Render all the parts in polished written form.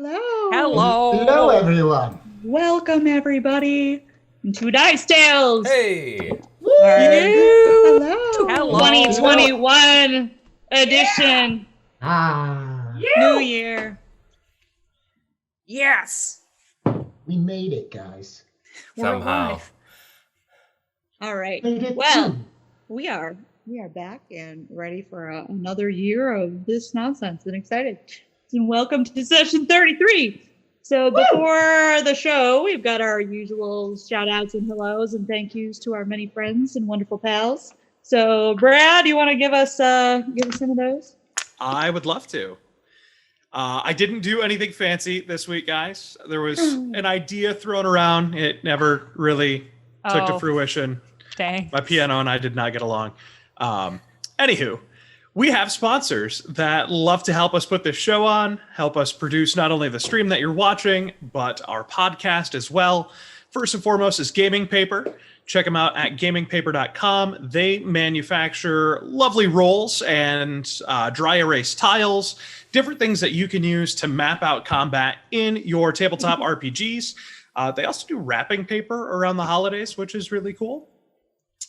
Hello. Hello, everyone. Welcome, everybody, to Dice Tales. Hey. Hello. Hello. 2021 edition. New year. Yes. We made it, guys. Somehow. All right. Made it Well, too. we are back and ready for another year of this nonsense and excited. And welcome to session 33. So before the show, we've got our usual shout outs and hellos and thank yous to our many friends and wonderful pals. So Brad, you want to give us some of those? I would love to. I didn't do anything fancy this week, guys. There was an idea thrown around. It never really took to fruition. Dang. My piano and I did not get along. Anywho, we have sponsors that love to help us put this show on, help us produce not only the stream that you're watching, but our podcast as well. First and foremost is Gaming Paper. Check them out at gamingpaper.com. They manufacture lovely rolls and dry erase tiles, different things that you can use to map out combat in your tabletop RPGs. They also do wrapping paper around the holidays, which is really cool.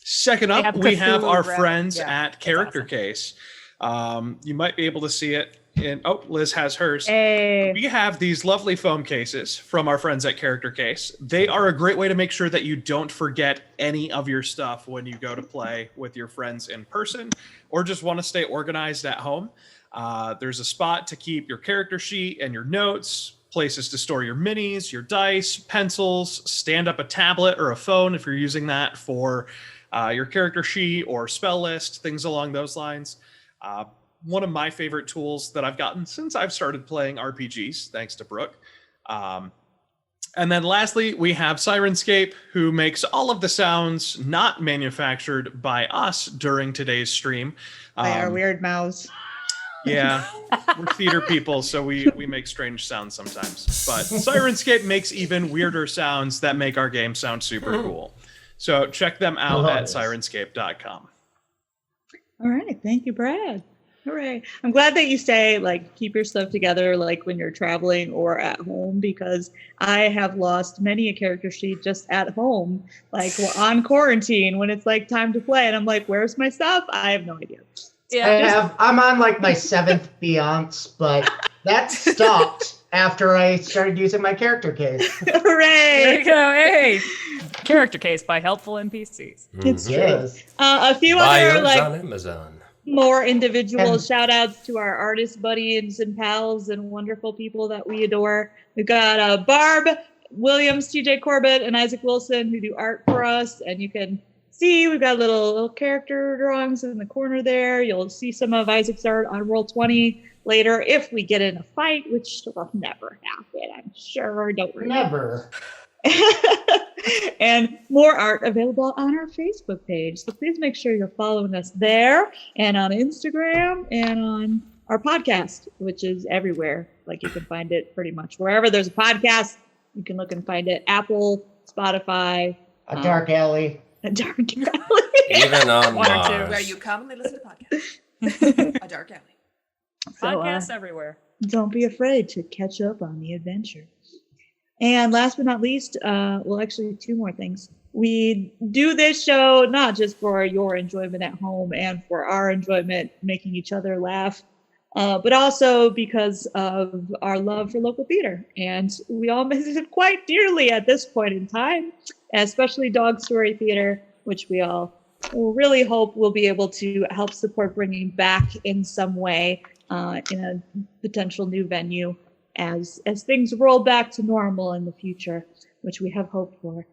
Second up, we have our friends at Character Case. You might be able to see it in, Liz has hers. Hey. We have these lovely foam cases from our friends at Character Case. They are a great way to make sure that you don't forget any of your stuff when you go to play with your friends in person or just want to stay organized at home. There's a spot to keep your character sheet and your notes, places to store your minis, your dice, pencils, stand up a tablet or a phone if you're using that for your character sheet or spell list, things along those lines. One of my favorite tools that I've gotten since I've started playing RPGs, thanks to Brooke. And then lastly, we have Sirenscape, who makes all of the sounds not manufactured by us during today's stream. By our weird mouths. Yeah, we're theater people, so we make strange sounds sometimes. But Sirenscape makes even weirder sounds that make our game sound super cool. So check them out at sirenscape.com. All right. Thank you, Brad. Hooray. I'm glad that you say, like, keep your stuff together, like, when you're traveling or at home, because I have lost many a character sheet just at home, like, on quarantine when it's, like, time to play. And I'm like, where's my stuff? I have no idea. Yeah, I'm on, like, my 7th Beyonce, but that stopped after I started using my character case. Hooray! There you go. Hey, Character Case by Helpful NPCs. It's true. Yes. A few Buy other, yours like, on Amazon. more individual shout outs to our artist buddies and pals and wonderful people that we adore. We've got Barb Williams, TJ Corbett, and Isaac Wilson who do art for us. And you can see we've got little character drawings in the corner there. You'll see some of Isaac's art on Roll20 later if we get in a fight, which will never happen, I'm sure. Don't worry. Never. And more art available on our Facebook page. So please make sure you're following us there and on Instagram and on our podcast, which is everywhere. Like, you can find it pretty much wherever there's a podcast. You can look and find it. Apple, Spotify. A dark alley. A dark alley. Even on One or two. Mars. Where you commonly listen to podcasts. A dark alley. Podcasts everywhere. Don't be afraid to catch up on the adventure. And last but not least, actually two more things. We do this show not just for your enjoyment at home and for our enjoyment making each other laugh, but also because of our love for local theater. And we all miss it quite dearly at this point in time, especially Dog Story Theater, which we all really hope will be able to help support bringing back in some way in a potential new venue as things roll back to normal in the future, which we have hope for.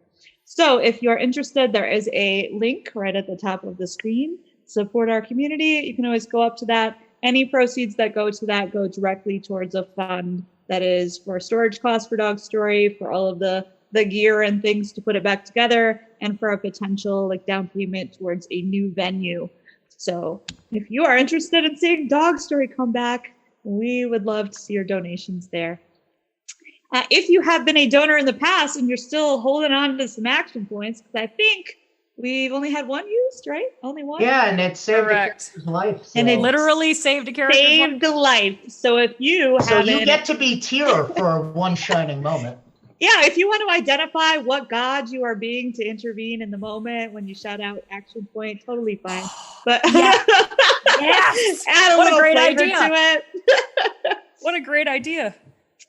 So if you're interested, there is a link right at the top of the screen. Support our community. You can always go up to that. Any proceeds that go to that go directly towards a fund that is for storage costs for Dog Story, for all of the gear and things to put it back together, and for a potential down payment towards a new venue. So if you are interested in seeing Dog Story come back, we would love to see your donations there. If you have been a donor in the past and you're still holding on to some action points, because I think We've only had one used, right? Only one? Yeah, and it saved the Correct. character's life. So. And it Literally saved a character's life. Saved a life. So if you So you haven't- get to be Tyr for one shining moment. Yeah, if you want to identify what god you are being to intervene in the moment when you shout out action point, totally fine. But Yes! add a What a little great flavor idea. to it. What a great idea.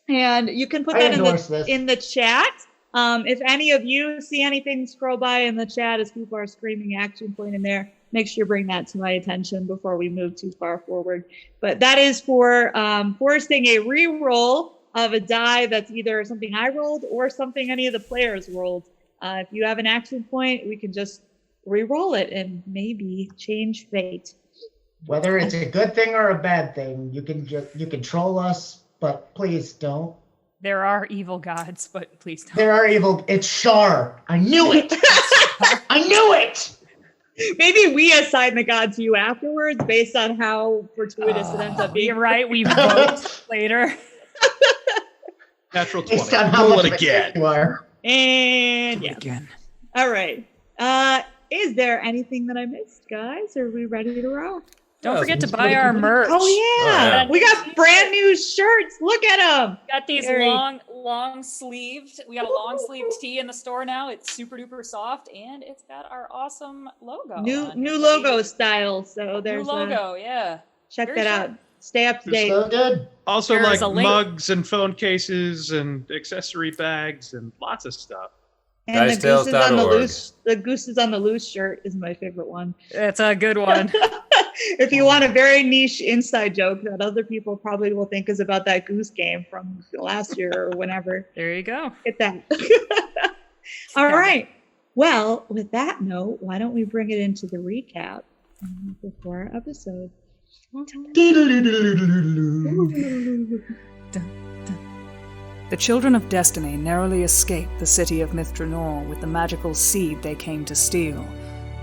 And you can put I that endorse this. in the chat. If any of you see anything scroll by in the chat as people are screaming action point in there, make sure you bring that to my attention before we move too far forward. But that is for forcing a re-roll of a die that's either something I rolled or something any of the players rolled. If you have an action point, we can just re-roll it and maybe change fate. Whether it's a good thing or a bad thing, you can troll us, but please don't. There are evil gods, but please don't. There are evil. It's Shar. I knew it. I knew it. Maybe we assign the god to you afterwards based on how fortuitous it ends up being. You're right, we vote later. Natural 20. Based on how Roll much it of a again. dick you are. And yeah. Again. All right. Is there anything that I missed, guys? Are we ready to roll? Don't Yeah, forget to it's buy our merch. Oh yeah. Oh, yeah. We got brand new shirts. Look at them. Got these Very- long sleeved. We got a long sleeved tee in the store now. It's super duper soft and it's got our awesome logo. on New it. logo style. So New there's logo, yeah. check Very that sharp. out. Stay up to You're date. so good. Also, There's like a link. mugs and phone cases and accessory bags and lots of stuff. And the gooses on the Dicetales.org. loose. The gooses on the loose shirt is my favorite one. It's a good one. If you want a very niche inside joke that other people probably will think is about that goose game from last year or whenever, There you go. get that. All right. Well, with that note, why don't we bring it into the recap before our episode? The Children of Destiny narrowly escaped the city of Mithranor with the magical seed they came to steal,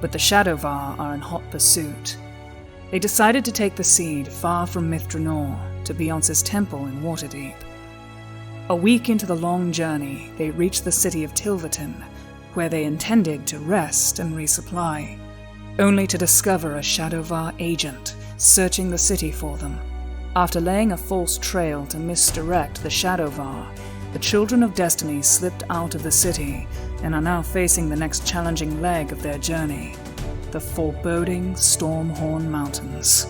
but the Shadowvar are in hot pursuit. They decided to take the seed far from Mithranor to Beyonce's temple in Waterdeep. A week into the long journey, they reached the city of Tilverton, where they intended to rest and resupply, only to discover a Shadowvar agent searching the city for them. After laying a false trail to misdirect the Shadowvar, the Children of Destiny slipped out of the city and are now facing the next challenging leg of their journey, the foreboding Stormhorn Mountains.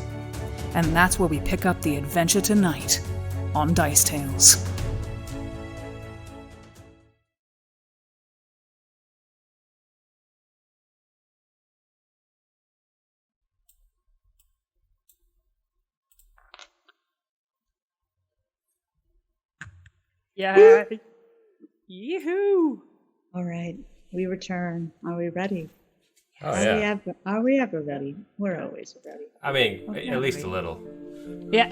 And that's where we pick up the adventure tonight on Dice Tales. Yeah. Yee-hoo. All right. We return. Are we ready? Oh, yeah. Are we ever ready? We're always ready. I mean, at least a little. Yeah.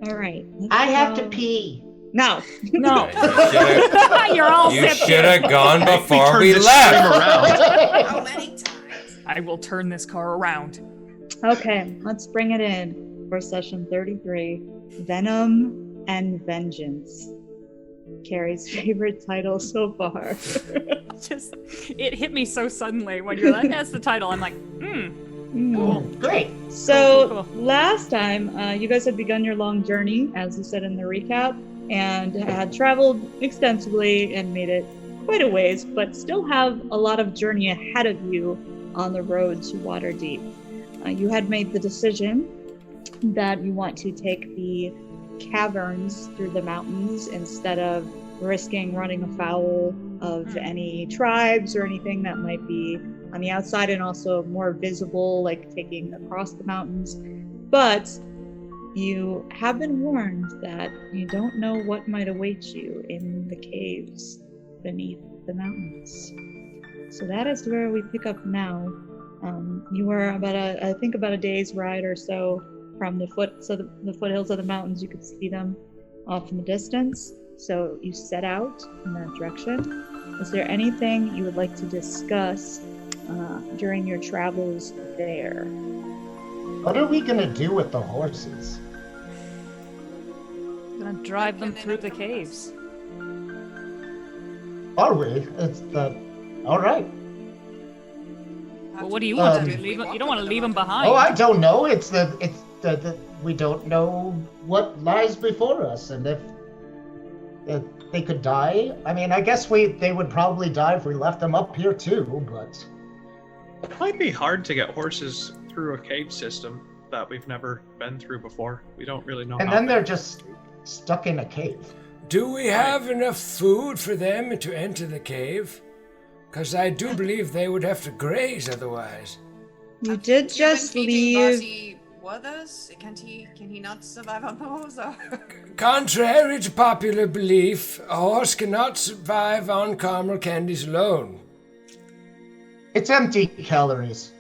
All right. I have to pee. No. No. You You're all should zipped. have gone before Turn we this left. stream around. How many times? I will turn this car around. Okay, let's bring it in for session 33, Venom and Vengeance. Carrie's favorite title so far. Just, it hit me so suddenly when you're like, that's the title. I'm like, Cool. Great. So Cool, cool. last time, you guys had begun your long journey, as you said in the recap, and had traveled extensively and made it quite a ways, but still have a lot of journey ahead of you on the road to Waterdeep. You had made the decision that you want to take the caverns through the mountains instead of risking running afoul of any tribes or anything that might be on the outside and also more visible, like taking across the mountains. But you have been warned that you don't know what might await you in the caves beneath the mountains. So that is where we pick up now. You are about a day's ride or so from the foothills of the mountains. You could see them off in the distance. So you set out in that direction. Is there anything you would like to discuss during your travels there? What are we gonna do with the horses? gonna drive them through the caves. Are we? It's the. All right. Well, what do you want to do? You don't want to leave them behind. Oh, I don't know. It's the we don't know what lies before us, and if they could die. I mean, I guess they would probably die if we left them up here too. But It might be hard to get horses through a cave system that we've never been through before. We don't really know. and how then they- they're just stuck in a cave. Do we have enough food for them to enter the cave? Because I do believe they would have to graze otherwise. You did just leave. Bossy with us? Can he not survive on the horse? Or? Contrary to popular belief, a horse cannot survive on caramel candies alone. It's empty calories.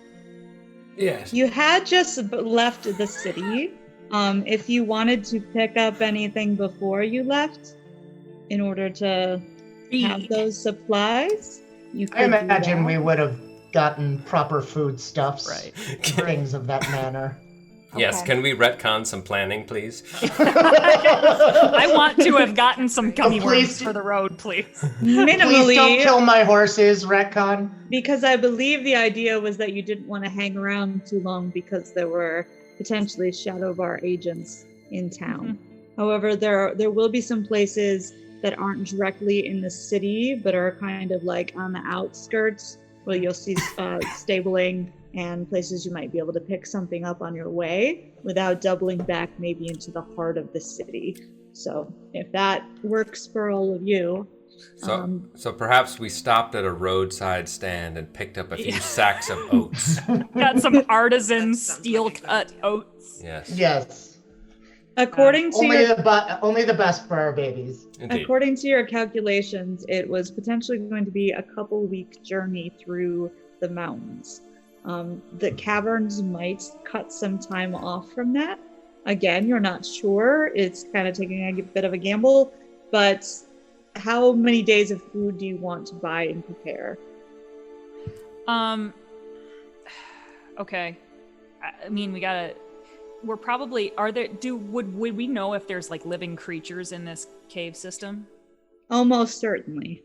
Yes. You had just left the city. If you wanted to pick up anything before you left, in order to have those supplies, you could. I do imagine that. we would have gotten proper foodstuffs, Right. things of that manner. Yes, Okay. can we retcon some planning, please? I want to have gotten some gummy please. worms for the road, please. Please don't Minimally, kill my horses, retcon. because I believe the idea was that you didn't want to hang around too long because there were potentially Shadow Bar agents in town. However, there will be some places that aren't directly in the city, but are kind of like on the outskirts, where you'll see stabling and places you might be able to pick something up on your way without doubling back maybe into the heart of the city. So if that works for all of you. So perhaps we stopped at a roadside stand and picked up a few sacks of oats. Got some artisan That sounds steel like a good cut idea. oats. Yes, Yes. According to Only the best for our babies. indeed. According to your calculations, it was potentially going to be a couple-week journey through the mountains. The caverns might cut some time off from that. Again, you're not sure. It's kind of taking a bit of a gamble, but how many days of food do you want to buy and prepare? Okay. I mean, we're probably, would we know if there's like living creatures in this cave system? Almost certainly.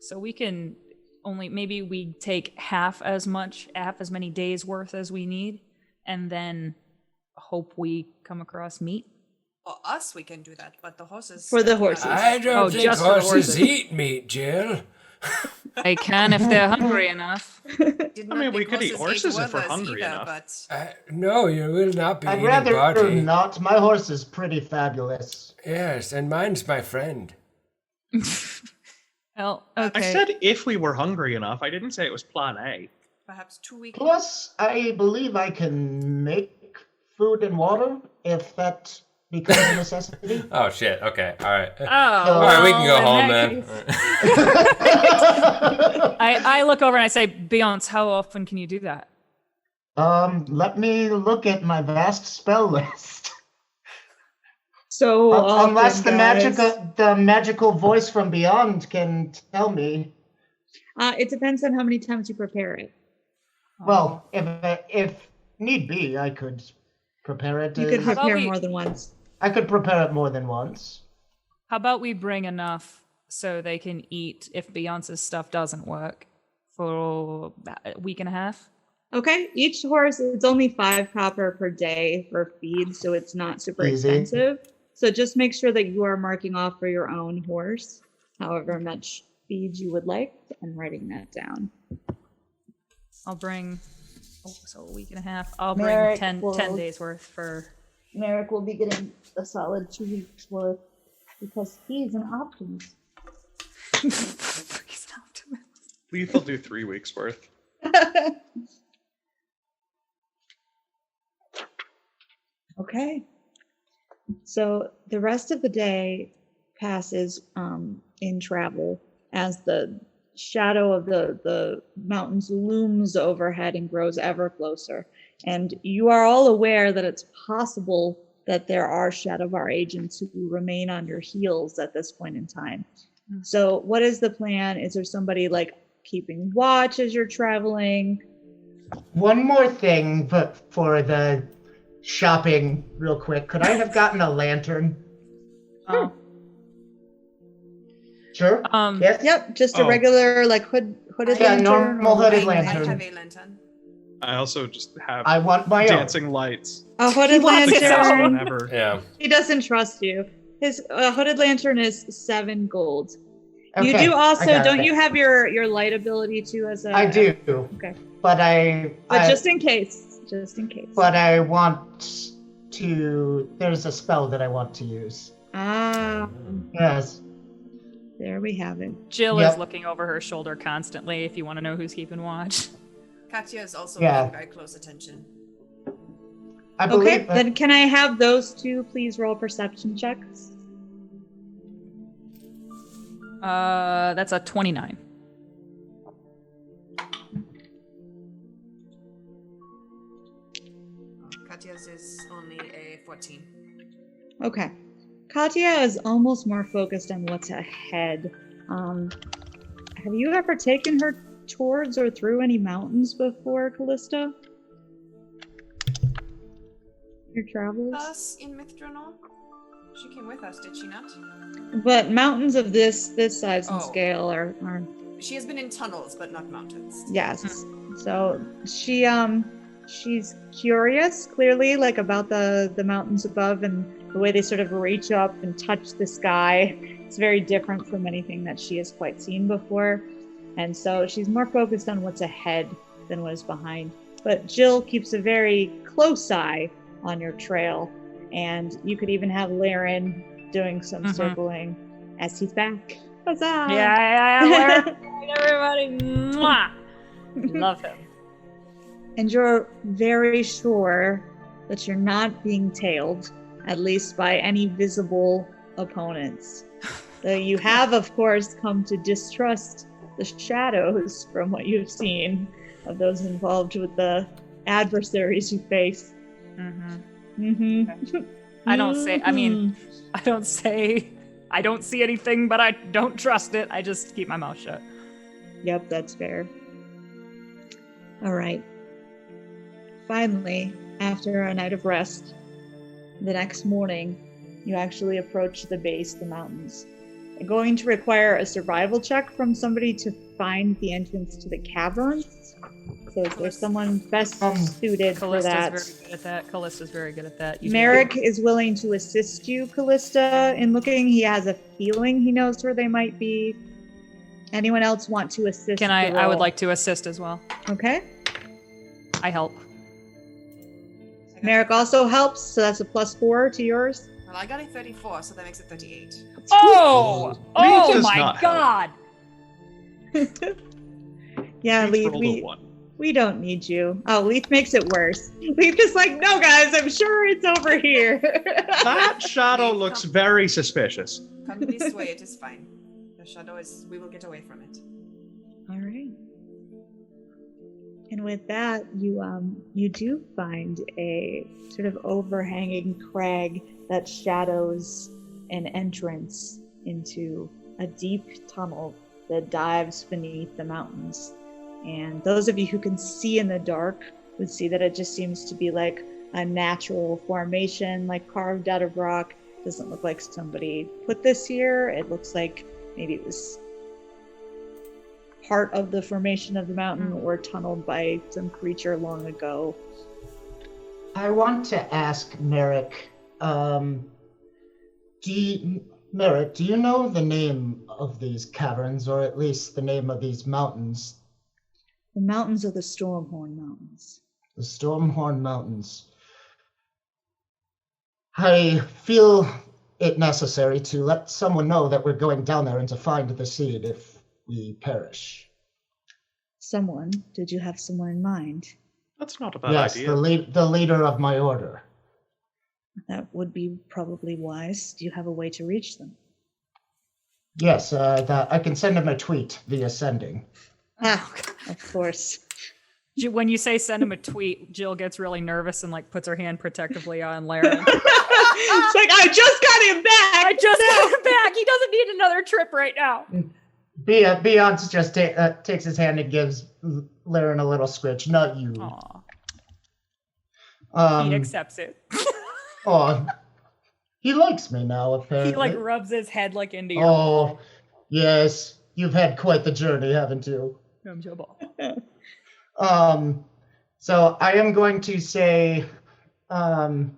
So we can maybe we take half as many days worth as we need, and then hope we come across meat. For us, we can do that, but the horses. For the horses. I don't Oh, think just for the horses horses. eat meat, Jill. They can if they're hungry enough. Did I not mean, we think could eat horses if we're with us hungry either, enough. But No, you will not be I'd eating rather body. not. My horse is pretty fabulous. Yes, and mine's my friend. Well, okay. I said if we were hungry enough. I didn't say it was plan A. perhaps 2 weeks. Plus, I believe I can make food and water if that becomes a necessity. Oh shit. Okay. All right. Oh, All right, we can go in home that then. case- I look over and I say, Beyonce, how often can you do that? Let me look at my vast spell list. So Unless often, guys. the magical voice from beyond can tell me. It depends on how many times you prepare it. Well, if need be, I could prepare it. You could about prepare we- more than once. I could prepare it more than once. How about we bring enough so they can eat if Beyonce's stuff doesn't work for about a week and a half? Okay, each horse, it's only 5 copper per day for feed, so it's not super Easy. expensive. So just make sure that you are marking off for your own horse, however much feed you would like, and writing that down. I'll bring, so a week and a half. I'll bring Merrick 10 will- days worth for, Merrick will be getting a solid 2 weeks worth because he's an optimist. He's an optimist. Lethal do 3 weeks worth. Okay. So the rest of the day passes in travel as the shadow of the mountains looms overhead and grows ever closer. And you are all aware that it's possible that there are Shadowvar agents who remain on your heels at this point in time. So what is the plan? Is there somebody like keeping watch as you're traveling? One more thing, but for the shopping, real quick. Could I have gotten a lantern? Oh. Sure. Um, Yes. Yep, just a Oh. regular like hooded Yeah, lantern. normal or- hooded I lantern. have a lantern. I also just have I want my dancing lights. A hooded wants his lantern. Whenever. Yeah. He doesn't trust you. His hooded lantern is 7 gold. You Okay, do I also, got don't it. you have your light ability too as a... I do. Okay. But just in case. Just in case. But I want to. There's a spell that I want to use. Ah, Yes. there we have it. Jill Yep. is looking over her shoulder constantly if you want to know who's keeping watch. Katya is also Yeah. paying very close attention. I believe. Okay, then can I have those two please roll perception checks? That's a 29. Katya's is only a 14. Okay. Katya is almost more focused on what's ahead. Have you ever taken her towards or through any mountains before, Callista? Your travels? Us in Mithranor? She came with us, did she not? But mountains of this size and Oh. scale are She has been in tunnels, but not mountains. yes. So she's curious, clearly, like about the mountains above and the way they sort of reach up and touch the sky. It's very different from anything that she has quite seen before. And so she's more focused on what's ahead than what is behind. But Jill keeps a very close eye on your trail. And you could even have Laren doing some circling as he's back. Huzzah! Yeah. Everybody, mwah! Love him. And you're very sure that you're not being tailed, at least by any visible opponents. Though you have, of course, come to distrust the shadows from what you've seen of those involved with the adversaries you face. I don't say, I mean, I don't say, I don't see anything, but I don't trust it. I just keep my mouth shut. Yep, that's fair. All right. Finally, after a night of rest, the next morning, you actually approach the base of the mountains. You're going to require a survival check from somebody to find the entrance to the caverns. So is there someone best suited for that? Callista's very good at that. Callista's very good at that. You Merrick is willing to assist you, Callista, in looking. He has a feeling he knows where they might be. Anyone else want to assist? Can I would like to assist as well. Okay. I help. Merrick also helps, so that's a +4 to yours. Well, I got a 34, so that makes it 38. Oh! Leaf Oh does my not help. god! Yeah, Leaf Leaf, rolled a 1. we don't need you. Oh, Leaf makes it worse. Leaf just like, no guys, I'm sure it's over here. That shadow looks very suspicious. Come this way, it is fine. The shadow is. We will get away from it. All right. And with that, you do find a sort of overhanging crag that shadows an entrance into a deep tunnel that dives beneath the mountains. And those of you who can see in the dark would see that it just seems to be like a natural formation, like carved out of rock. Doesn't look like somebody put this here. It looks like maybe it was part of the formation of the mountain or tunneled by some creature long ago. I want to ask Merrick, Merrick, do you know the name of these caverns, or at least the name of these mountains? The mountains are the Stormhorn Mountains. The Stormhorn Mountains. I feel it necessary to let someone know that we're going down there and to find the seed if we perish. Someone? Did you have someone in mind? That's not a bad Yes, idea. the leader of my order. That would be probably wise. Do you have a way to reach them? Yes, I can send him a tweet via sending. Ah, of course. When you say send him a tweet, Jill gets really nervous and like puts her hand protectively on Laren. It's like, I just got him back! I just got him back! He doesn't need another trip right now. Beyonce just takes his hand and gives Laren a little scritch. Not you. Aw. He accepts it. Oh, he likes me now, apparently. He like rubs his head like into your Oh, yes. You've had quite the journey, haven't you? So I am going to say to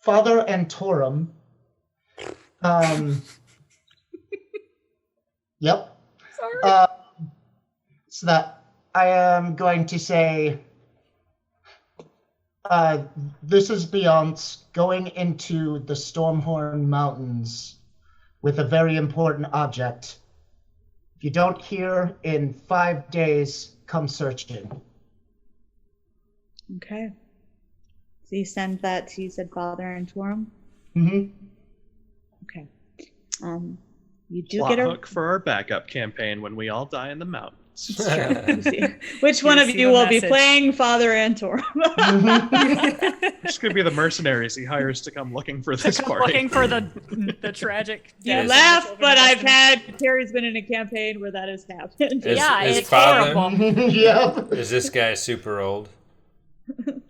Father Antorum. Yep. Sorry. So that I am going to say, this is Beyonce going into the Stormhorn Mountains with a very important object. If you don't hear in 5 days, come searching. Okay. So you send that to, you said, Father Antorum? Mm-hmm. Okay. You do Plot get a hook for our backup campaign when we all die in the mountains. Which one of receive you a will be message. playing Father Antorum? This could be the mercenaries he hires to come looking for this party. Looking for the tragic. You death of the laugh, children but of I've Destiny. had Carrie's been in a campaign where that has happened. Is- Yeah, is it's father- horrible. Yep. Is this guy super old? Of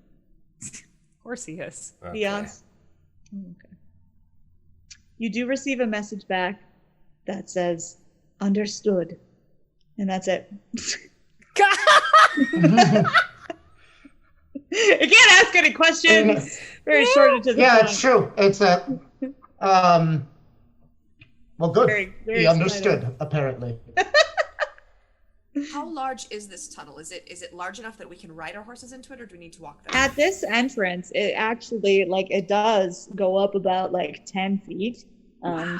course he is. Okay. Beyonce. Okay. You do receive a message back that says, understood. And that's it. You can't ask any questions. Very short and to the Yeah, point. it's true. It's a well, good. Very, very He understood, exciting. apparently. How large is this tunnel? Is it large enough that we can ride our horses into it, or do we need to walk there? At this entrance, it actually, it does go up about 10 feet.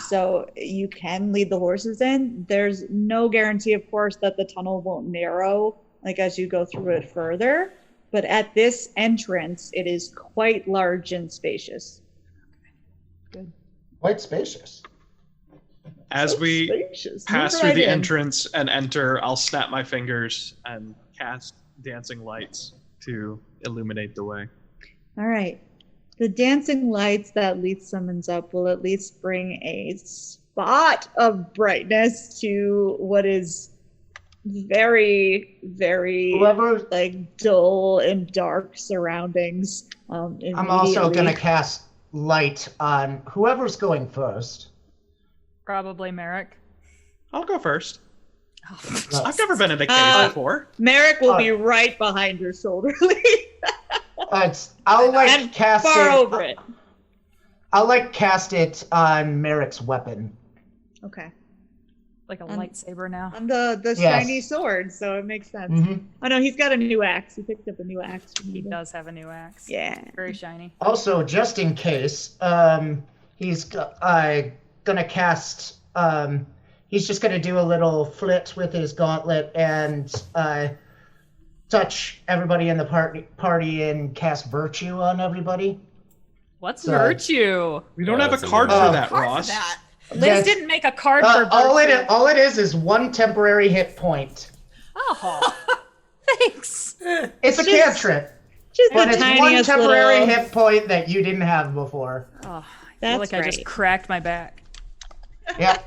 So you can lead the horses in. There's no guarantee, of course, that the tunnel won't narrow as you go through it further. But at this entrance, it is quite large and spacious. Good. Quite spacious. As So we spacious. pass Move through right the in. entrance and enter, I'll snap my fingers and cast dancing lights to illuminate the way. All right. The dancing lights that Leith summons up will at least bring a spot of brightness to what is very, very Whoever, dull and dark surroundings. I'm also immediately. going to cast light on whoever's going first. Probably Merrick. I'll go first. No. I've never been in a cave before. Merrick will be right behind your shoulder, Leith. I'll and cast far it. over it. I'll cast it on Merrick's weapon. Okay. Like a Um, lightsaber now. On the Yes. shiny sword, so it makes sense. Mhm. Oh no, he's got a new axe. He picked up a new axe. He does have a new axe. Yeah. Very shiny. Also, just in case, he's gonna cast. He's just gonna do a little flit with his gauntlet and touch everybody in the party and cast virtue on everybody. What's So- virtue? We don't Yeah, have a that's a card good for one. that, Hard for Ross. that. Liz That's- didn't make a card for virtue. all it is one temporary hit point. Oh, thanks. It's a Just- cantrip, Just but the it's one tiniest temporary little... hit point that you didn't have before. Oh, I feel That's like I just right. cracked my back. Yep.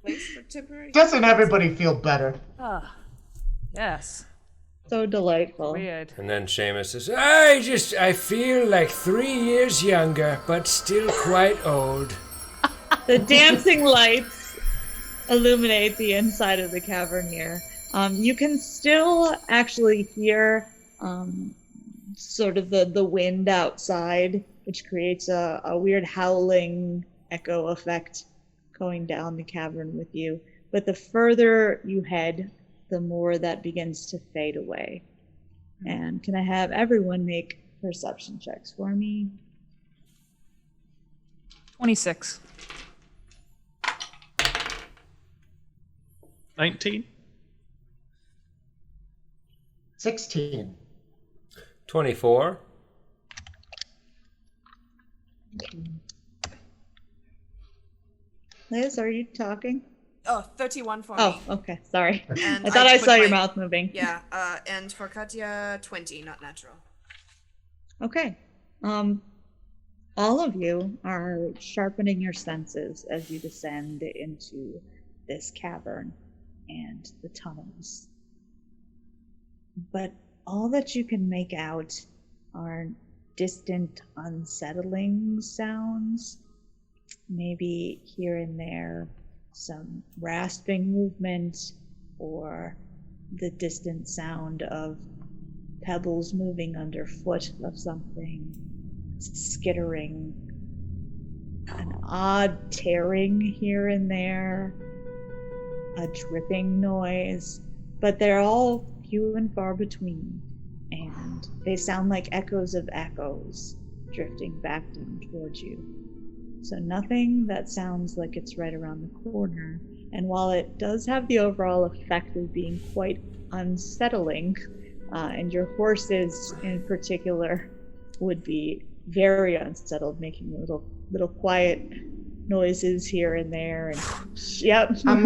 Place for temporary. Doesn't everybody feel better? Oh, yes. So delightful. Weird. And then Seamus says, I feel like 3 years younger, but still quite old. The dancing lights illuminate the inside of the cavern here. You can still actually hear sort of the wind outside, which creates a weird howling echo effect going down the cavern with you. But the further you head, the more that begins to fade away. And can I have everyone make perception checks for me? 26. 19? 16. 24. Liz, are you talking? Oh, 31 for Oh, me. okay. Sorry. And I thought I put saw your my- mouth moving. Yeah, and for Katya, 20, not natural. Okay. All of you are sharpening your senses as you descend into this cavern and the tunnels. But all that you can make out are distant, unsettling sounds. Maybe here and there some rasping movement or the distant sound of pebbles moving underfoot of something, skittering, an odd tearing here and there, a dripping noise, but they're all few and far between, and they sound like echoes of echoes drifting back down towards you. So nothing that sounds like it's right around the corner, and while it does have the overall effect of being quite unsettling, and your horses in particular would be very unsettled, making little quiet noises here and there, and yep. I'm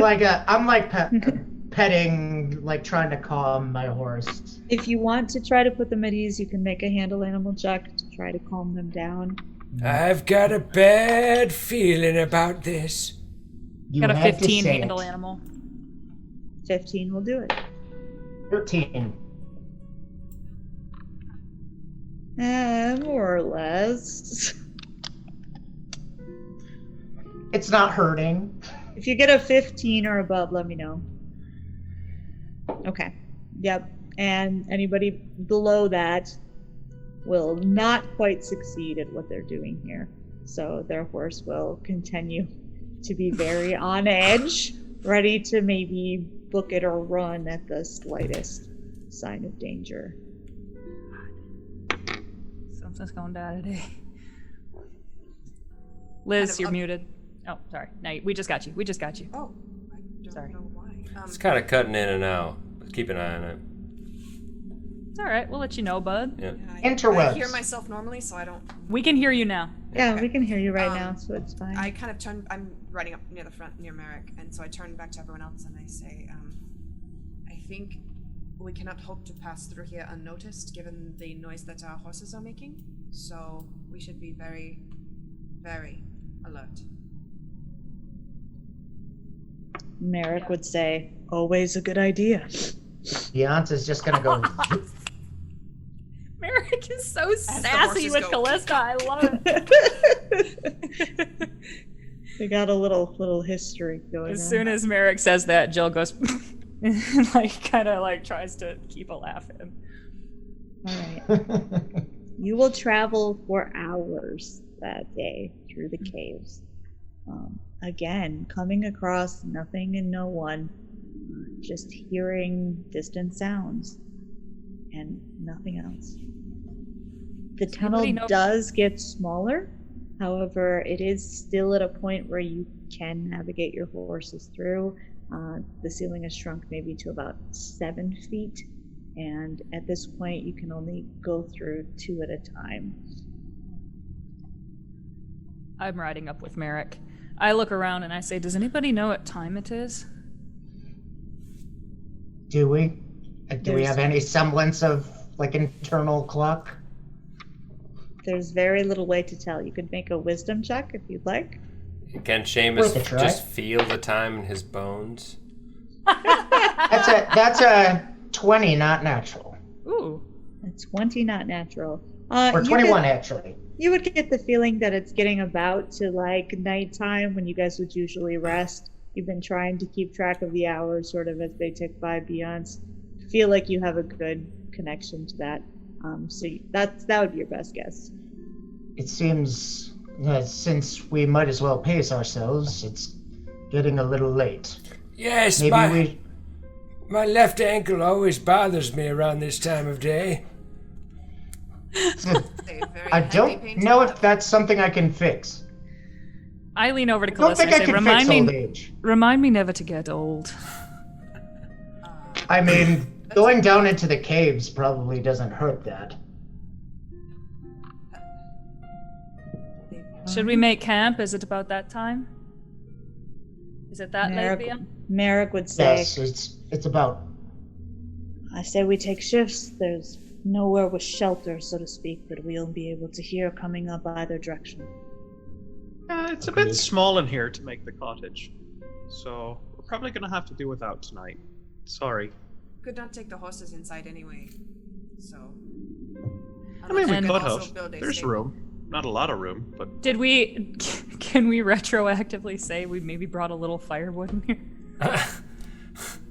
petting, like trying to calm my horse. If you want to try to put them at ease, you can make a handle animal check to try to calm them down. I've got a bad feeling about this. You Got a had to 15 say handle it. animal. 15 will do it. 13. More or less. It's not hurting. If you get a 15 or above, let me know. Okay. Yep. And anybody below that will not quite succeed at what they're doing here. So their horse will continue to be very on edge, ready to maybe book it or run at the slightest sign of danger. Something's going down today. Liz, you're muted. Oh, sorry. No, we just got you. Oh, I don't Sorry. know why. It's kind of cutting in and out. But keep an eye on it. It's all right. We'll let you know, bud. Yeah. I Interwebs. hear myself normally, so I don't. We can hear you now. Yeah, Okay. we can hear you right now, so it's fine. I kind of turn. I'm riding up near the front near Merrick, and so I turn back to everyone else and I say, I think we cannot hope to pass through here unnoticed, given the noise that our horses are making. So we should be very, very alert. Merrick would say, always a good idea. Beyonce's just gonna go. Merrick is so sassy horses with go. Callista. I love it. They got a little history going As on. soon as Merrick says that, Jill goes and like kind of like tries to keep a laugh in. All right. You will travel for hours that day through the caves. Again, coming across nothing and no one, just hearing distant sounds and nothing else. The tunnel does get smaller. However, it is still at a point where you can navigate your horses through. The ceiling has shrunk maybe to about 7 feet, and at this point you can only go through 2 at a time. I'm riding up with Merrick. I look around and I say, does anybody know what time it is? Do we? Do we have any semblance of like internal clock? There's very little way to tell. You could make a wisdom check if you'd like. Can Seamus just feel the time in his bones? That's a 20, not natural. Ooh. A 20, not natural. Or 21, actually. You would get the feeling that it's getting about to like nighttime when you guys would usually rest. You've been trying to keep track of the hours sort of as they tick by beyond. Feel like you have a good connection to that. So that would be your best guess. It seems since we might as well pace ourselves, it's getting a little late. Yes, Maybe my left ankle always bothers me around this time of day. I don't know if that's something I can fix. I lean over to I don't Callista think and I say, can fix old age. remind me never to get old. I mean, going down into the caves probably doesn't hurt that. Should we make camp? Is it about that time? Is it that late, Bia? Merrick would say, Yes, it's about. I say we take shifts. There's nowhere with shelter, so to speak, that we'll be able to hear coming up either direction. It's a bit small in here to make the cottage, so we're probably gonna have to do without tonight. Sorry. Could not take the horses inside anyway, so. I mean, we And could also have. build a There's stable. room. Not a lot of room, but Can we retroactively say we maybe brought a little firewood in here?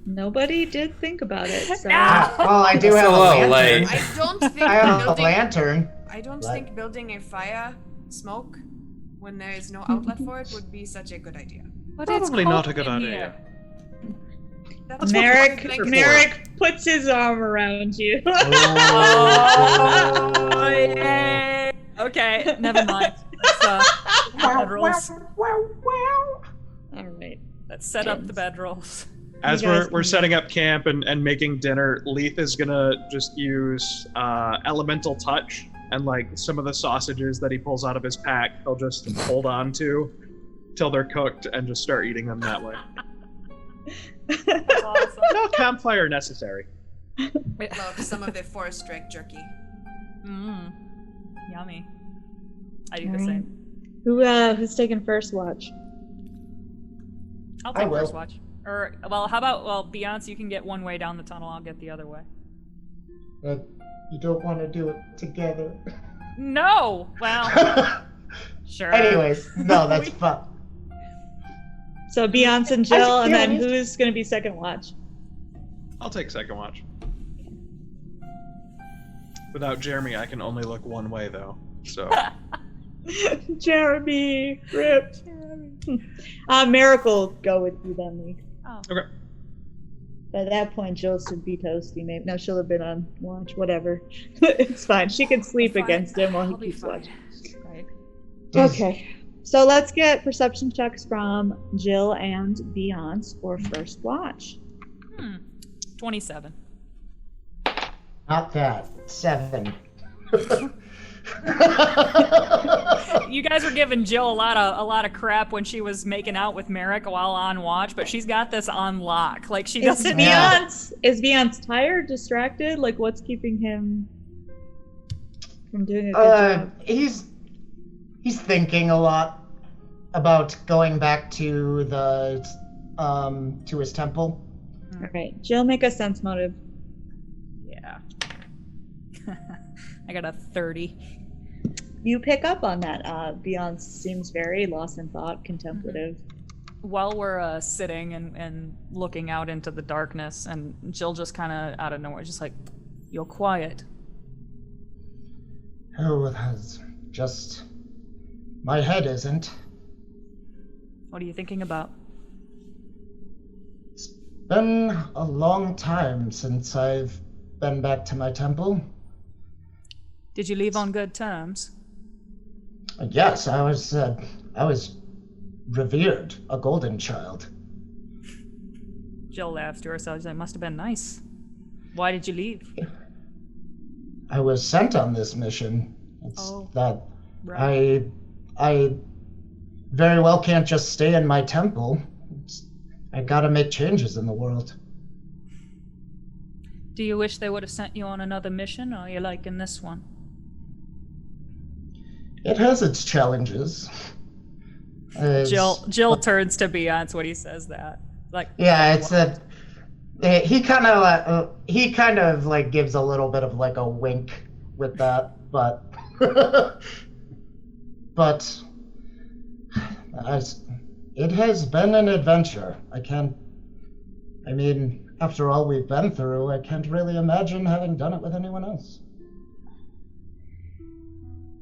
Nobody did think about it. So. Well, I do It's have a a little lantern. late. I don't think I have a building. lantern. I don't What? think building a fire smoke when there is no outlet for it would be such a good idea. But it's Probably not a cold good in idea. here. That's what Merrick, you think. Merrick puts his arm around you. Oh, yay. Okay, never mind. Bedrolls. All right. Let's set up the bedrolls. As You guys we're can- setting up camp and making dinner, Leith is gonna just use elemental touch and like some of the sausages that he pulls out of his pack, he'll just hold on to till they're cooked and just start eating them that way. Awesome. No campfire necessary. Love some of the forest drake jerky. Mm. Yummy. I do All the right. same. Who's taking first watch? I'll I take will. first watch. Or, well, how about, Beyonce, you can get one way down the tunnel, I'll get the other way. You don't want to do it together. No! Well, sure. Anyways, no, that's fun. So Beyonce and Jill, and then honest. who's going to be second watch? I'll take second watch. Without Jeremy, I can only look one way though. So Jeremy, rip. Miracle, go with you then, Lee. Oh. okay. By that point, Jill should be toasty. Maybe no, she'll have been on watch. Whatever, it's fine. She can sleep Fine. against him while I'll he be keeps fine. watch. Right. Okay, so let's get perception checks from Jill and Beyonce for first watch. 27. Not that. 7. You guys were giving Jill a lot of crap when she was making out with Merrick while on watch, but she's got this on lock. Like she Is doesn't. Yeah. Beyonce tired, distracted? Like what's keeping him from doing a good job? He's thinking a lot about going back to the to his temple. All right, Jill, make a sense motive. Yeah. I got a 30. You pick up on that. Beyonce seems very lost in thought, contemplative. While we're sitting and looking out into the darkness, and Jill just kind of out of nowhere, just like, "You're quiet." Oh, that's just my head isn't. What are you thinking about? It's been a long time since I've been back to my temple. Did you leave on good terms? Yes, I was revered, a golden child. Jill laughs to herself. She's like, "Must have been nice. Why did you leave?" I was sent on this mission. It's Oh, that right. I very well can't just stay in my temple. I gotta make changes in the world. Do you wish they would have sent you on another mission, or are you liking this one? It has its challenges. Jill turns to Beyonce when he says that. Like, Yeah, it's a. He kind of like gives a little bit of like a wink with that, but it has been an adventure. I mean, after all we've been through, I can't really imagine having done it with anyone else.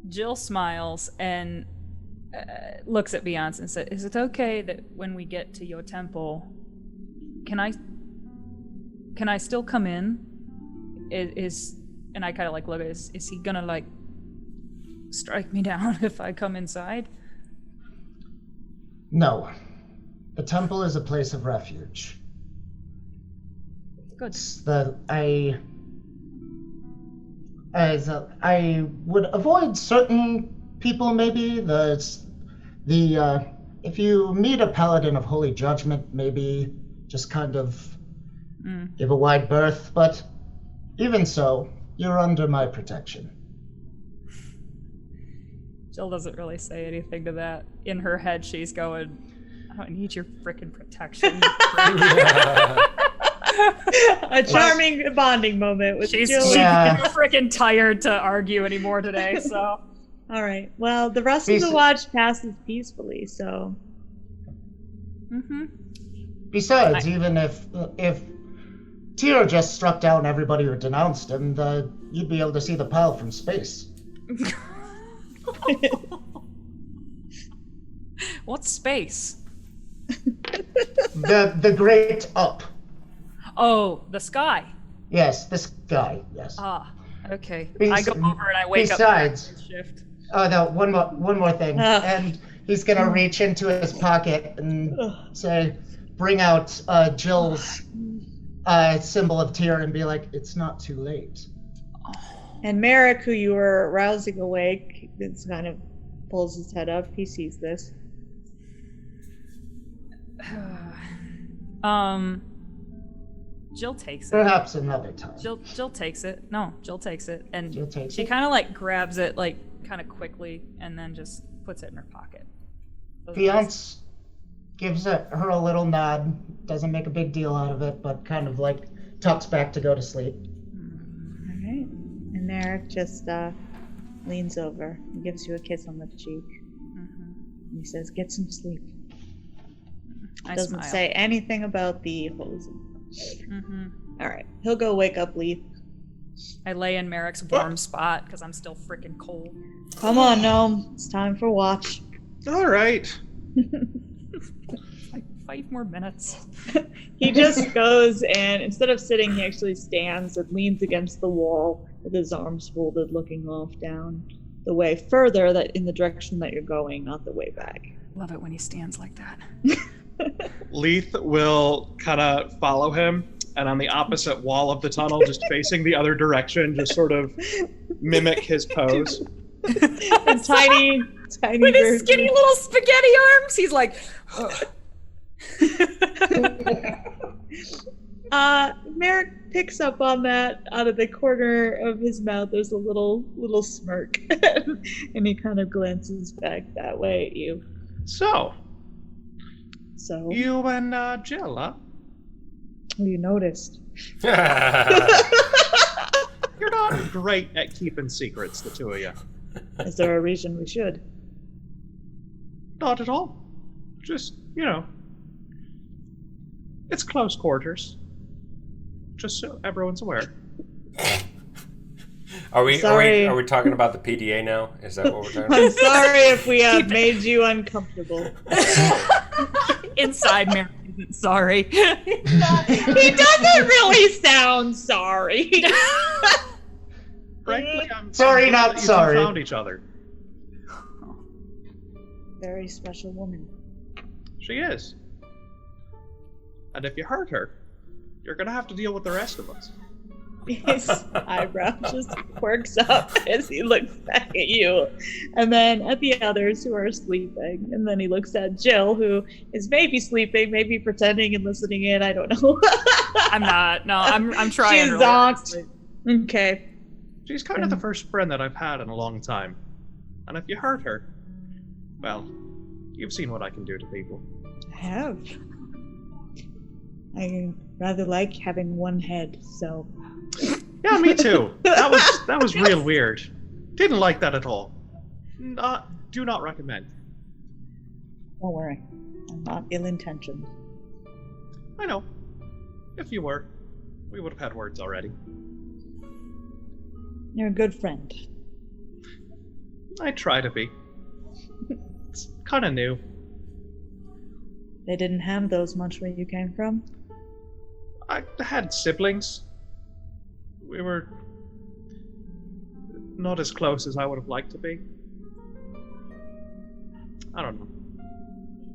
Jill smiles and looks at Beyonce and says, "Is it okay that when we get to your temple, can I still come in? And I kind of like look at it, is he gonna like strike me down if I come inside?" No. The temple is a place of refuge. Good. It's that I would avoid certain people, maybe. If you meet a paladin of holy judgment, maybe just kind of give a wide berth. But even so, you're under my protection. Jill doesn't really say anything to that. In her head, she's going, "I don't need your frickin' protection." You prick." A charming bonding moment with She's Jill. Yeah. too frickin' tired to argue anymore today, so. All right. Well, the rest of the Peace. watch passes peacefully. So, Mm-hmm. Besides, even if Tyr just struck down everybody who denounced him, you'd be able to see the pile from space. What's space? The great up. Oh, the sky. Yes, this guy. Yes. Ah, okay. Bes- I go over and I wake besides- up. Shift. Oh no! One more thing, and he's gonna reach into his pocket and say, bring out Jill's symbol of Tyr and be like, "It's not too late." And Merrick, who you were rousing awake, it's kind of pulls his head up. He sees this. Jill takes it. Perhaps another time. Jill takes it. No, Jill takes it, and Jill takes she it? kind of like grabs it like kind of quickly, and then just puts it in her pocket. Fiance gives her a little nod, doesn't make a big deal out of it, but kind of like tucks back to go to sleep. All right. And Merrick just leans over and gives you a kiss on the cheek. And he says, "Get some sleep." I Doesn't smile. say anything about the hosing. All right. He'll go wake up Leith. I lay in Merrick's warm spot because I'm still freaking cold. Come on, Gnome. It's time for watch. All right. Like 5 more minutes. He just goes and instead of sitting, he actually stands and leans against the wall with his arms folded, looking off down the way further that in the direction that you're going, not the way back. Love it when he stands like that. Leith will kind of follow him, and on the opposite wall of the tunnel, just facing the other direction, just sort of mimic his pose. And tiny With his skinny little spaghetti arms, he's like, Merrick picks up on that out of the corner of his mouth. There's a little smirk, and he kind of glances back that way at you. So, You you and Jill, huh? noticed? You're not great at keeping secrets, the two of you. Is there a reason we should? Not at all. Just, it's close quarters. Just so everyone's aware. Are we Sorry. are we talking about the PDA now? Is that what we're talking I'm about? sorry if we have made you uncomfortable. inside Merrick isn't sorry. He doesn't really sound sorry. Frankly, I'm Sorry, glad not that you two sorry. found each other. Very special woman. She is. And if you hurt her, you're gonna have to deal with the rest of us. His eyebrow just quirks up as he looks back at you, and then at the others who are sleeping, and then he looks at Jill, who is maybe sleeping, maybe pretending and listening in. I don't know. I'm not. No, I'm trying. She's really hard to zonked. sleep. Okay. She's kind of the first friend that I've had in a long time. And if you hurt her, well, you've seen what I can do to people. I have. I rather like having one head, so. Yeah, me too. That was real weird. Didn't like that at all. Do not recommend. Don't worry. I'm not ill-intentioned. I know. If you were, we would have had words already. You're a good friend. I try to be. It's kind of new. They didn't have those much where you came from? I had siblings. We were not as close as I would have liked to be. I don't know.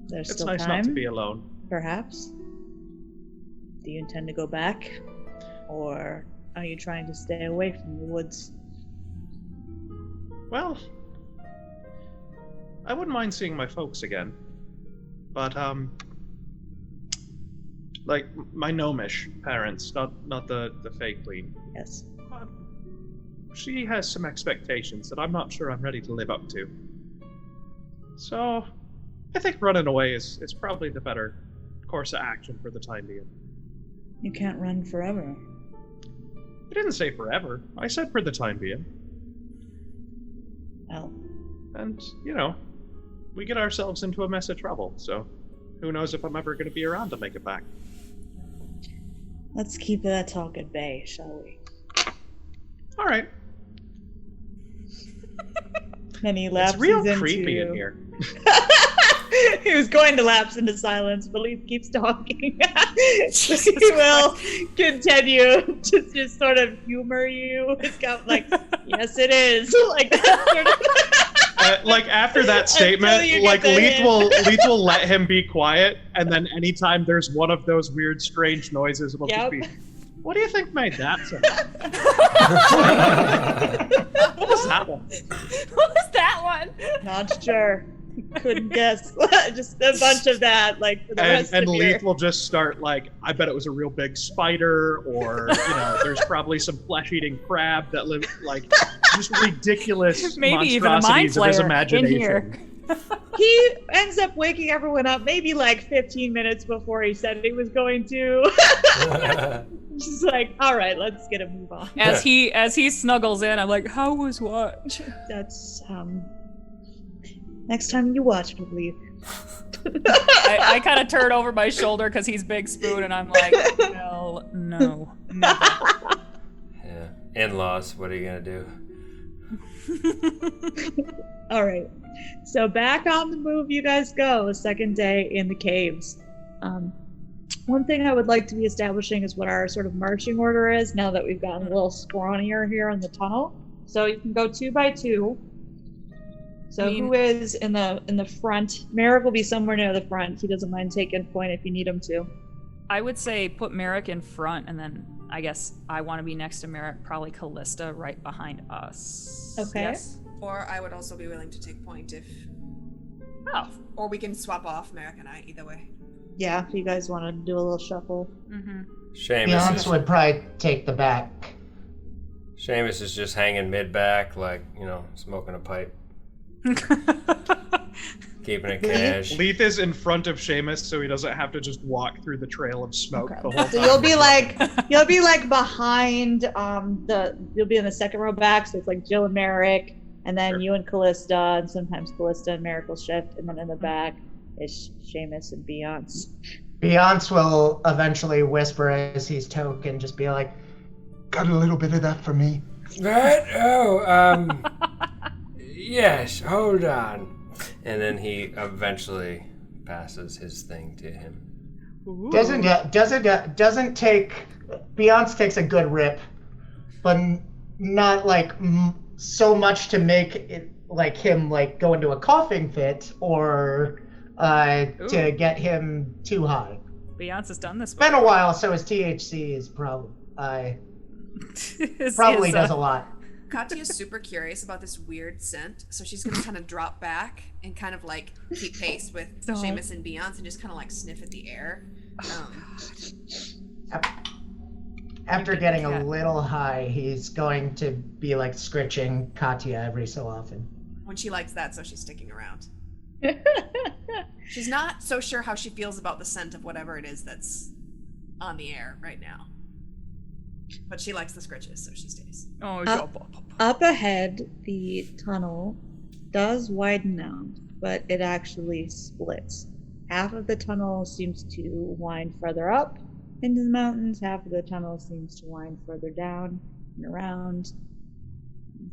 There's It's still nice time, not to be alone. perhaps. Do you intend to go back? Or are you trying to stay away from the woods? Well, I wouldn't mind seeing my folks again. But, like, my gnomish parents, not the fake queen. Yes. But she has some expectations that I'm not sure I'm ready to live up to. So, I think running away is probably the better course of action for the time being. You can't run forever. I didn't say forever. I said for the time being. Well, And, we get ourselves into a mess of trouble, so who knows if I'm ever going to be around to make it back. Let's keep that talk at bay, shall we? All right. Then he It's lapses real into... creepy in here. He was going to lapse into silence, but Leaf keeps talking. So he will continue to just sort of humor you. It's got like, yes, it is. Like that sort of. Like after that statement, you like get the Leith will let him be quiet, and then anytime there's one of those weird, strange noises, it'll just be, what do you think made that sound? What was that one? What was that one? Not sure. Couldn't guess. Just a bunch of that, like for the rest And of Leith will just start like, I bet it was a real big spider, or there's probably some flesh-eating crab that lived, like, just ridiculous Maybe even a mind monstrosities of his flayer in imagination. here. He ends up waking everyone up maybe like 15 minutes before he said he was going to. Just like, all right, let's get a move on. As he snuggles in, I'm like, how was what? That's next time you watch, I believe. I kind of turn over my shoulder because he's Big Spoon, and I'm like, well, no, never. Yeah. In-laws, what are you gonna do? All right. So back on the move you guys go, second day in the caves. One thing I would like to be establishing is what our sort of marching order is now that we've gotten a little scrawnier here in the tunnel. So you can go 2 by 2. So who is in the front? Merrick will be somewhere near the front. He doesn't mind taking point if you need him to. I would say put Merrick in front, and then I guess I want to be next to Merrick, probably Callista right behind us. Okay. Yes? Or I would also be willing to take point if... Oh. Or we can swap off, Merrick and I, either way. Yeah, if you guys want to do a little shuffle. Mm-hmm. Seamus would probably take the back. Seamus is just hanging mid-back, like, smoking a pipe. Keeping it cash. Leith is in front of Seamus, so he doesn't have to just walk through the trail of smoke the whole time. So you'll be like behind you'll be in the second row back, so it's like Jill and Merrick, and then you and Callista, and sometimes Callista and Merrick will shift, and then in the back is Seamus and Beyonce. Beyonce will eventually whisper as he's token, just be like, got a little bit of that for me. What? Oh, yes, hold on. And then he eventually passes his thing to him. Doesn't take. Beyonce takes a good rip, but not like so much to make it like him like go into a coughing fit or to get him too high. Beyonce's done this. It's been a while, so his THC is probably does a lot. Katya's super curious about this weird scent, so she's gonna kind of drop back and kind of like keep pace with Seamus and Beyonce and just kind of like sniff at the air. After getting a little high, he's going to be like scritching Katya every so often. When she likes that, so she's sticking around. She's not so sure how she feels about the scent of whatever it is that's on the air right now. But she likes the scritches, so she stays. Up ahead, the tunnel does widen out, but it actually splits. Half of the tunnel seems to wind further up into the mountains, half of the tunnel seems to wind further down and around.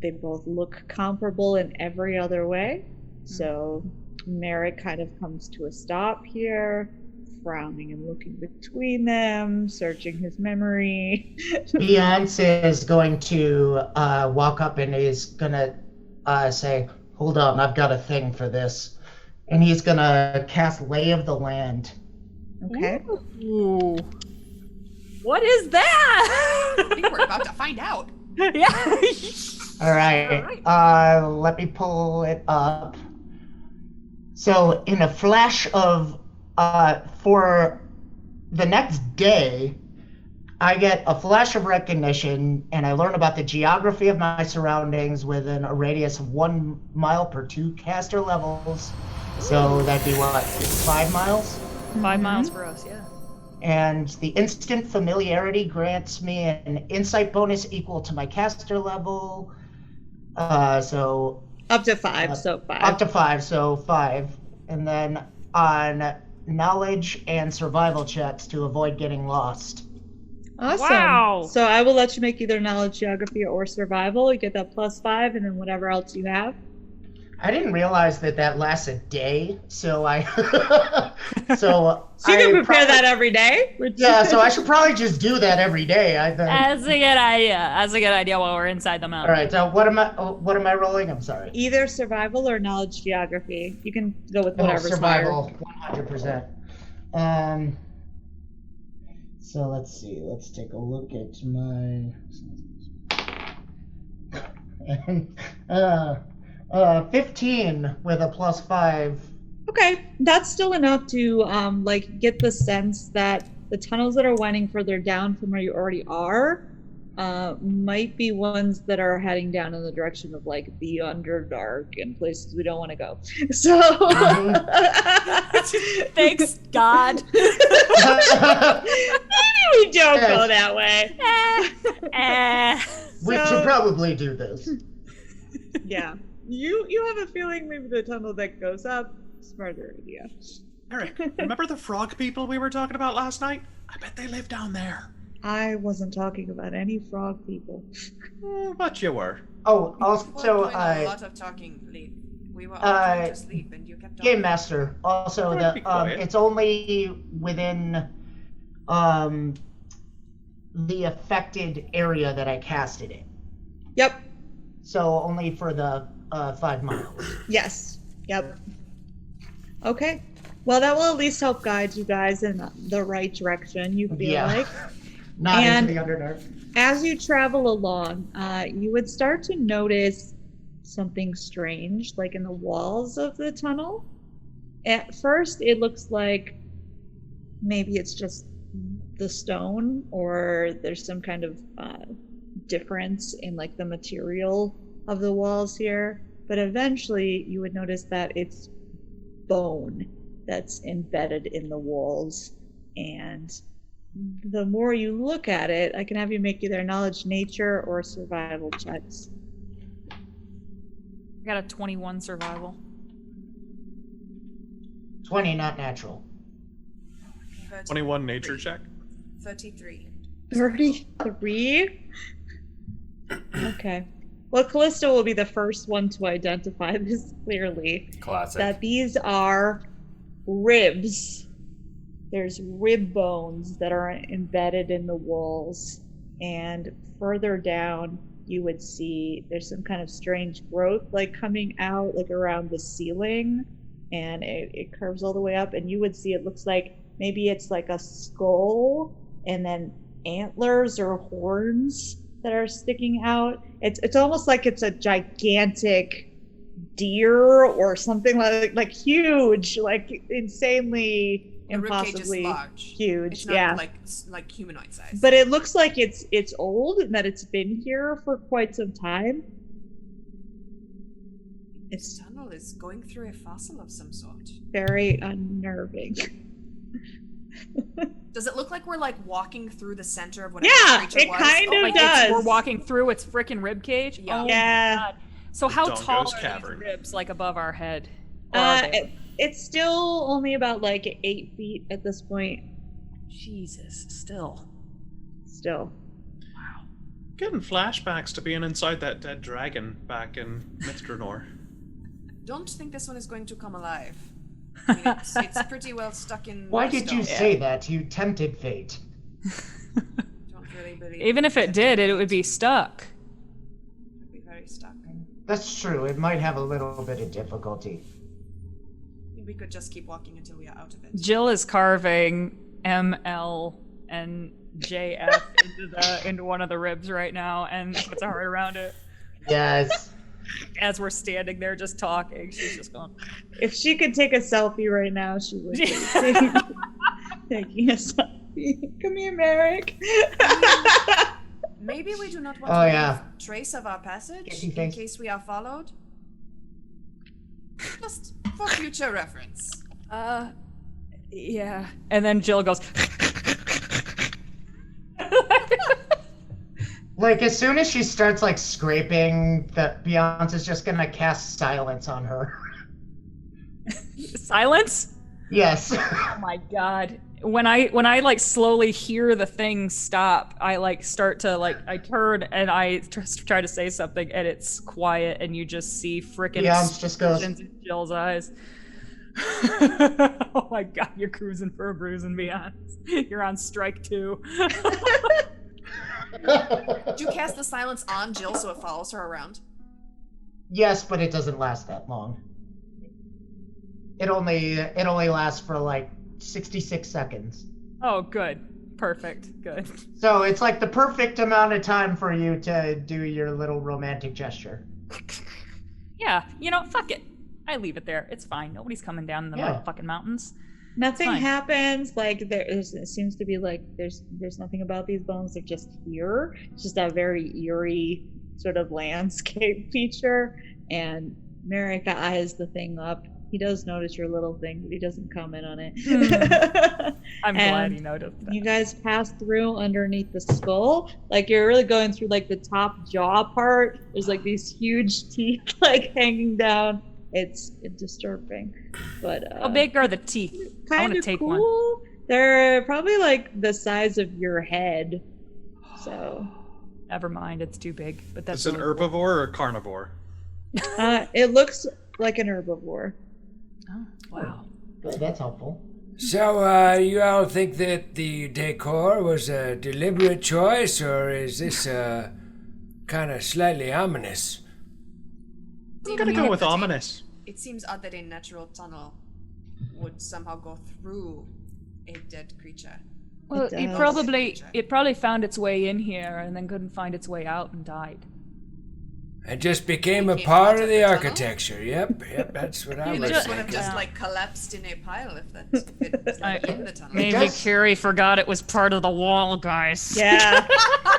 They both look comparable in every other way. So Merrick kind of comes to a stop here, frowning and looking between them, searching his memory. Beyonce is going to walk up and he's gonna say, hold on, I've got a thing for this. And he's gonna cast Lay of the Land. Okay. Ooh. What is that? I think we're about to find out. Yeah. All right. Let me pull it up. So in a flash of for the next day, I get a flash of recognition and I learn about the geography of my surroundings within a radius of 1 mile per 2 caster levels. So that'd be what, 5 miles? 5 miles for us, yeah. And the instant familiarity grants me an insight bonus equal to my caster level. So up to 5, so 5. Up to 5, so 5. And then on knowledge and survival checks to avoid getting lost. Awesome. Wow. So I will let you make either knowledge, geography, or survival. You get that +5, and then whatever else you have. I didn't realize that lasts a day, so I So you can prepare that every day. Yeah, so I should probably just do that every day. That's a good idea. That's a good idea while we're inside the All mountain. right. So what am I rolling? I'm sorry. Either survival or knowledge, geography. You can go with Oh, whatever's survival, 100%. So let's see. Let's take a look at my. 15 with a +5. Okay, that's still enough to get the sense that the tunnels that are winding further down from where you already are might be ones that are heading down in the direction of like the Underdark and places we don't want to go. So Thanks, God. maybe we don't go that way. We should probably do this. Yeah. You have a feeling maybe the tunnel that goes up, smarter idea. Eric, remember the frog people we were talking about last night? I bet they live down there. I wasn't talking about any frog people. But you were. Oh, We were also, doing a lot of talking, Lee. We were all trying to sleep, and you kept talking. Game Master. Also, Be quiet. it's only within the affected area that I cast it in. Yep. So only for the 5 miles. Yes. Yep. Okay. Well, that will at least help guide you guys in the right direction, you feel Yeah. like. Not And- into the Underdark. As you travel along, you would start to notice something strange, like in the walls of the tunnel. At first, it looks like maybe it's just the stone, or there's some kind of difference in like the material of the walls here. But eventually, you would notice that it's bone that's embedded in the walls, and the more you look at it, I can have you make either knowledge, nature, or survival checks. I got a 21 survival. 20, not natural. 21 nature check. 33. 33? Okay. Well, Callisto will be the first one to identify this clearly. Classic. That these are ribs. There's rib bones that are embedded in the walls. And further down, you would see there's some kind of strange growth like coming out like around the ceiling. And it curves all the way up. And you would see it looks like maybe it's like a skull and then antlers or horns that are sticking out. It's almost like it's a gigantic deer or something like huge, like insanely, The ribcage is impossibly large. huge. It's not Yeah. like humanoid size. But it looks like it's old and that it's been here for quite some time. this It's tunnel is going through a fossil of some sort. very unnerving. Does it look like we're like walking through the center of whatever Yeah, creature it was? kind of Like does. we're walking through its freaking rib cage. Yeah. Oh Yeah. my God. So how Dongo's tall are cavern. these ribs? Like above our head? Or are they? It's still only about like 8 feet at this point. Jesus, still. Still. Getting flashbacks to being inside that dead dragon back in Mithranor. Don't think this one is going to come alive. I mean, it's pretty well stuck in. Why the did you stone. say that? You tempted fate. Don't really believe. Even if it did, it would be stuck. Would be very stuck. That's true. It might have a little bit of difficulty. We could just keep walking until we are out of it. Jill is carving ML and JF into one of the ribs right now and puts a heart around it. Yes. As we're standing there just talking, she's just going. If she could take a selfie right now, she would be taking a selfie. Come here, Merrick. Maybe we do not want Oh, to yeah. leave trace of our passage Kissy in face. case we are followed. Just for future reference. Yeah. And then Jill goes. Like, as soon as she starts, like, scraping, Beyonce's just gonna cast silence on her. Silence? Yes. Oh my god. When I like slowly hear the thing stop, I like start to like I turn and I try to say something and it's quiet and you just see frickin' Beyonce just goes, explosions in Jill's eyes. Oh my god, you're cruising for a bruise and beyond. You're on strike 2. Did you cast the silence on Jill so it follows her around? yes, but it doesn't last that long. It only lasts for like 66 seconds. Oh, good. Perfect. Good. So it's like the perfect amount of time for you to do your little romantic gesture. Yeah, fuck it. I leave it there. It's fine. Nobody's coming down in the fucking mountains. Nothing fine. happens. Like it seems to be like there's nothing about these bones. They're just here. It's just a very eerie sort of landscape feature. And Merrick eyes the thing up. He does notice your little thing, but he doesn't comment on it. I'm glad he noticed that. You guys pass through underneath the skull. Like you're really going through like the top jaw part. There's like these huge teeth like hanging down. It's disturbing, but How big are the teeth? I kind want to of take cool. one. They're probably like the size of your head. So Never mind, it's too big. But that's Is it really cool. herbivore or carnivore? it looks like an herbivore. Oh, wow. Good, that's helpful. So, you all think that the decor was a deliberate choice, or is this kind of slightly ominous? I'm gonna go with ominous. It seems odd that a natural tunnel would somehow go through a dead creature. Well, It it does. probably found its way in here and then couldn't find its way out and died. It just became a Became part part of of the the tunnel? architecture. Yep, that's what I It was just would thinking. have just like collapsed in a pile if it was like in the tunnel. Maybe does- Curie forgot it was part of the wall, guys. Yeah,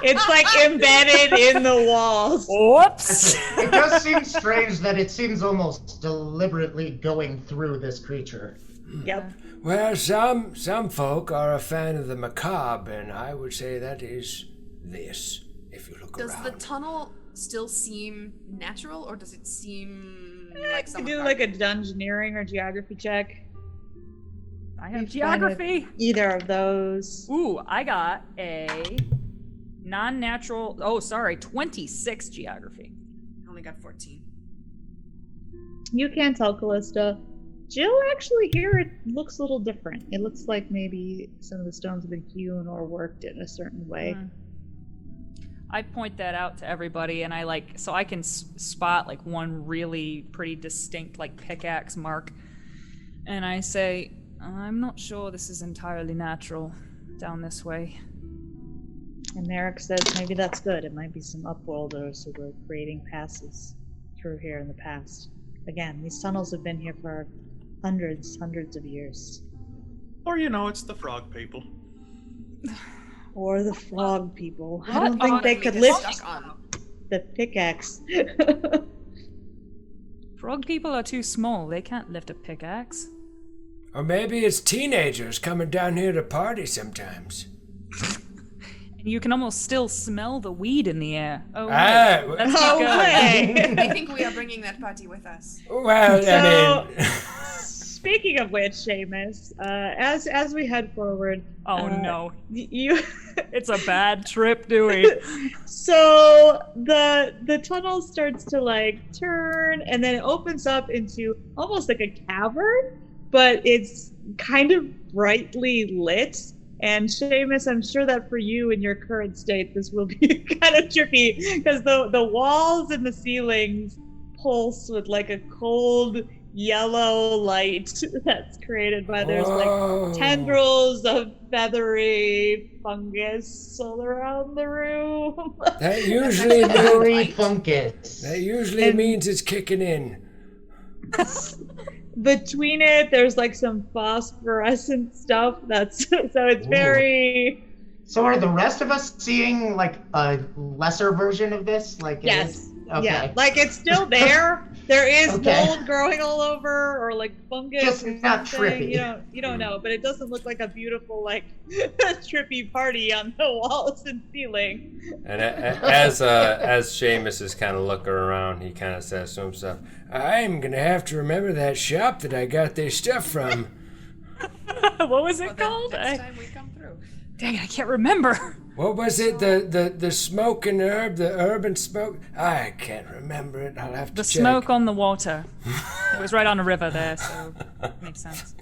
it's like embedded in the walls. Whoops. It does seem strange that it seems almost deliberately going through this creature. Yep. Well, some folk are a fan of the macabre, and I would say that is this, if you look Does around. the tunnel still seem natural, or does it seem like You can someone do like a dungeoneering or geography check. I You have find geography. Either of those. Ooh, I got a non-natural. Oh, sorry, 26 geography. only got 14. You can't tell, Callista. Jill, actually, here it looks a little different. It looks like maybe some of the stones have been hewn or worked in a certain way. I point that out to everybody, and so I can spot like one really pretty distinct like pickaxe mark, and I say, I'm not sure this is entirely natural down this way. And Merrick says maybe that's good. It might be some upworlders who were creating passes through here in the past. Again, these tunnels have been here for hundreds of years. Or it's the frog people. Or the frog people. I What? don't think they Probably could get lift stuck on. the pickaxe. Frog people are too small. They can't lift a pickaxe. Or maybe it's teenagers coming down here to party sometimes. And you can almost still smell the weed in the air. Oh, Ah, wait. Let's keep Oh, going. way! I think we are bringing that party with us. well, So- I mean, Speaking of which, Seamus, as we head forward, Oh no, you. it's a bad trip, Dewey. So the tunnel starts to like turn, and then it opens up into almost like a cavern, but it's kind of brightly lit. And Seamus, I'm sure that for you in your current state, this will be kind of trippy because the walls and the ceilings pulse with like a cold yellow light that's created by there's Whoa. like tendrils of feathery fungus all around the room. that usually Furry means, fungus. that usually And- means it's kicking in. Between it, there's like some phosphorescent stuff that's so it's Ooh. very So are the rest of us seeing like a lesser version of this? Like it yes. is- Okay. Yeah, like it's still there. There is Okay. mold growing all over, or like fungus. Just or not something. trippy. You don't know, but it doesn't look like a beautiful like trippy party on the walls and ceiling. And as Seamus is kind of looking around, he kind of says to himself, I'm gonna have to remember that shop that I got this stuff from. What was For it the called? next time we come through. Dang it, I can't remember. What was it? The smoke and herb, the herb and smoke? I can't remember it. I'll have to The check. smoke on the water. It was right on a river there, so makes sense.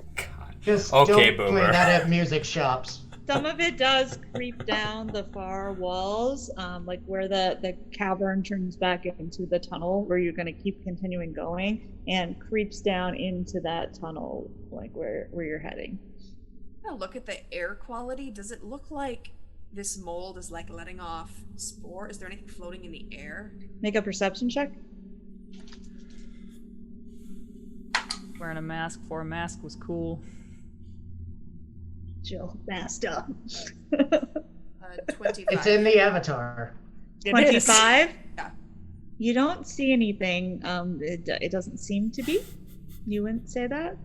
Just Okay, don't Boomer. play that at music shops. Some of it does creep down the far walls, like where the cavern turns back into the tunnel where you're going to keep continuing going, and creeps down into that tunnel, like where you're heading. I'm gonna look at the air quality. Does it look like this mold is like letting off spore? Is there anything floating in the air? Make a perception check. Wearing a mask before a mask was cool. Jill, masked up. 25. It's in the avatar. 25? Yeah. You don't see anything. It doesn't seem to be. You wouldn't say that?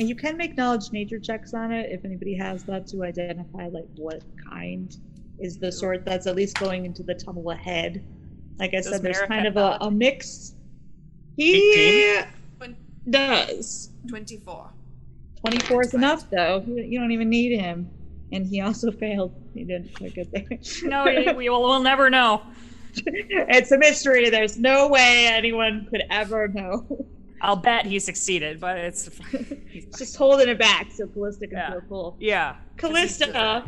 And you can make knowledge nature checks on it if anybody has that, to identify like what kind is the sort that's at least going into the tunnel ahead. Like I said, there's Merrick kind have of a mix. He does. 24. 24 is enough, though. You don't even need him. And he also failed. He didn't quite get there. No, we'll never know. It's a mystery. There's no way anyone could ever know. I'll bet he succeeded, but it's He's just holding it back so Callista can Yeah. feel cool. yeah. Callista,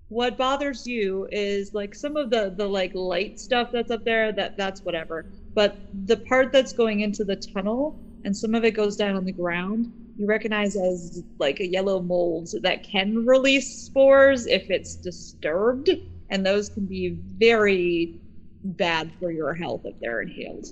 what bothers you is like some of the like light stuff that's up there, that's whatever. But the part that's going into the tunnel, and some of it goes down on the ground, you recognize as like a yellow mold that can release spores if it's disturbed, and those can be very bad for your health if they're inhaled.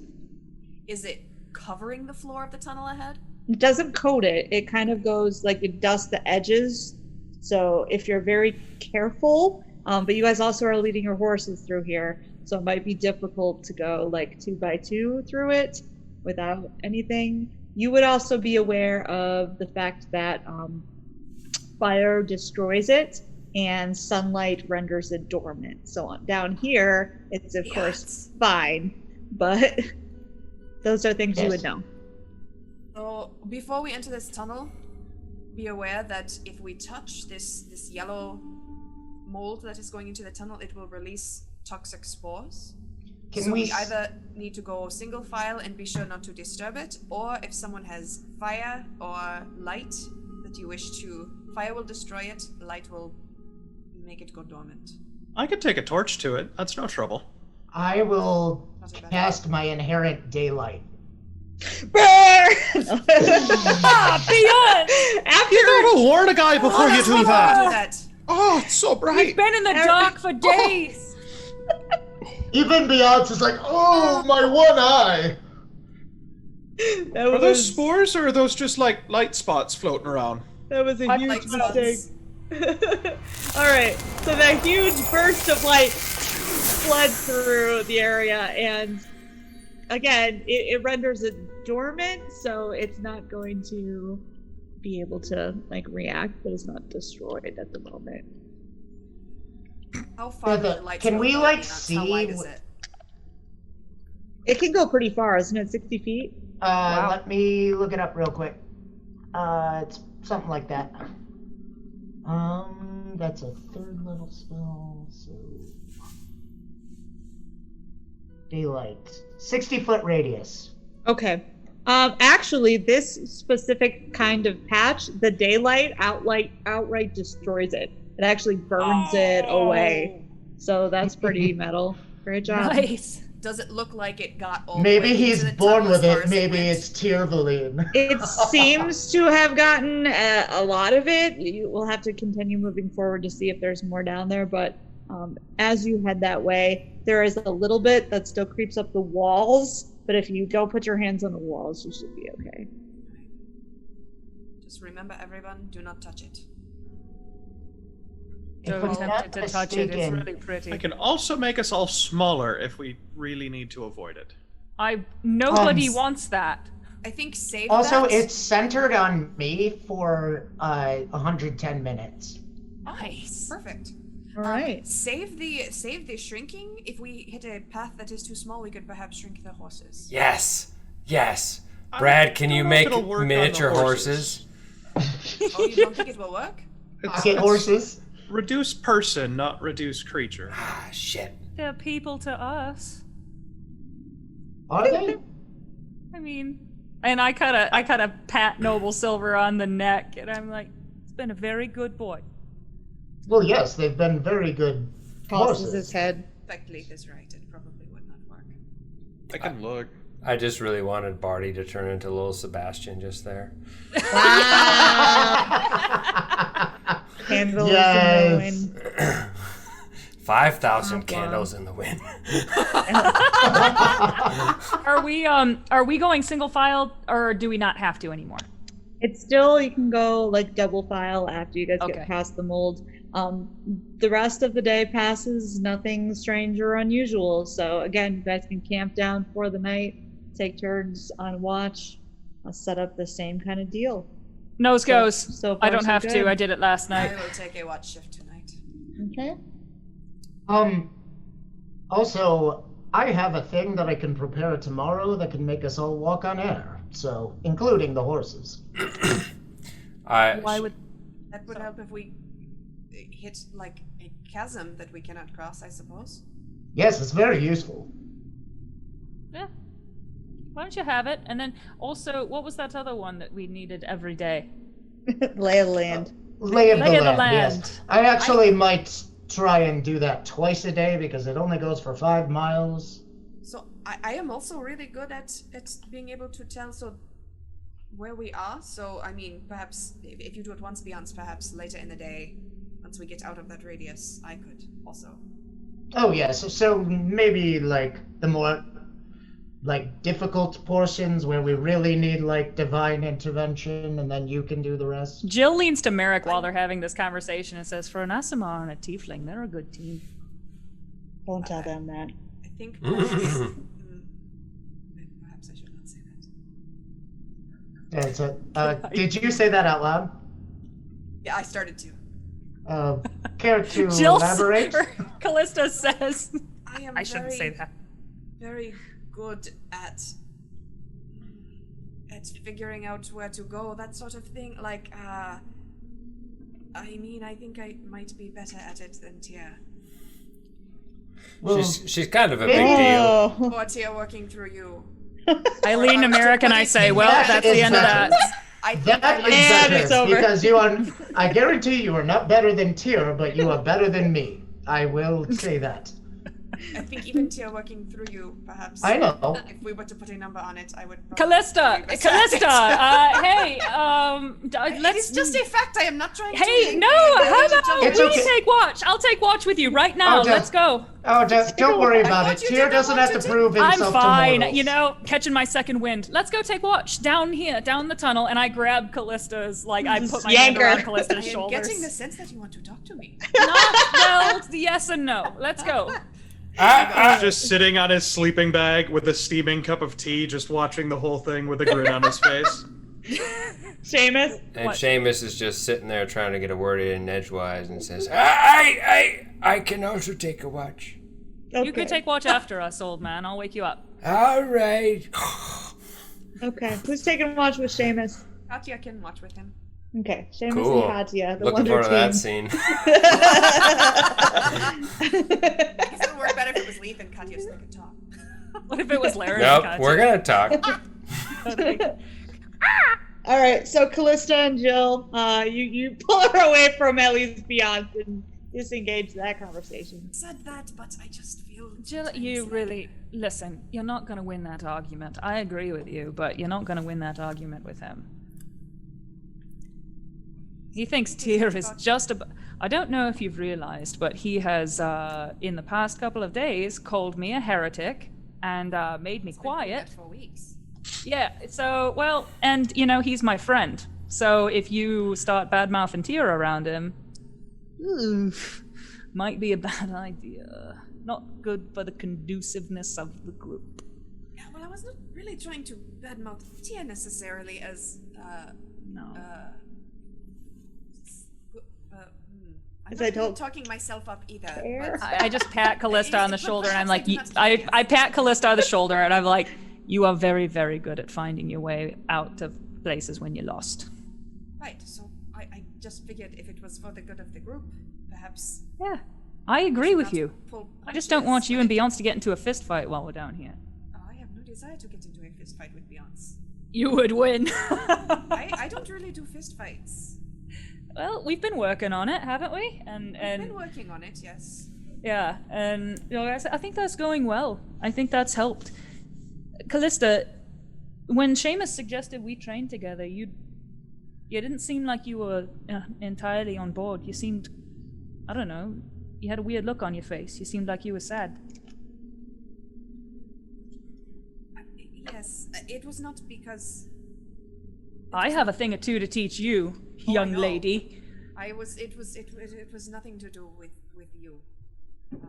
Is it covering the floor of the tunnel ahead? It doesn't coat it. It kind of goes like it dusts the edges. So if you're very careful, but you guys also are leading your horses through here, so it might be difficult to go like 2 by 2 through it without anything. You would also be aware of the fact that fire destroys it and sunlight renders it dormant. So down here, it's of course fine, but those are things you would know. So before we enter this tunnel, be aware that if we touch this yellow mold that is going into the tunnel, it will release toxic spores. Can so we we either need to go single file and be sure not to disturb it, or if someone has fire or light that you wish to, fire will destroy it, light will make it go dormant. I could take a torch to it. That's no trouble. I will Not a bad cast my inherent daylight. Beyond! After You gotta warn a guy before you do Do that. that. Oh, it's so bright. Been in the dark for days. Even Beyonce's like, oh, my one eye. that Are those was, spores or are those just like light spots floating around? that was a Light huge spots. mistake. All right, so that huge burst of light floods through the area, and again, it renders it dormant, so it's not going to be able to like react, but it's not destroyed at the moment. How far does the light Can go we, from like, Peanuts? see How wide is wh- it? It can go pretty far, isn't it? 60 feet? Let me look it up real quick. It's something like that. That's a 3rd level spell, so... Daylight. 60-foot radius. Okay. Actually, this specific kind of patch, the daylight outright destroys it. It actually burns it away. So that's pretty metal. Great job. Nice. Does it look like it got all the Maybe way he's into the born tunnel with as far it. as Maybe went? it's Tiervaline. It seems to have gotten a lot of it. You will have to continue moving forward to see if there's more down there. But as you head that way, there is a little bit that still creeps up the walls. But if you don't put your hands on the walls, you should be okay. Just remember, everyone, do not touch it. If So I'm not tempted to touch it. It's mistaken- really pretty. I can also make us all smaller if we really need to avoid it. Nobody wants that. I think save Also, that. it's centered on me for 110 minutes. Nice. Perfect. All right. Save the shrinking. If we hit a path that is too small, we could perhaps shrink the horses. Yes. Brad, can you don't know if make it'll work on the miniature horses. horses? Oh, you don't think it will work? Pocket horses. Reduce person, not reduce creature. Ah, shit. They're people to us. Are they? I mean, and I kind of pat Noble Silver on the neck, and I'm like, it's been a very good boy. Well, yes, they've been very good Tosses horses. his head. Beckley is right. It probably would not work. I can look. I just really wanted Barty to turn into little Sebastian just there. Candles Yes. in the wind. 5,000 candles in the wind. Are we going single file, or do we not have to anymore? It's still, you can go like double file after you guys Okay. get past the mold. The rest of the day passes, nothing strange or unusual. So again, you guys can camp down for the night, take turns on watch, set up the same kind of deal. Nose goes. So I far, don't so have good. to. I did it last night. I will take a watch shift tonight. Okay. Also, I have a thing that I can prepare tomorrow that can make us all walk on air. So, including the horses. Why would? That would help if we hit like a chasm that we cannot cross, I suppose. Yes, it's very useful. Yeah. Why don't you have it? And then also, what was that other one that we needed every day? Lay of the land. Lay of the Lay of the land, yes. land. I actually might try and do that twice a day because it only goes for 5 miles. So I am also really good at being able to tell where we are. So I mean, perhaps if you do it once, Beyonce, perhaps later in the day, once we get out of that radius, I could also. Oh yes, so maybe like the more like difficult portions where we really need like divine intervention, and then you can do the rest. Jill leans to Merrick while they're having this conversation and says, "For an Asimar and a Tiefling, they're a good team." Don't tell them that. I think perhaps, perhaps I should not say that. Yeah, so, did you say that out loud? Yeah, I started to. Care to Jill, elaborate? Callista says, I am. "I shouldn't say that." Very good at figuring out where to go, that sort of thing. Like, I mean, I think I might be better at it than Tia. Well, She's kind of a big deal. Oh. Or Tia working through you. I lean to Merrick and I say, "Well, That that's is the end of better. that." I think that is And it's better over. because you are. I guarantee you are not better than Tyr, but you are better than me. I will say that. I think even Tia working through you, perhaps. I know. If we were to put a number on it, I would. Callista, be better at it. hey, It let's is just a fact. I am not trying to. Hey, be no, angry. how about It's we okay. take watch? I'll take watch with you right now. Oh, Let's go. Oh, just don't worry I about thought it. you Tyr didn't doesn't want have to to prove I'm himself to fine. mortals. You know, catching my second wind. Let's go take watch down here, down the tunnel, and I grab Callista's, like, I put my hand yank her. around I Callista's am shoulders. getting the sense that you want to talk to me. Not, well, yes and no. Let's go. Just sitting on his sleeping bag with a steaming cup of tea, just watching the whole thing with a grin on his face. Seamus? And What? Seamus is just sitting there trying to get a word in edgewise and says, I can also take a watch. Okay. You can take watch after us, old man. I'll wake you up. All right. Okay. Who's taking watch with Seamus? Katya can watch with him. Okay. Seamus Cool. and Katya, the Looking Wonder forward to that Team. scene. I guess it would work better if it was Leaf and Katya so they could talk. What if it was Larry? Nope, and we're gonna talk. Katya? All right, so Callista and Jill, you pull her away from at least Beyonce and disengage that conversation. Said that, but I just feel. Jill, you really listen. You're not going to win that argument. I agree with you, but you're not going to win that argument with him. He thinks Tyr is just a. I don't know if you've realized, but he has, in the past couple of days, called me a heretic and made me It's been doing quiet. that for weeks. Yeah. So, well, and you know, he's my friend. So if you start bad-mouthing Tyr around him, oof, might be a bad idea. Not good for the conduciveness of the group. Yeah, well, I was not really trying to badmouth Tia necessarily as. No. I'm As not I really told- talking myself up either. Fair. But I just pat Callista on the shoulder and I'm like, Perhaps I I do not I pat Callista on the shoulder and I'm like, you are very, very good at finding your way out of places when you're lost. right, so I just figured if it was for the good of the group, perhaps. Yeah, I agree with not you. pull I just don't want punches you when and it- Beyonce to get into a fist fight while we're down here. I have no desire to get into a fist fight with Beyonce. You would win. I don't really do fist fights. Well, we've been working on it, haven't we? I've been working on it, yes. Yeah, and I think that's going well. I think that's helped. Callista, when Seamus suggested we train together, you didn't seem like you were entirely on board. You seemed, I don't know, you had a weird look on your face. You seemed like you were sad. Yes, it was not because I have a thing or two to teach you, young know. lady. it was nothing to do with you. There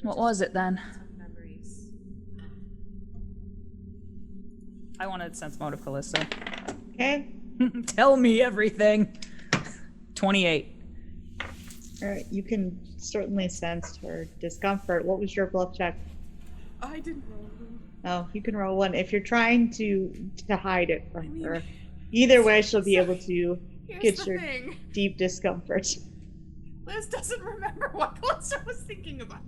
were What just was it then? some memories. I wanted sense motive, Callista. Okay. Tell me everything. 28. All right. You can certainly sense her discomfort. What was your bluff check? I didn't know. Oh, you can roll one. If you're trying to hide it from I mean, her, either way, she'll be able to Here's get the your thing. deep discomfort. Liz doesn't remember what Calista was thinking about.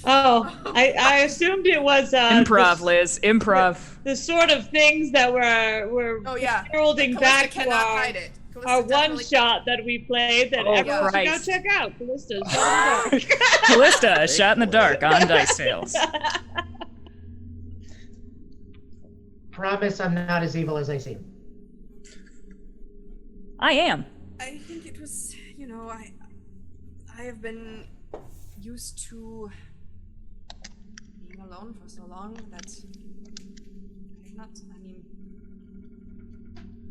Oh, I assumed it was Improv, the, Liz. Improv. the sort of things that were Oh yeah. heralding Callista back to cannot hide it. Callista our one definitely- shot that we played that Oh, everyone should go Christ. check out. Callista's shot in the dark. Callista, a shot in the dark on dice tales. Promise I'm not as evil as I seem. I am. I think it was, I have been used to being alone for so long that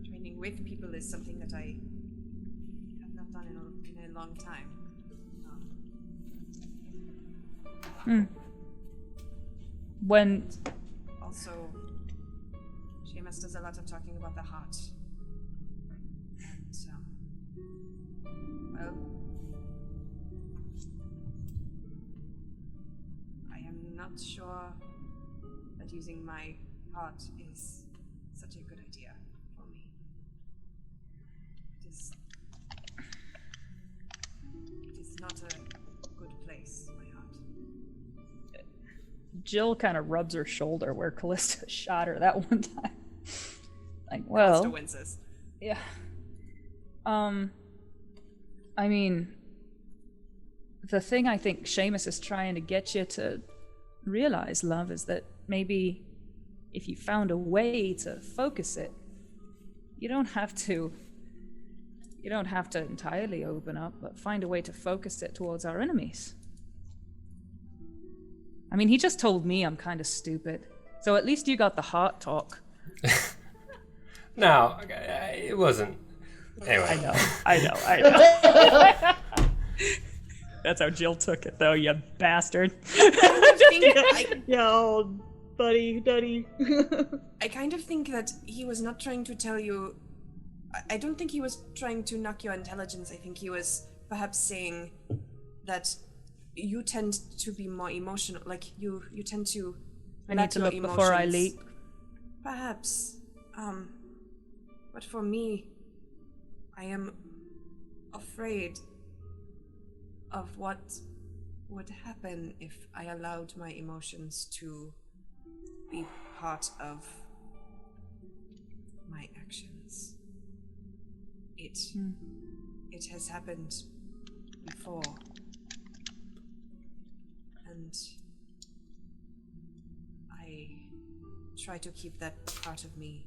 training with people is something that I have not done in a long time. When Also, Seamus does a lot of talking about the heart. And, well, I am not sure that using my heart is such a good idea for me. It is not a good place, my heart. Jill kind of rubs her shoulder where Callista shot her that one time. Like, Calista well, winces. yeah. I mean, the thing I think Seamus is trying to get you to realize, love, is that maybe if you found a way to focus it, you don't have to entirely open up, but find a way to focus it towards our enemies. I mean, he just told me I'm kind of stupid, so at least you got the heart talk. No, it wasn't. Anyway. I know. That's how Jill took it, though, you bastard. Yo, buddy, duddy. I kind of think that he was not trying to tell you. I don't think he was trying to knock your intelligence. I think he was perhaps saying that you tend to be more emotional. Like you tend to. I let need to your look before I emotions- leap. Perhaps. But for me, I am afraid of what would happen if I allowed my emotions to be part of my actions. It has happened before. And I try to keep that part of me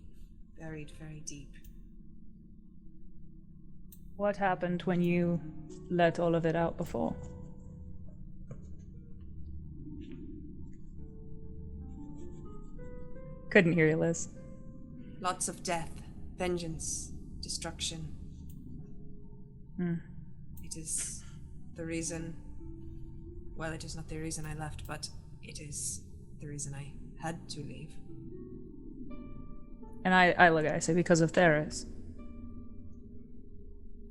buried very deep. What happened when you let all of it out before? Couldn't hear you, Liz. Lots of death, vengeance, destruction. It is the reason. Well, it is not the reason I left, but it is the reason I had to leave. And I look at it, I say, because of Theris.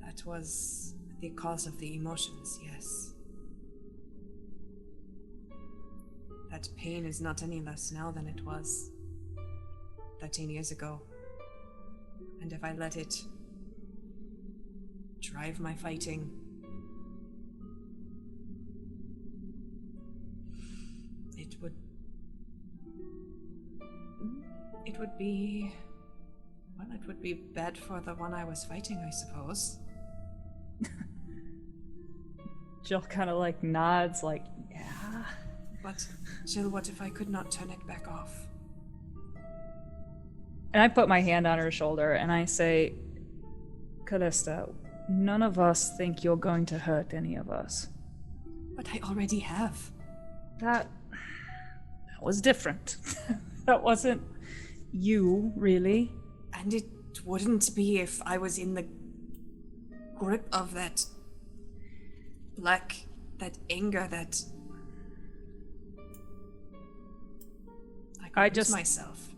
That was the cause of the emotions, yes. That pain is not any less now than it was 13 years ago. And if I let it drive my fighting. It would be... Well, it would be bad for the one I was fighting, I suppose. Jill kind of like nods, like, yeah. But, Jill, what if I could not turn it back off? And I put my hand on her shoulder and I say, Callista, none of us think you're going to hurt any of us. But I already have. That was different. That wasn't you, really. And it wouldn't be if I was in the grip of that anger that I could lose myself.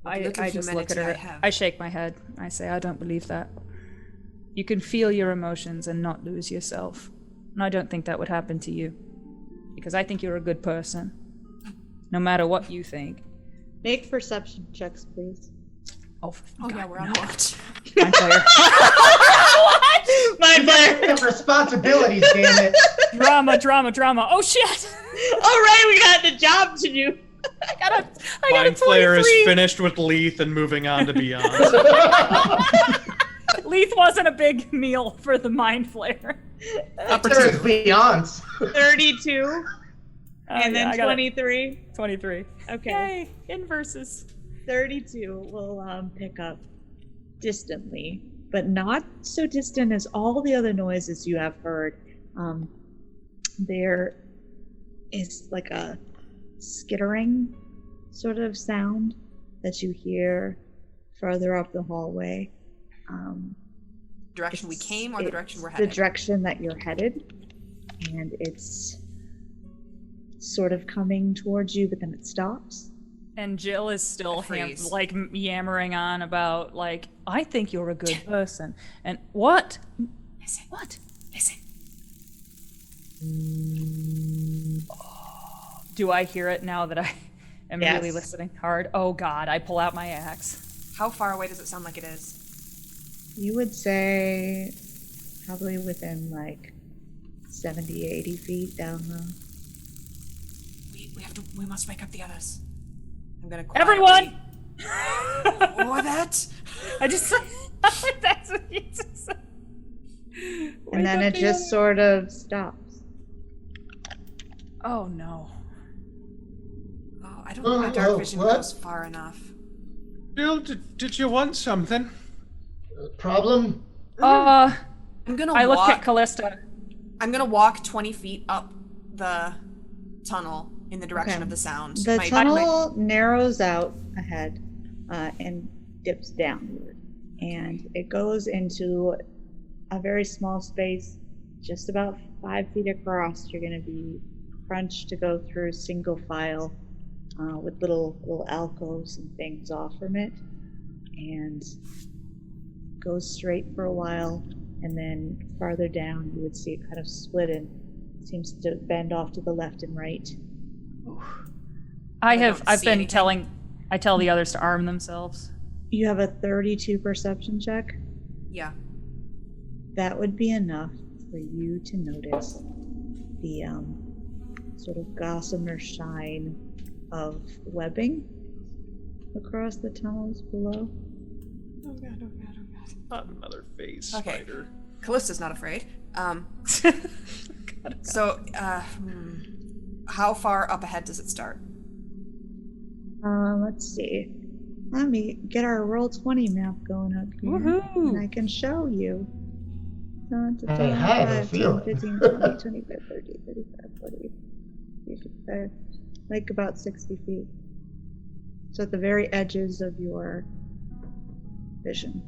I just look at her. I shake my head. I say, I don't believe that. You can feel your emotions and not lose yourself. And I don't think that would happen to you. Because I think you're a good person. No matter what you think. Make perception checks, please. Oh God, yeah, we're on watch. Mind Flayer. What? Mind Flayer. Responsibilities, damn it. Drama. Oh shit! All right, we got the job to do. I got a Mind Flayer is 23. finished with Leith and moving on to Beyond. Leith wasn't a big meal for the Mind Flayer. There's Beyonce. 32. And yeah, then I got 23. 23. Okay. Yay, inverses. 32 will pick up distantly, but not so distant as all the other noises you have heard. There is like a skittering sort of sound that you hear further up the hallway. Direction we came or the direction we're headed? The direction that you're headed. And it's sort of coming towards you, but then it stops. And Jill is still freeze. yammering on about, like, I think you're a good person. And what? Listen. What? Listen. Do I hear it now that I am Yes. really listening hard? Oh God, I pull out my axe. How far away does it sound like it is? You would say probably within like 70, 80 feet down low. We must wake up the others. I'm gonna Everyone! Or that? I just that's what you just said. And then it just sort of stops. Oh no. Oh, I don't think my dark vision what? goes far enough. Jill, did you want something? Problem? I'm gonna I walk. look at Callista. I'm gonna walk 20 feet up the tunnel in the direction Okay. of the sound. The My- tunnel narrows out ahead and dips downward. And it goes into a very small space, just about 5 feet across. You're going to be crunched to go through single file with little alcoves and things off from it. And goes straight for a while. And then farther down, you would see it kind of split and seems to bend off to the left and right. I've see been anything. I tell the others to arm themselves. You have a 32 perception check. Yeah. That would be enough for you to notice the sort of gossamer shine of webbing across the tunnels below. Oh god, oh god, oh god. Not another phase Okay. spider. Callista's not afraid. So, how far up ahead does it start? Let's see. Let me get our Roll20 map going up here. Woohoo! And I can show you. I had a 5, 10, feeling. 15, 20, 25, 30, 35, 40, 55. Like about 60 feet. So at the very edges of your vision.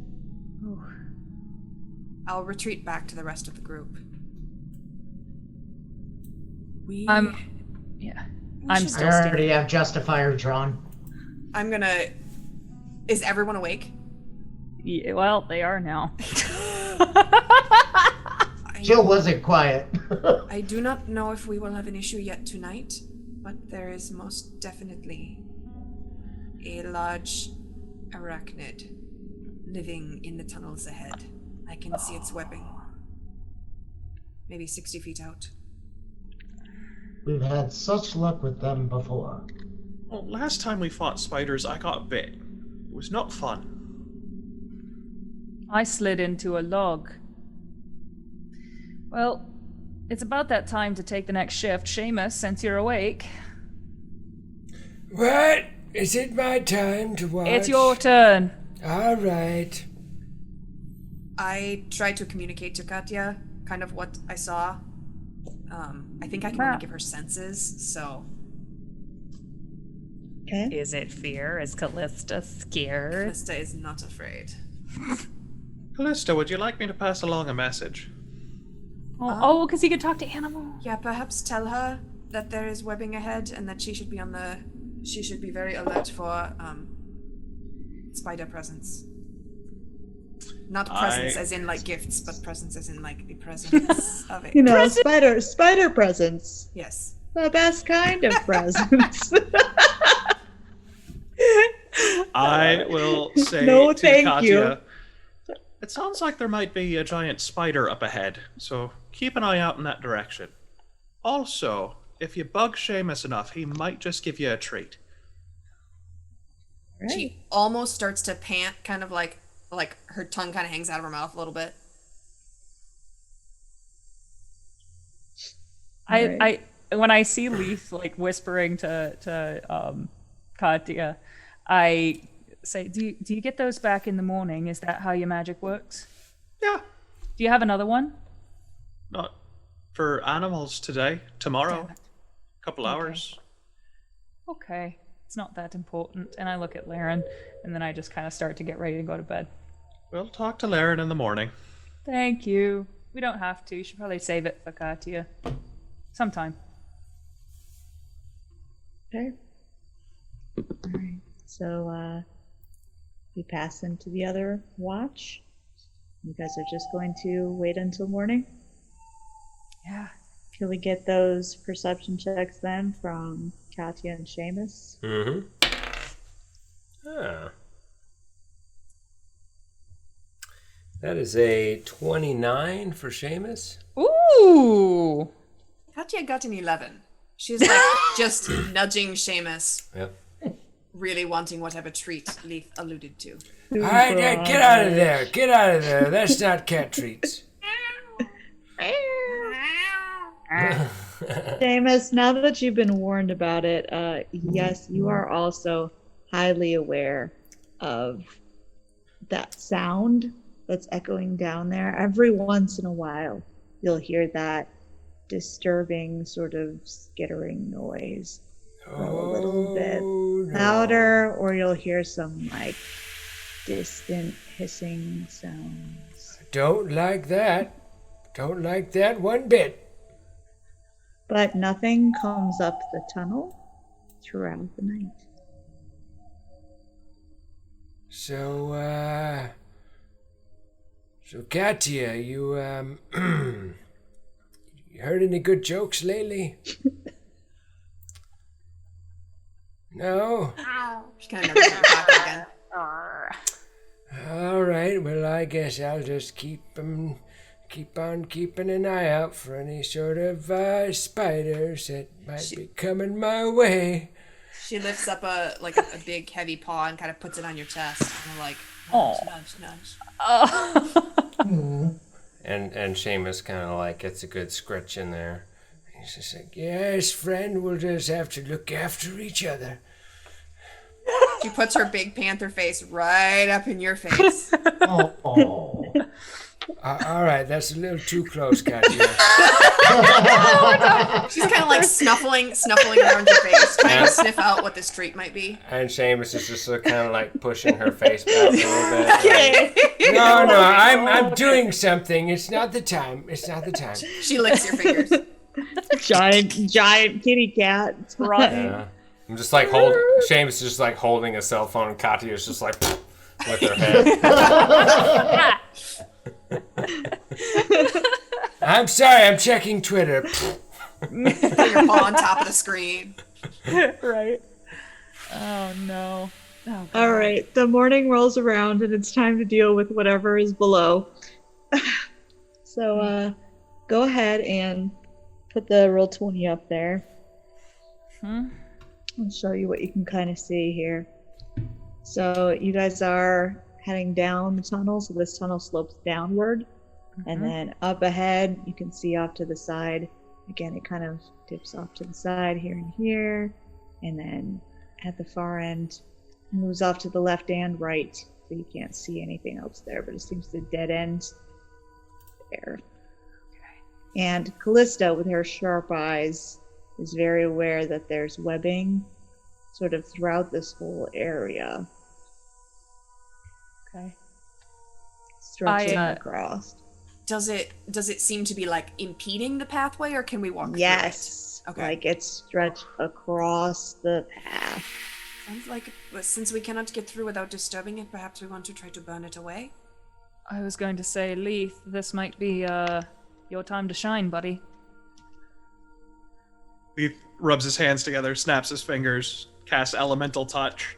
I'll retreat back to the rest of the group. Yeah. we I'm should- still I standing. already have Justifier drawn. I'm gonna... Is everyone awake? Yeah, well, they are now. Jill wasn't quiet. I do not know if we will have an issue yet tonight, but there is most definitely a large arachnid living in the tunnels ahead. I can see its webbing. Maybe 60 feet out. We've had such luck with them before. Well, last time we fought spiders, I got bit. It was not fun. I slid into a log. Well, it's about that time to take the next shift. Seamus, since you're awake. What? Is it my time to watch? It's your turn. All right. I tried to communicate to Katya kind of what I saw. I think I can only give her senses, so... Okay. Is it fear? Is Callista scared? Callista is not afraid. Callista, would you like me to pass along a message? Oh, because he could talk to animals. Yeah, perhaps tell her that there is webbing ahead and that she should be she should be very alert for spider presence. Not presents as in like gifts, but presents as in like the presence of it. You know, spider presents. Yes. The best kind of presents. I will say No, to thank Katya, you. it sounds like there might be a giant spider up ahead, so keep an eye out in that direction. Also, if you bug Seamus enough, he might just give you a treat. She almost starts to pant, kind of like her tongue kind of hangs out of her mouth a little bit. I when I see Leaf like whispering to Katya, I say, do you get those back in the morning? Is that how your magic works? Yeah, Do you have another one? not for animals today. Tomorrow, Damn it. couple hours. Okay, it's not that important. And I look at Laren, and then I just kind of start to get ready to go to bed. We'll talk to Laren in the morning. Thank you. We don't have to. You should probably save it for Katya. Sometime. Okay. Alright. So we pass into the other watch. You guys are just going to wait until morning? Yeah. Can we get those perception checks then from Katya and Seamus? Mm-hmm. Ah. That is a 29 for Seamus. Ooh! Katya got an 11. She's like just nudging Seamus, Yep. really wanting whatever treat Leaf alluded to. All right, get out of there. Get out of there. That's not cat treats. Seamus, now that you've been warned about it, yes, you are also highly aware of that sound that's echoing down there. Every once in a while, you'll hear that disturbing sort of skittering noise. Go a little bit louder, or you'll hear some like distant hissing sounds. Don't like that. Don't like that one bit. But nothing comes up the tunnel throughout the night. So, Katya, you you heard any good jokes lately? No? She kind of nudges her pocket again. All right, well, I guess I'll just keep on keeping an eye out for any sort of spiders that might be coming my way. She lifts up a big heavy paw and kind of puts it on your chest. And like, nudge, nudge. And Seamus kind of like gets a good scritch in there. He's just like, yes, friend, we'll just have to look after each other. She puts her big panther face right up in your face. Oh. All right, that's a little too close, Katya. She's kind of like snuffling around your face, trying to sniff out what this treat might be. And Seamus is just kind of like pushing her face back a little bit. Like, No, I'm doing something. It's not the time. It's not the time. She licks your fingers. Giant kitty cat. It's fine. yeah. I'm just like Seamus is just like holding a cell phone, and Katya is just like with her head. I'm sorry, I'm checking Twitter. Put your paw on top of the screen. Right. Oh no. Oh, All right, the morning rolls around and it's time to deal with whatever is below. So go ahead and put the roll 20 up there. I'll show you what you can kind of see here. So you guys are heading down the tunnel, so this tunnel slopes downward. And then up ahead, you can see off to the side. Again, it kind of dips off to the side here and here. And then at the far end, moves off to the left and right. So you can't see anything else there, but it seems to dead end there. And Callista, with her sharp eyes, is very aware that there's webbing sort of throughout this whole area. Okay. Stretching across. Does it seem to be like impeding the pathway, or can we walk Yes. through it? Okay. Like it's stretched across the path. Sounds like, since we cannot get through without disturbing it, perhaps we want to try to burn it away? I was going to say, Leith, this might be your time to shine, buddy. He rubs his hands together, snaps his fingers, casts elemental touch,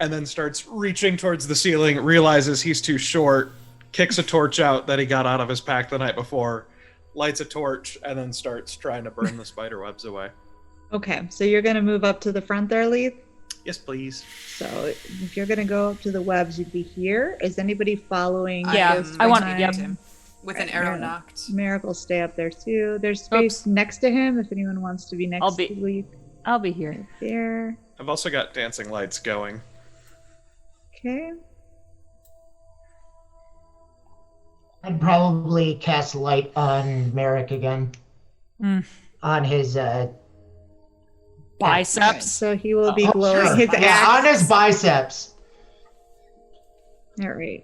and then starts reaching towards the ceiling, realizes he's too short, kicks a torch out that he got out of his pack the night before, lights a torch, and then starts trying to burn the spider webs away. Okay, so you're going to move up to the front there, Leith? Yes, please. So if you're going to go up to the webs, you'd be here. Is anybody following? Yeah, I want- behind? yep. him with an arrow knocked. Merrick will stay up there too. There's space next to him if anyone wants to be next to Leith. I'll be here. There. I've also got dancing lights going. Okay. I'd probably cast light on Merrick again. On his biceps. So he will be glowing sure. his Yeah, axe. on his biceps. All right.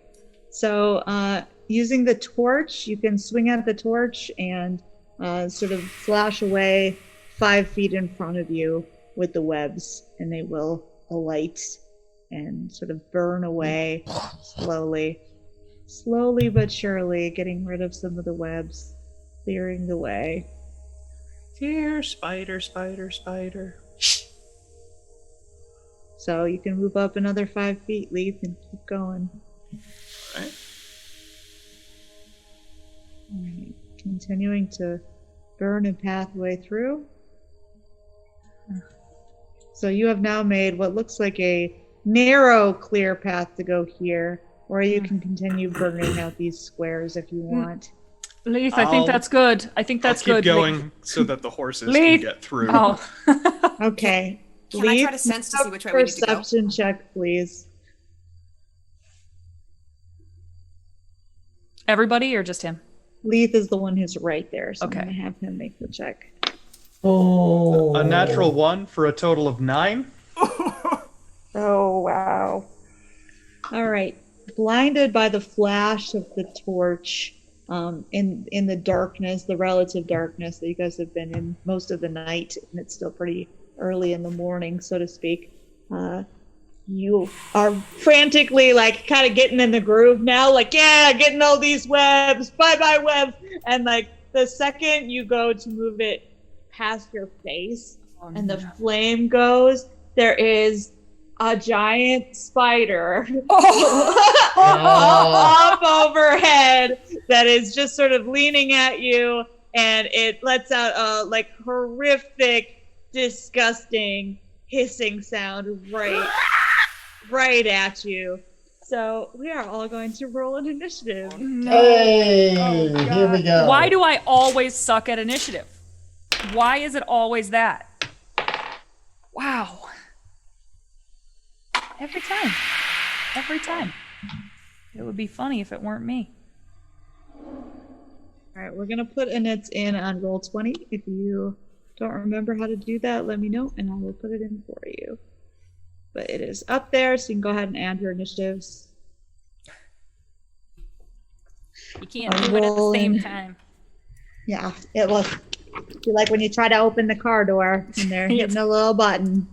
So using the torch, you can swing at the torch and sort of flash away 5 feet in front of you with the webs, and they will alight and sort of burn away slowly. Slowly but surely, getting rid of some of the webs, clearing the way. Here, spider, spider, spider. So you can move up another 5 feet, Leith, and keep going. Alright. Alright, continuing to burn a pathway through. So you have now made what looks like a narrow, clear path to go here, or you can continue burning out these squares if you want. Leith, I think that's good. I think that's I'll keep good. going so that the horses Leith. can get through. Oh. Okay. Can I try to sense to see which way we need to go? Perception check, please. Everybody or just him? Leith is the one who's right there, so Okay. I'm going to have him make the check. Oh. A natural 1 for a total of 9. Oh, wow. All right. Blinded by the flash of the torch, in the darkness, the relative darkness that you guys have been in most of the night, and it's still pretty early in the morning, so to speak. You are frantically, like, kind of getting in the groove now, like, yeah, getting all these webs, bye-bye webs. And, like, the second you go to move it past your face and the flame goes, there is a giant spider up overhead that is just sort of leaning at you, and it lets out a, like, horrific, disgusting hissing sound right at you. So we are all going to roll an initiative. Hey, here we go. Why do I always suck at initiative? Why is it always that? Wow. Every time. Every time. It would be funny if it weren't me. All right, we're going to put Annette's in on roll 20. If you don't remember how to do that, let me know, and I will put it in for you. But it is up there, so you can go ahead and add your initiatives. You can't do it at the same time. Yeah, it will be like when you try to open the car door and they're hitting a little button.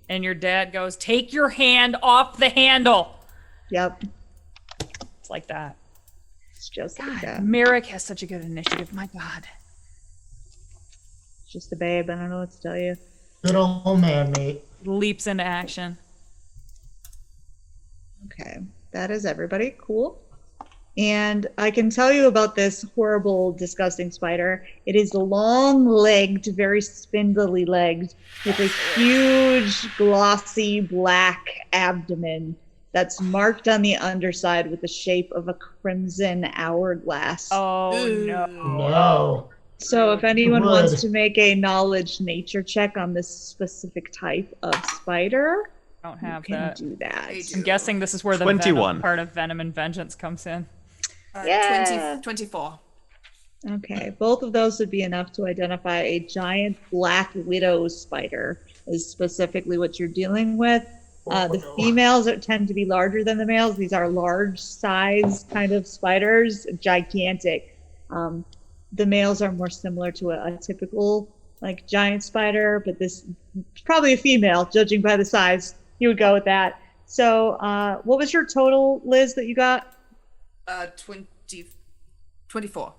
And your dad goes, take your hand off the handle. Yep, It's like that. it's just like that. Merrick has such a good initiative. My God. It's just a babe, I don't know what to tell you. Good old man, mate. Leaps into action. Okay, That is everybody. Cool. And I can tell you about this horrible, disgusting spider. It is long-legged, very spindly legged, with a huge, glossy, black abdomen that's marked on the underside with the shape of a crimson hourglass. Oh no. No. So if anyone Wood. wants to make a knowledge nature check on this specific type of spider, Don't you have can that. do that. I'm guessing this is where the 21. Venom part of Venom and Vengeance comes in. Yeah. 24. Okay, both of those would be enough to identify a giant black widow spider is specifically what you're dealing with. The females tend to be larger than the males. These are large size kind of spiders, gigantic. The males are more similar to a typical like giant spider, but this is probably a female, judging by the size. You would go with that. So what was your total, Liz, that you got? 24.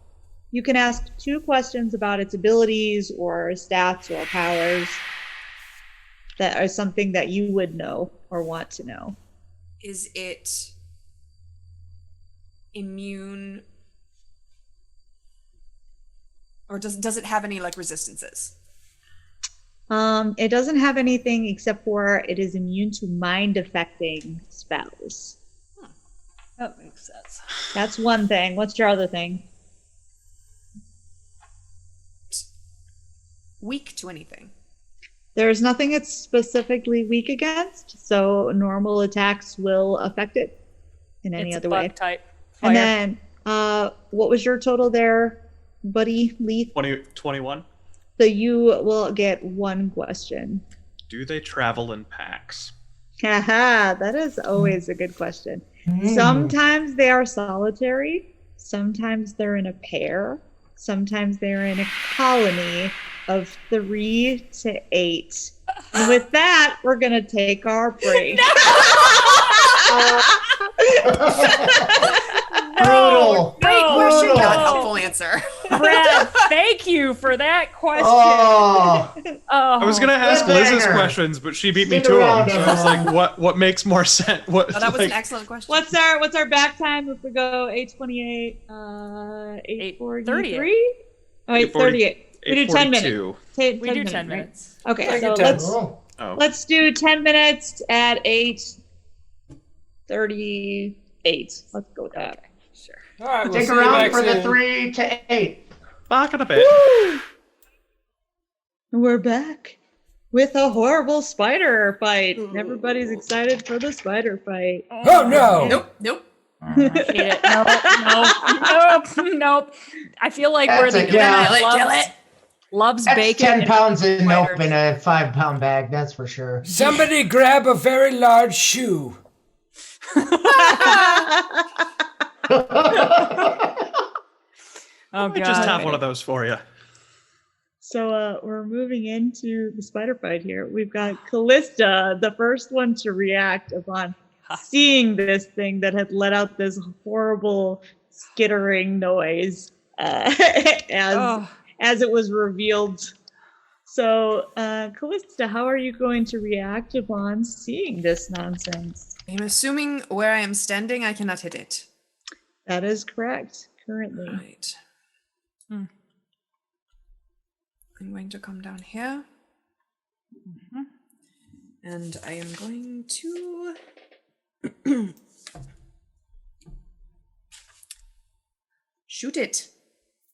You can ask 2 questions about its abilities or stats or powers that are something that you would know or want to know. Is it immune, or does it have any like resistances? It doesn't have anything except for it is immune to mind-affecting spells. That makes sense. That's one thing. What's your other thing? Weak to anything. There's nothing it's specifically weak against, so normal attacks will affect it in any It's other a way. bug type. Fire. And then, what was your total there, buddy, Leith? 21. So you will get 1 question. Do they travel in packs? Haha, that is always a good question. Sometimes they are solitary, sometimes they're in a pair, sometimes they're in a colony of 3 to 8. And with that, we're gonna take our break. Brutal. Great question, Brutal. not helpful answer. Brad, thank you for that question. Oh, I was gonna ask Cliffhanger. Liz's questions, but she beat me Stick to around, them. So I was everyone. like, what makes more sense? What? Oh, that was an like, excellent question. What's our back time if we go 8:28, 8:43? Oh, 8:38. We do 10 minutes. 8:42. We do 10 minutes. Right? Okay, Take so your time. let's oh. Oh. let's do 10 minutes at 8:38. Let's go with that. Sure. All right, we'll Stick see you around back for the soon. 3 to 8. Back in a bit. We're back with a horrible spider fight. Everybody's excited for the spider fight. Oh no! Nope. I hate it. Nope. I feel like That's we're the it, yeah. Kill it. loves That's bacon. 10 pounds of nope Spiders. in a 5-pound bag, that's for sure. Somebody grab a very large shoe. Oh I just have god. one of those for you. So we're moving into the spider fight here. We've got Callista, the first one to react upon seeing this thing that had let out this horrible skittering noise as it was revealed. So, Callista, how are you going to react upon seeing this nonsense? I'm assuming where I am standing, I cannot hit it. That is correct, currently. Right. I'm going to come down here. And I am going to shoot it.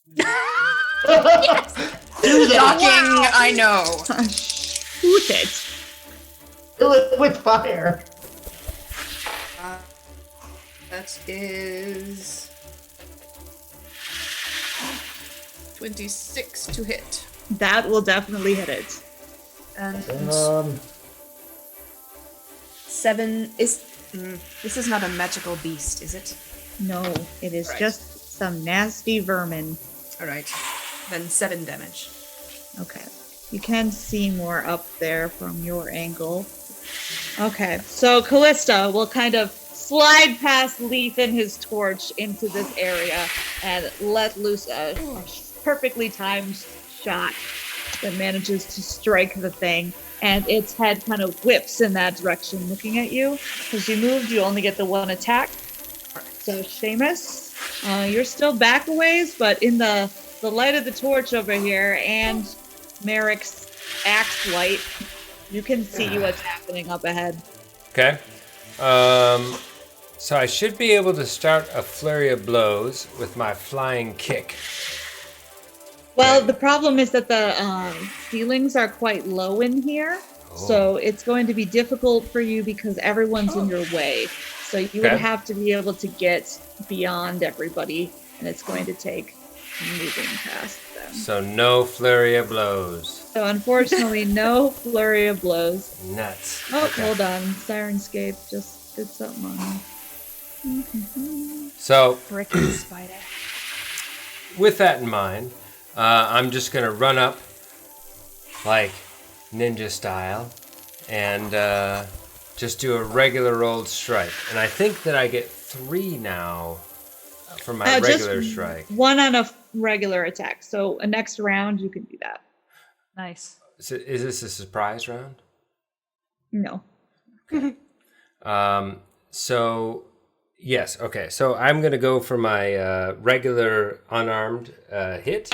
Yes! Do that! Shocking, I know. Shoot it. Kill it with fire. That is 26 to hit. That will definitely hit it. And 7 is... this is not a magical beast, is it? No, it is Right. just some nasty vermin. Alright. Then 7 damage. Okay. You can see more up there from your angle. Okay, so Callista will kind of slide past Leaf and his torch into this area and let loose a perfectly timed shot that manages to strike the thing. and its head kind of whips in that direction, looking at you. Because you moved, you only get the one attack. So, Seamus, you're still back a ways, but in the light of the torch over here and Merrick's axe light, you can see what's happening up ahead. Okay. So I should be able to start a flurry of blows with my flying kick. Well, the problem is that the ceilings are quite low in here, so it's going to be difficult for you because everyone's in your way. So you would have to be able to get beyond everybody, and it's going to take moving past them. So no flurry of blows. So unfortunately, no flurry of blows. Nuts. Oh, hold on. Sirenscape just did something on me. So, Frickin' spider. with that in mind, I'm just going to run up like ninja style and just do a regular old strike. And I think that I get 3 now for my regular strike. 1 on a regular attack. So next round, you can do that. Nice. Is this a surprise round? No. So, yes, okay. So I'm going to go for my regular unarmed hit.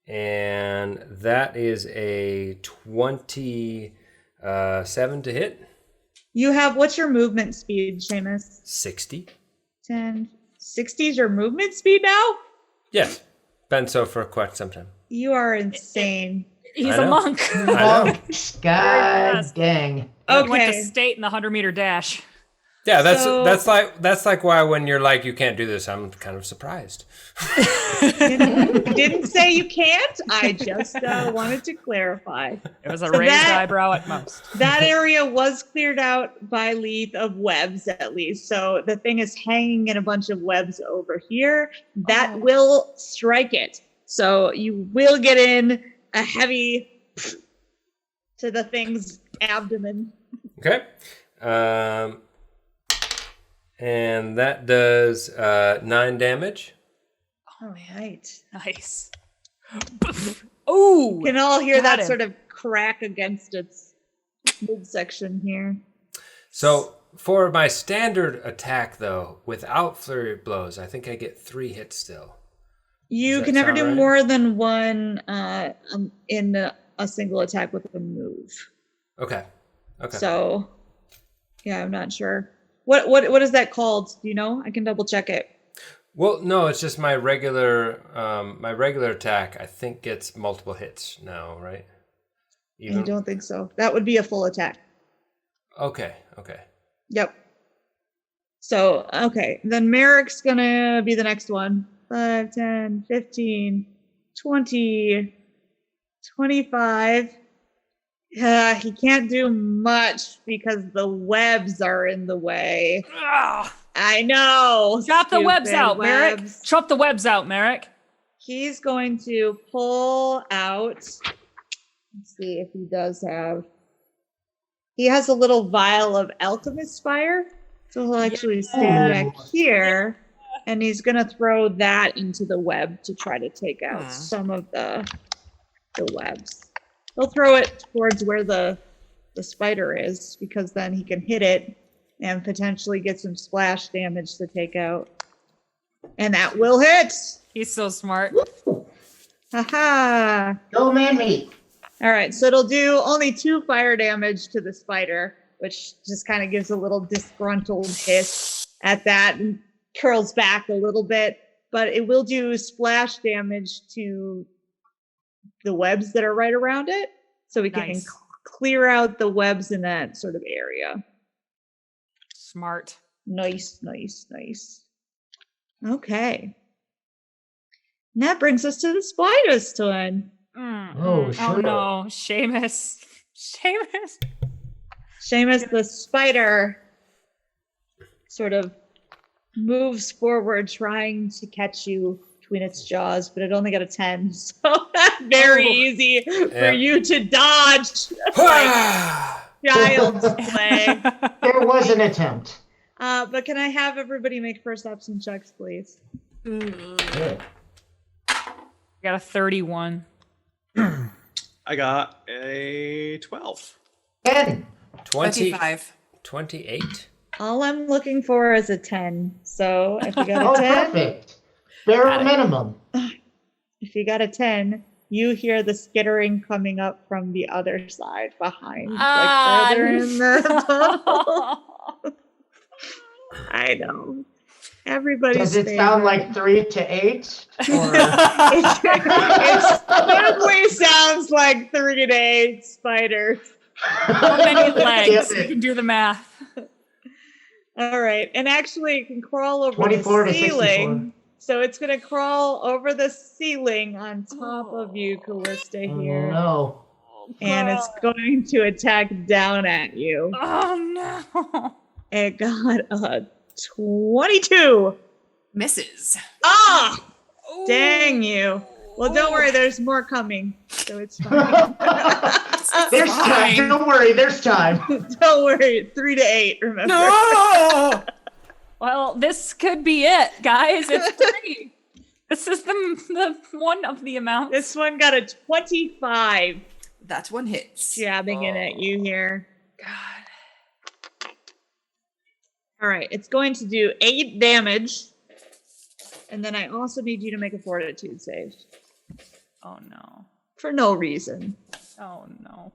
And that is a 27 to hit. You have, what's your movement speed, Seamus? 60. 10. 60 is your movement speed now? Yes. Been so for quite some time. You are insane. He's I a know. monk. God dang. He went to Okay. state in the 100-meter dash. Yeah, So- that's like why when you're like you can't do this, I'm kind of surprised. Didn't say you can't. I just wanted to clarify. It was a So raised that- eyebrow at most. That area was cleared out by Leith of webs, at least. So the thing is hanging in a bunch of webs over here. That will strike it. So you will get in a heavy to the thing's abdomen. Okay. And that does 9 damage. All right. Nice. Ooh! You can all hear Got that him. sort of crack against its midsection here. So for my standard attack, though, without flurry of blows, I think I get 3 hits still. You Does can that never sound do right? more than one in a single attack with a move. Okay. Okay. So, yeah, I'm not sure. What is that called? Do you know? I can double check it. Well, no, it's just my regular attack. I think gets multiple hits now, right? I don't think so. That would be a full attack. Okay. Okay. Yep. So, okay. Then Merrick's gonna be the next one. 5, 10, 15, 20, 25. He can't do much because the webs are in the way. Ah! I know. Chop the webs stupid out, Merrick. webs. Chop the webs out, Merrick. He's going to pull out. Let's see if he does have. He has a little vial of alchemist fire. So he'll actually stand back here and he's going to throw that into the web to try to take out some of the webs. He'll throw it towards where the spider is because then he can hit it and potentially get some splash damage to take out. And that will hit. He's so smart. Haha. Go man meat. All right, so it'll do only 2 fire damage to the spider, which just kind of gives a little disgruntled hiss at that and curls back a little bit. But it will do splash damage to the webs that are right around it. So we can Nice. clear out the webs in that sort of area. Smart. Nice, nice, nice. Okay. And that brings us to the spider's turn. Oh, sure. Oh no, Seamus. Seamus. Seamus the spider sort of moves forward trying to catch you between its jaws, but it only got a 10. So that's very easy for you to dodge. Like child's play. There was an attempt. But can I have everybody make perception checks, please? Good. Got a 31. I got a 12. 10. 25. 28. All I'm looking for is a 10. So if you got Oh, a 10, perfect. Bare minimum. if you got a 10, you hear the skittering coming up from the other side behind, like further in the tunnel. I know. Everybody's Does it sound favorite. like 3 to 8? Or... It certainly sounds like 3 to 8 spiders. How many legs? Damn You it. can do the math. All right, and actually it can crawl over 24 the to 64. ceiling. So it's going to crawl over the ceiling on top of you, Callista, Oh, here. no. And it's going to attack down at you. Oh no. It got a 22. Misses. Ah! Dang you. Well, don't worry, there's more coming. So it's fine. There's time. Don't worry, there's time. Don't worry, 3 to 8, remember? No! Well, this could be it, guys. It's 3. This is the one of the amounts. This one got a 25. That one hits. Jabbing it at you here. God. All right, it's going to do 8 damage. And then I also need you to make a fortitude save. Oh no. For no reason. Oh no.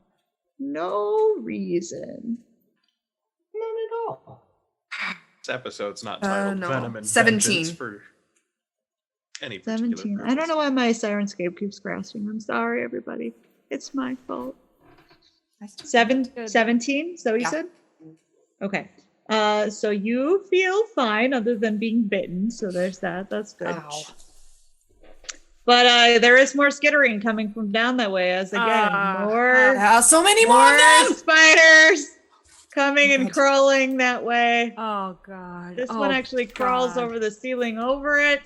No reason. None at all. This episode's not titled no. Venom and 17. Vengeance for any particular 17. I purpose. don't know why my Sirenscape keeps crashing. I'm sorry, everybody. It's my fault. Good. 17? So you Yeah. said? Okay. So you feel fine other than being bitten. So there's that. That's good. Ow. But there is more skittering coming from down that way as again, more So many more of them! spiders coming and crawling that way. Oh god. This Oh, one actually crawls God. over the ceiling over it.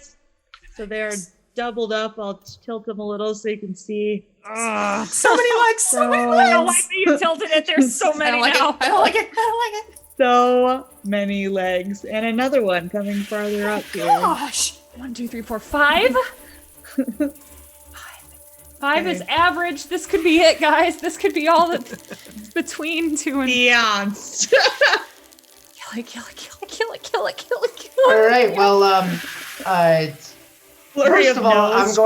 So they're doubled up. I'll tilt them a little so you can see. So many legs! So many So- I don't legs! like that you tilted it. There's so I many don't like now. it. I don't like it. I don't like it. So many legs. And another one coming farther up here. Gosh. 1, 2, 3, 4, 5. 5 is Okay. average. This could be it, guys. This could be all that's between 2 and Beyonce. kill it. All right. Well, Flurry first of all, nose.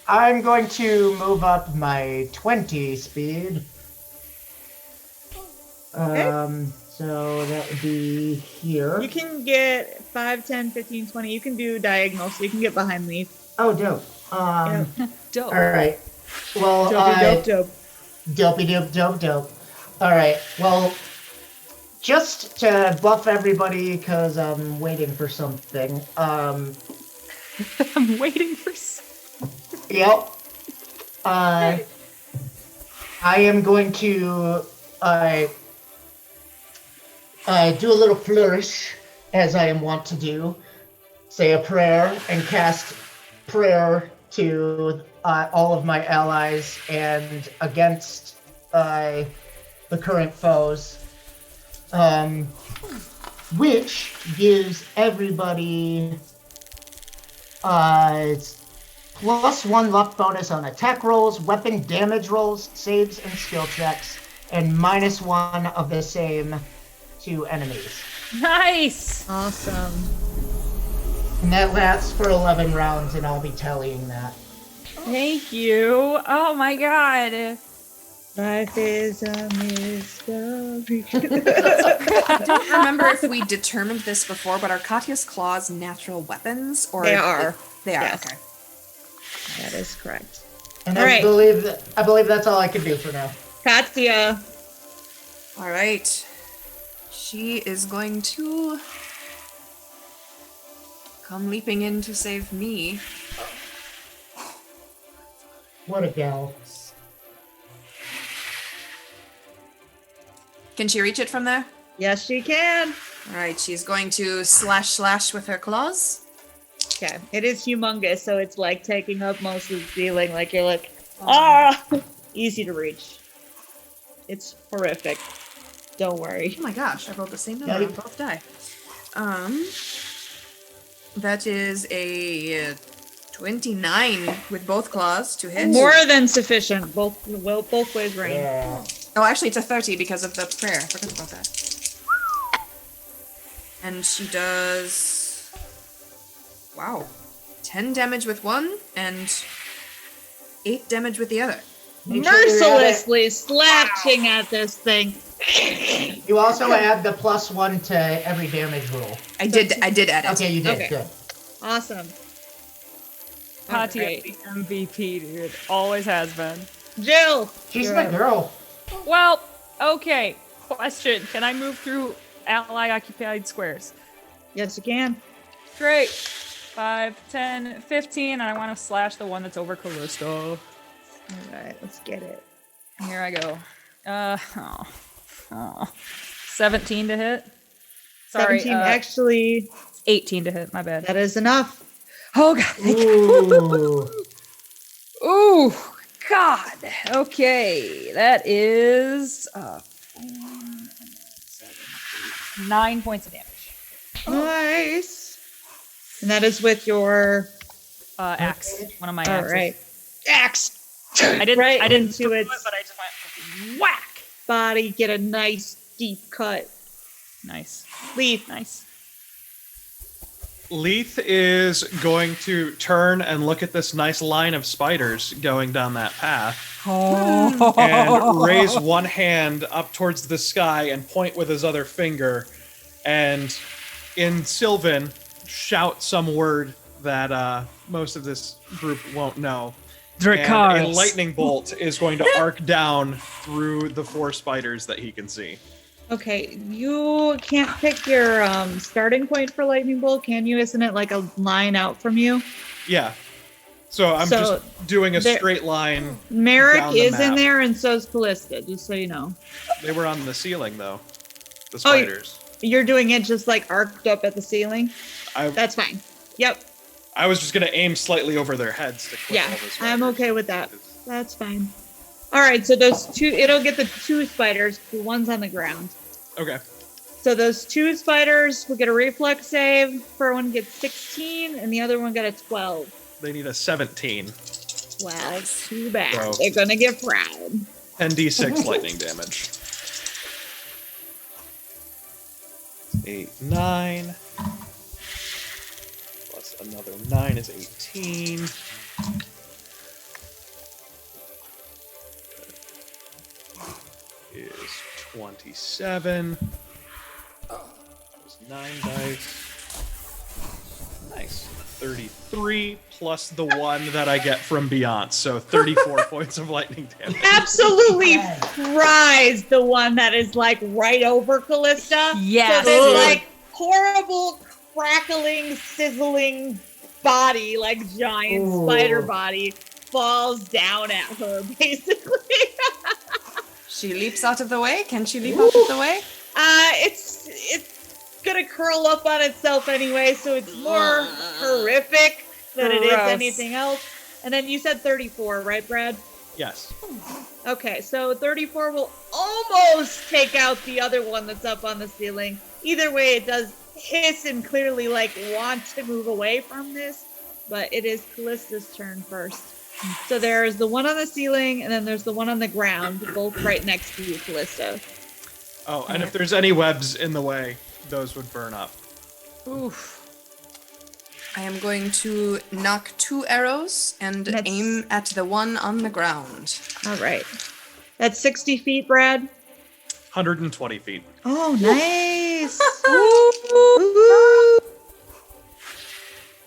I'm going to move up my 20 speed. So that would be here. You can get 5, 10, 15, 20. You can do diagonal, so you can get behind me. Oh, dope. Dope. All right. Well, Dope, dope. dopey dope. All right. Well, just to buff everybody, because I'm waiting for something. I'm waiting for. Yep. I am going to do a little flourish, as I am wont to do. Say a prayer and cast prayer to all of my allies and against the current foes, which gives everybody +1 luck bonus on attack rolls, weapon damage rolls, saves, and skill checks, and -1 of the same to enemies. Nice. Awesome. And that lasts for 11 rounds, and I'll be tallying that. Thank you. Oh my god. Life is a mystery. I don't remember if we determined this before, but are Katya's claws natural weapons? Or They are. They are, Yes. okay. That is correct. And All I right. believe that's all I can do for now. Katya. All right. She is going to come leaping in to save me. What a gal. Can she reach it from there? Yes, she can. All right, she's going to slash with her claws. Okay. It is humongous, so it's like taking up most of the ceiling. Like you're like, ah, easy to reach. It's horrific. Don't worry. Oh my gosh, I rolled the same number Yeah, on both die. That is a 29 with both claws to hit. More than sufficient. Both ways range. Yeah. Oh, actually, it's a 30 because of the prayer. I forgot about that. And she does. Wow. 10 damage with one and 8 damage with the other. Mercilessly slashing at this thing. You also add the +1 to every damage roll. I did add it. Okay, you did. Okay. Good. Awesome. Katya, Alright. the MVP, dude. Always has been. Jill. She's you're the up. girl. Well, okay. Question. Can I move through ally occupied squares? Yes, you can. Great. 5, 10, 15, and I want to slash the one that's over Callisto. All right, let's get it. Here I go. 17 to hit. Sorry, 17, actually, 18 to hit. My bad. that is enough. Oh god. Ooh. Ooh, God. Okay, that is 9 points of damage. Nice. And that is with your Axe. One of my all axes. right axe. I didn't. Right I didn't into do it, its but I just went whack. body. Get a nice deep cut. Nice. Leaf. Nice. Leith is going to turn and look at this nice line of spiders going down that path and raise one hand up towards the sky and point with his other finger and in Sylvan shout some word that most of this group won't know. And a lightning bolt is going to arc down through the 4 spiders that he can see. Okay, you can't pick your starting point for lightning bolt, can you? Isn't it like a line out from you? Yeah. So I'm So just doing a there- straight line. Merrick Down the is in map. there, and so's Callista. Just so you know, They were on the ceiling though. The Oh, spiders. you're doing it just like arced up at the ceiling. I That's fine. Yep. I was just gonna aim slightly over their heads to clip Yeah, all the spiders. I'm okay with that. That's fine. All right, so those two, it'll get the 2 spiders. The one's on the ground. Okay. So those 2 spiders will get a reflex save. For one gets 16, and the other one got a 12. They need a 17. Well, too bad. Wow. They're gonna get proud. 10d6 lightning damage. 8, 9. Plus another 9 is 18. Is 27. That was 9 dice. Nice. 33 plus the 1 that I get from Beyonce, so 34 points of lightning damage. Absolutely fries the one that is like right over Callista. Yes, So this dude. like horrible, crackling, sizzling body, like giant Ooh. spider body, falls down at her, basically. She leaps out of the way. Can she leap out of the way? It's gonna curl up on itself anyway, so it's more horrific than it is Gross. anything else. And then you said 34, right, Brad? Yes. Okay, so 34 will almost take out the other one that's up on the ceiling. Either way, it does hiss and clearly like want to move away from this, but it is Callista's turn first. So there's the one on the ceiling, and then there's the one on the ground, both right next to you, Callista. Oh, and if there's any webs in the way, those would burn up. Oof. I am going to knock 2 arrows and That's- aim at the one on the ground. All right. That's 60 feet, Brad. 120 feet. Oh, nice. Ooh.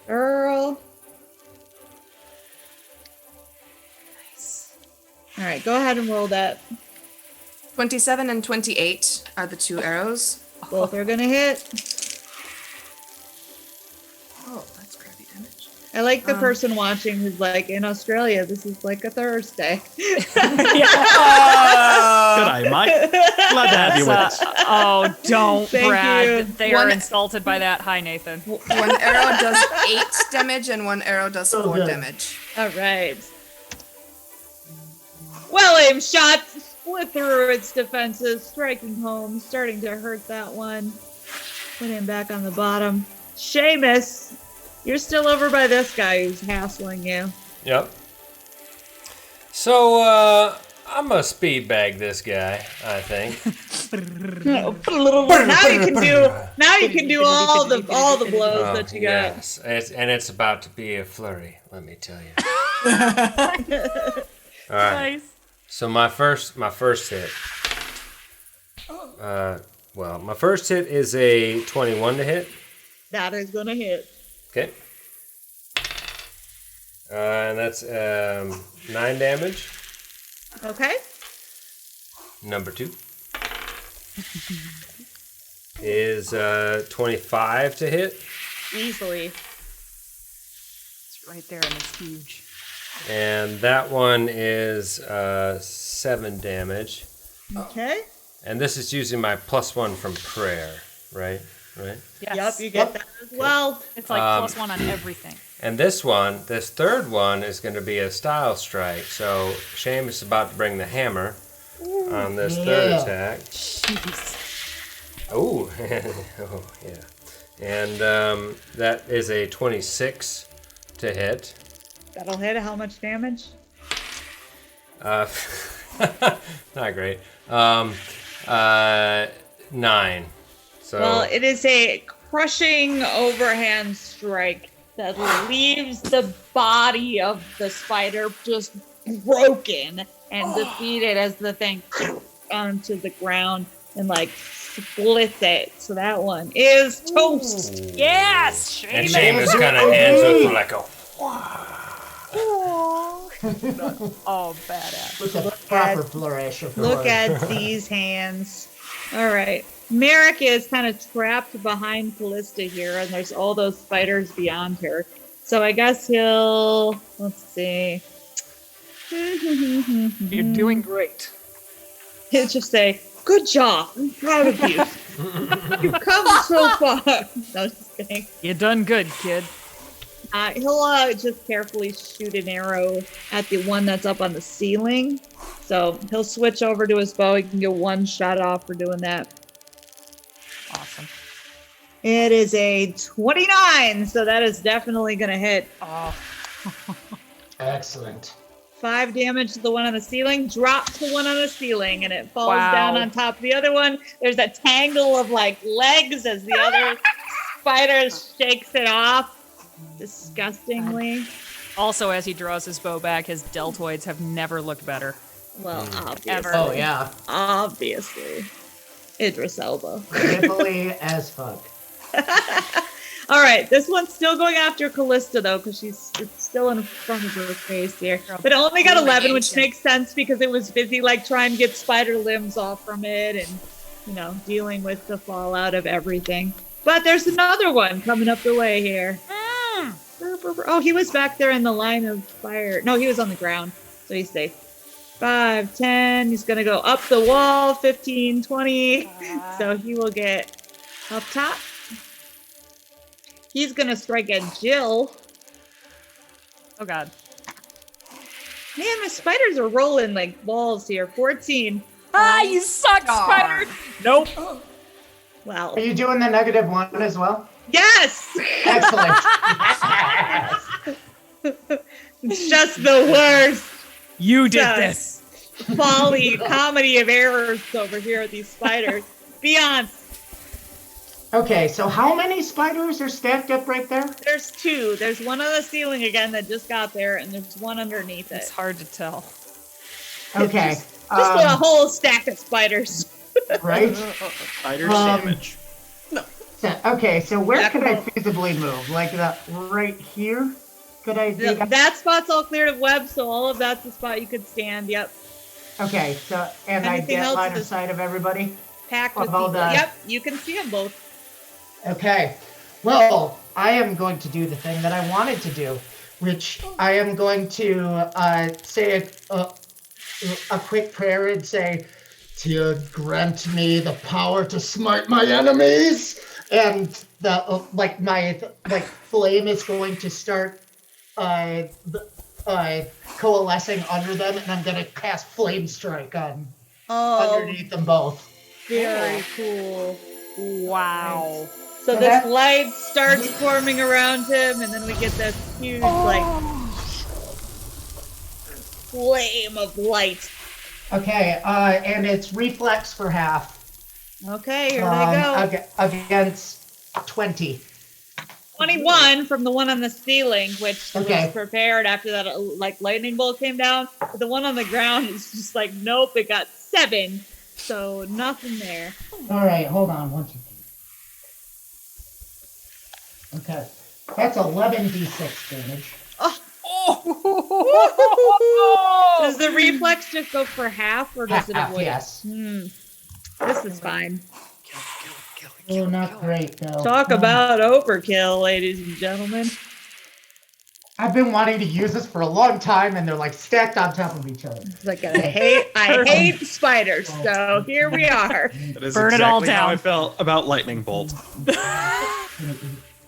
Girl. Nice. All right, go ahead and roll that. 27 and 28 are the 2 arrows. Both are gonna hit. Oh, that's crappy damage. I like the person watching who's like, in Australia, this is like a Thursday. Good eye, Mike. Glad to have you with us. Oh, don't, Thank Brad. you. They are One- insulted by that. Hi, Nathan. 1 arrow does 8 damage and 1 arrow does 4 good. damage. All right. Well aimed shot split through its defenses, striking home, starting to hurt that one. Put him back on the bottom. Seamus, You're still over by this guy who's hassling you. Yep. So, I'm gonna speed bag this guy, I think. Now you can do all the blows that you got. Yes, it's about to be a flurry, let me tell you. All right. Nice. So my first hit. My first hit is a 21 to hit. That is gonna hit. Okay. And that's 9 damage. Okay. Number 2 is 25 to hit. Easily. It's right there and it's huge. And that one is 7 damage. Okay. And this is using my +1 from prayer, right? Right? Yes. Yep, you get that as well. It's like +1 on everything. And this third one, is going to be a style strike. So Seamus is about to bring the hammer on this third attack. Jeez. Oh, oh yeah. And that is a 26 to hit. That'll hit. How much damage? Not great. 9. So, Well, it is a crushing overhand strike that leaves the body of the spider just broken and defeated as the thing onto the ground and like splits it. So that one is toast. Yes! and Seamus! Seamus kind of hands up like a. Oh, badass. With a proper flourish of Look joy. at these hands. All right. Merrick is kind of trapped behind Callista here, and there's all those spiders beyond her. So I guess he'll. Let's see. You're doing great. He'll just say, "Good job. I'm proud of you. You've come so far." No, just kidding. You done good, kid. He'll just carefully shoot an arrow at the one that's up on the ceiling. So he'll switch over to his bow. He can get one shot off for doing that. Awesome. It is a 29, so that is definitely going to hit. Oh. Excellent. 5 damage to the one on the ceiling, drops the one on the ceiling, and it falls Wow. down on top of the other one. There's a tangle of like legs as the other spider shakes it off disgustingly. Also, as he draws his bow back, his deltoids have never looked better. Well, obviously. Ever. Oh yeah, Obviously. Idris Elba. nipply as fuck. All right, this one's still going after Callista though, because it's still in front of her face here. But it only got 11, which makes sense because it was busy like trying to get spider limbs off from it and dealing with the fallout of everything. But there's another one coming up the way here. Oh, he was back there in the line of fire. No, he was on the ground, so he's safe. 5, 10. He's gonna go up the wall. 15, 20. So he will get up top. He's gonna strike at Jill. Oh, God. Man, my spiders are rolling like balls here. 14. Ah, you suck, spider! Nope. Well, Are you doing the -1 as well? yes! Excellent. It's just the worst. You did Yes. this. Folly, comedy of errors over here with these spiders. Beyond. Okay, so how many spiders are stacked up right there? There's 2. There's one on the ceiling again that just got there, and there's one underneath It's it. hard to tell. Okay. Just a whole stack of spiders. Right? Spider Um, damage. So where Yeah, could I cool. feasibly move? Like that right here? Could I do that? That spot's all cleared of web, so all of that's the spot you could stand. Yep. Okay, so and I Anything get else line of is- sight of everybody? Packed with Well, people. done. Yep, you can see them both. Okay. Well, I am going to do the thing that I wanted to do, which I am going to say a quick prayer and say, "To grant me the power to smite my enemies," and the my flame is going to start coalescing under them, and I'm going to cast Flame Strike on Oh, underneath them both. very cool. Wow. So So this that- light starts forming around him, and then we get this huge, flame of light. Okay, and it's reflex for half. Okay, here they go. Against 20. 21 from the one on the ceiling, which Okay. was prepared after that lightning bolt came down. But the one on the ground is just like, nope, it got 7. So nothing there. All right, hold on. 1, 2, 3. Okay, that's 11d6 damage. Does the reflex just go for half, or does it Half, avoid? yes. This is fine. Oh, not great though. Talk about overkill, ladies and gentlemen. I've been wanting to use this for a long time, and they're like stacked on top of each other. It's like I hate spiders, so here we are. That is Burn it exactly all how down. I felt about lightning bolt.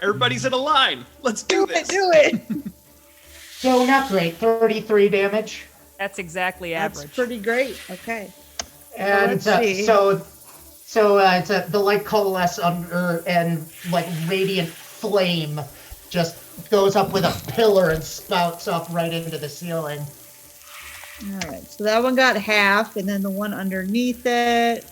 Everybody's in a line. Let's do this. Do it. So not great. 33 damage. That's exactly That's average. pretty great. Okay. And let's see. it's the light coalesce under, and like radiant flame just goes up with a pillar and spouts up right into the ceiling. All right. So that one got half, and then the one underneath it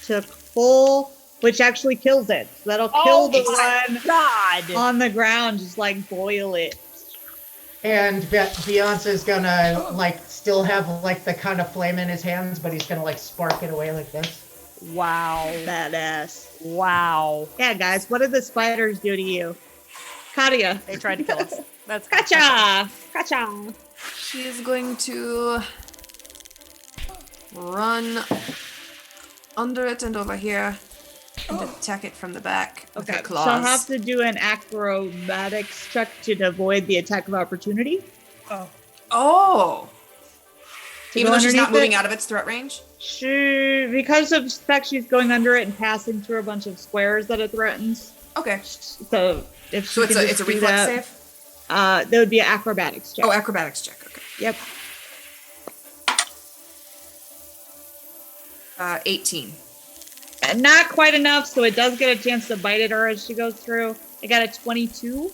took full, which actually kills it. So that'll kill the one God! on the ground. Just like boil it. And Beyonce's gonna like still have like the kind of flame in his hands, but he's gonna like spark it away like this. Wow. Badass. Wow. Yeah, guys. What did the spiders do to you? Katya. They tried to kill us. That's Gotcha! Gotcha! She is going to run under it and over here and attack it from the back with her Okay, so claws. I'll have to do an acrobatics check to avoid the attack of opportunity. Oh! To Even go though she's not underneath moving it? out of its threat range? Because of the fact she's going under it and passing through a bunch of squares that it threatens. Okay. So if she So it's can a just it's a do reflex that, save? that would be an acrobatics check. Oh, acrobatics check. Okay. Yep. 18. And not quite enough, so it does get a chance to bite at her as she goes through. I got a 22.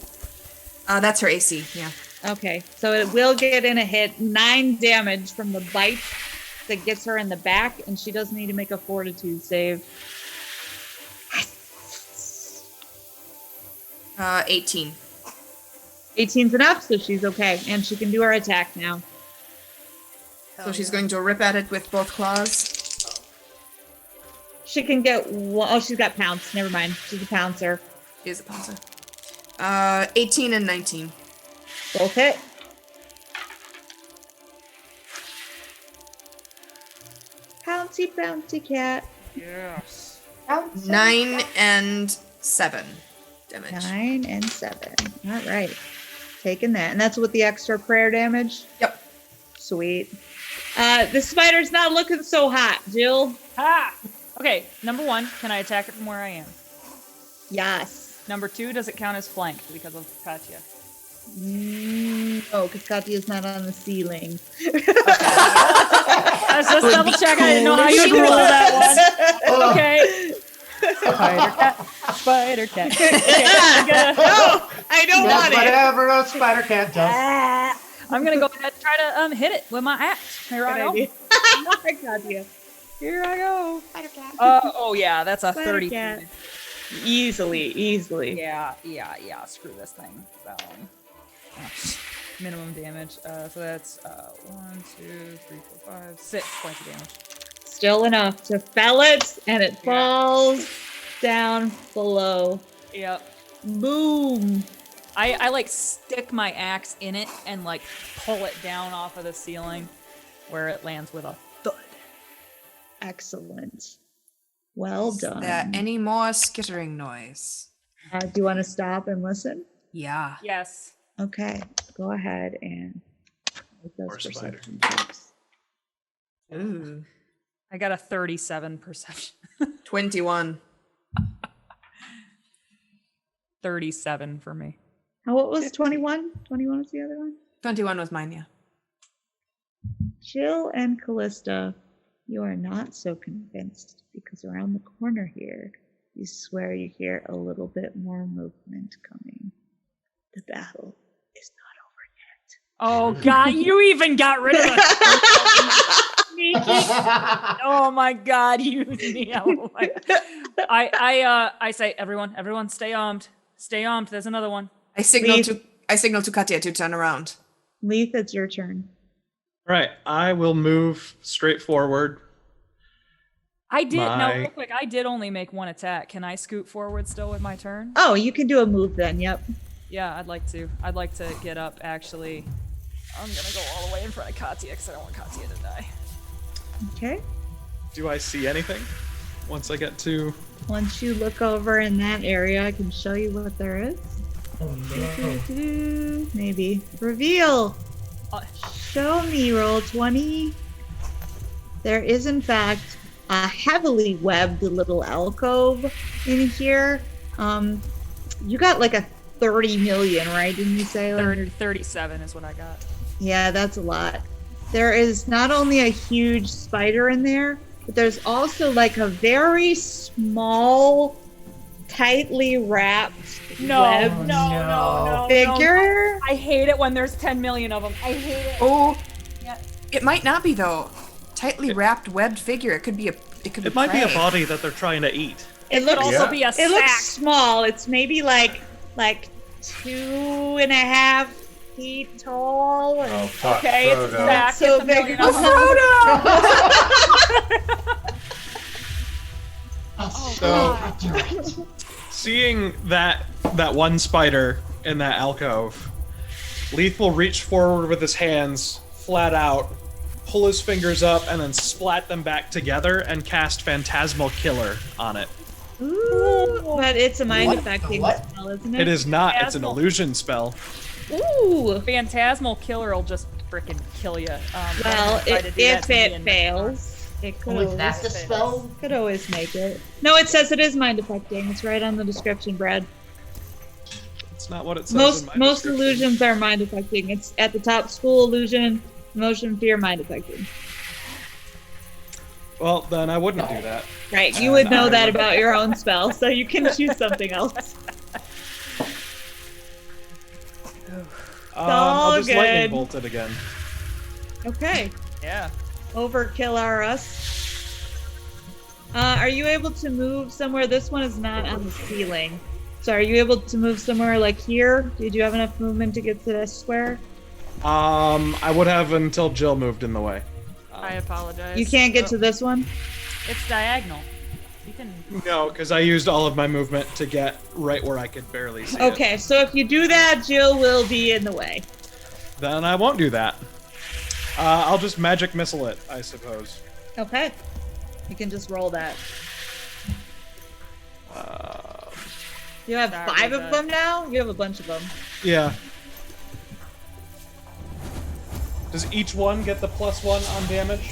That's her AC, yeah. Okay, so it will get in a hit. 9 damage from the bite that gets her in the back, and she does need to make a fortitude save. 18. 18's enough, so she's okay, and she can do her attack now. So she's going to rip at it with both claws. She can get she's got pounce. Never mind, she's a pouncer. She is a pouncer. 18 and 19. Both hit. Pouncy, bouncy cat. Yes. 9 and 7 damage. 9 and 7. All right, taking that, and that's with the extra prayer damage. Yep. Sweet. The spider's not looking so hot, Jill. Ah! Okay, number 1, can I attack it from where I am? Yes. Number 2, does it count as flanked because of Katya? No, because Katya's not on the ceiling. I was just double check. I didn't know how you rule that one. Okay. Spider cat. Spider cat. Okay, No, I don't That's want it. whatever a spider cat does. I'm gonna go ahead and try to hit it with my axe. Here I go. Good idea. Katya. Here I go. Spider cat. Oh yeah, that's a Spider 30. cat. Easily. Yeah. Screw this thing. So, minimum damage. So that's 1, 2, 3, 4, 5, 6 points of damage. Still enough to fell it, and it falls down below. Yep. Boom. I like stick my axe in it and like pull it down off of the ceiling, where it lands with a thud. Excellent. Well Is done. there any more skittering noise? Do you want to stop and listen? Yeah. Yes. Okay, go ahead and make those Or spider. perception checks. Ooh. I got a 37 perception. 21. 37 for me. What was 21? 21 was the other one? 21 was mine, yeah. Jill and Callista, you are not so convinced because around the corner here, You swear you hear a little bit more movement coming. The battle is Oh God, you even got rid of the sneaky. Oh my God, use me. Oh my. I say, everyone, stay armed. Stay armed. There's another one. I signal to Katya to turn around. Leith, it's your turn. Right. I will move straight forward. I did real quick. I did only make one attack. Can I scoot forward still with my turn? Oh, you can do a move then. Yep. Yeah, I'd like to. I'd like to get up. Actually, I'm gonna go all the way in front of Katya because I don't want Katya to die. Okay. Do I see anything once I get to? Once you look over in that area, I can show you what there is. Oh no. Maybe. Reveal! Show me, roll 20. There is, in fact, a heavily webbed little alcove in here. You got like a 30 million, right? Didn't you say? 37 is what I got. Yeah, that's a lot. There is not only a huge spider in there, but there's also like a very small, tightly wrapped No, figure. I hate it when there's 10 million of them. I hate it. Oh, Yeah. it might not be though. Tightly wrapped webbed figure. It could be It might be a body that they're trying to eat. It could also be a sack. It looks small. It's maybe like 2.5 feet tall. And Oh, fuck. Okay, it's a Frodo. sack. So It's a big. million Oh, of them. So Seeing that one spider in that alcove, Leith will reach forward with his hands flat out, pull his fingers up, and then splat them back together and cast Phantasmal Killer on it. Ooh, but it's a mind What? affecting What? spell, isn't it? It is not. It's an Phantasmal. illusion spell. Ooh. Phantasmal Killer will just frickin' kill you. Well, if it fails, it could Oh, is that the always, spell? could always make it. No, it says it is mind affecting. It's right on the description, Brad. It's not what it says. in my Most description. illusions are mind affecting. It's at the top: school illusion, motion, fear, mind affecting. Well, then I wouldn't do that. Right, you would know that about your own spell, so you can choose something else. I'll just good. lightning bolt it again. Okay, Yeah. overkill are us. Are you able to move somewhere? This one is not on the ceiling. So are you able to move somewhere like here? Did you have enough movement to get to this square? I would have until Jill moved in the way. I apologize. You can't get to this one? It's diagonal. You can. No, because I used all of my movement to get right where I could barely see it. Okay, so if you do that, Jill will be in the way. Then I won't do that. I'll just magic missile it, I suppose. Okay. You can just roll that. You have Sorry, 5 of but- them now? You have a bunch of them. Yeah. Does each one get the +1 on damage?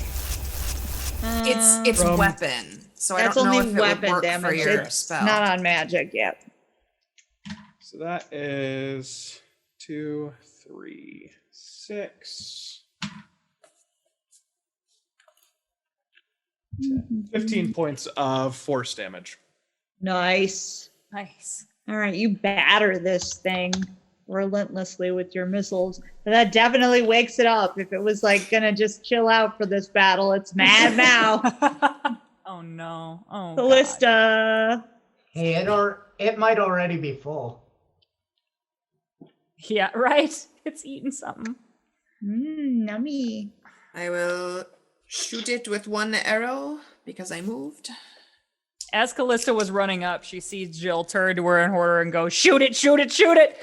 It's From- weapon, so I That's don't know only if it would weapon work for damage. your It's spell. not on magic yet. So that is 2, 3, 6. 15 points of force damage. Nice. Nice. All right, you batter this thing relentlessly with your missiles. But that definitely wakes it up. If it was like gonna just chill out for this battle, it's mad now. Oh no. Oh. God. Callista. Hey, it might already be full. Yeah. Right. It's eating something. Nummy. I will shoot it with one arrow because I moved. As Callista was running up, she sees Jill turn to her in order and go, "Shoot it! Shoot it! Shoot it!"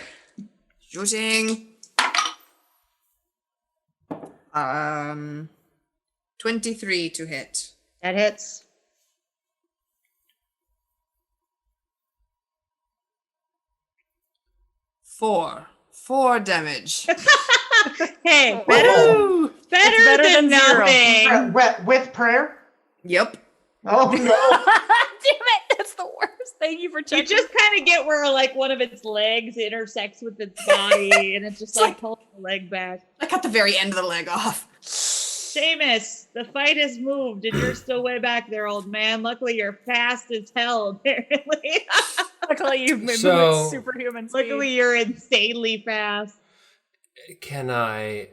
Shooting. 23 to hit. That hits. Four damage. Hey, better better than than zero. nothing. With prayer? Yep. Oh no! Damn it! That's the worst. Thank you for You checking. just kind of get where like one of its legs intersects with its body, and it just like pulls the leg back. I cut the very end of the leg off. Seamus, the fight has moved, and you're still way back there, old man. Luckily, you're fast as hell, apparently. Luckily, you move So- at superhuman speed. Luckily, you're insanely fast. Can I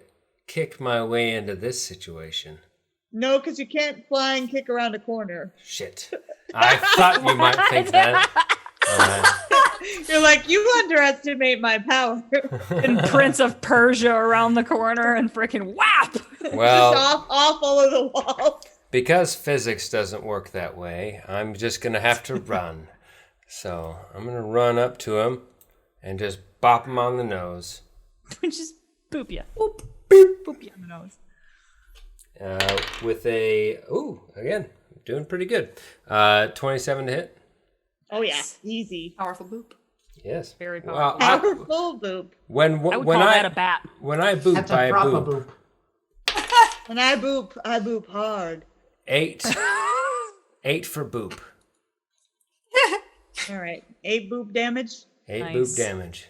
kick my way into this situation? No, because you can't fly and kick around a corner. Shit. I thought you might think that. You're like, you underestimate my power. And Prince of Persia around the corner and freaking whap! Well, Just off all of the walls. because physics doesn't work that way, I'm just going to have to run. So I'm going to run up to him and just bop him on the nose. Just boop ya. Boop. Boop ya on the nose. With a, again, doing pretty good. 27 to hit. Oh, yeah. Easy. Powerful boop. Yes. Very Well, powerful. Powerful boop. when I would when call I that a bat. when I boop, That's I a proper boop. boop. When I boop hard. 8 for boop. All right. 8 boop damage. 8 Nice. boop damage.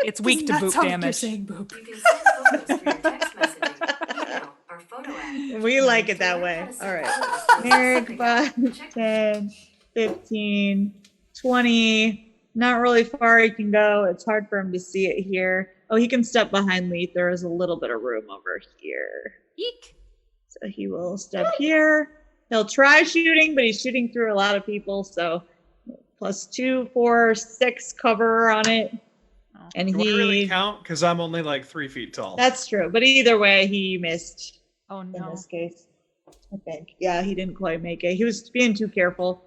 It's weak to That's boop how you're damage. saying boop. You can send photos for your text messaging, email, or photo app. We like it that way. All right. Merrick, 5, 10, 15, 20. Not really far he can go. It's hard for him to see it here. Oh, he can step behind Leith. There is a little bit of room over here. Eek. So he will step here. He'll try shooting, but he's shooting through a lot of people. So +2, 4, 6 cover on it. And Do I really he, count? Because I'm only like 3 feet tall. that's true. But either way, he missed Oh in no. this case. I think. Yeah, he didn't quite make it. He was being too careful.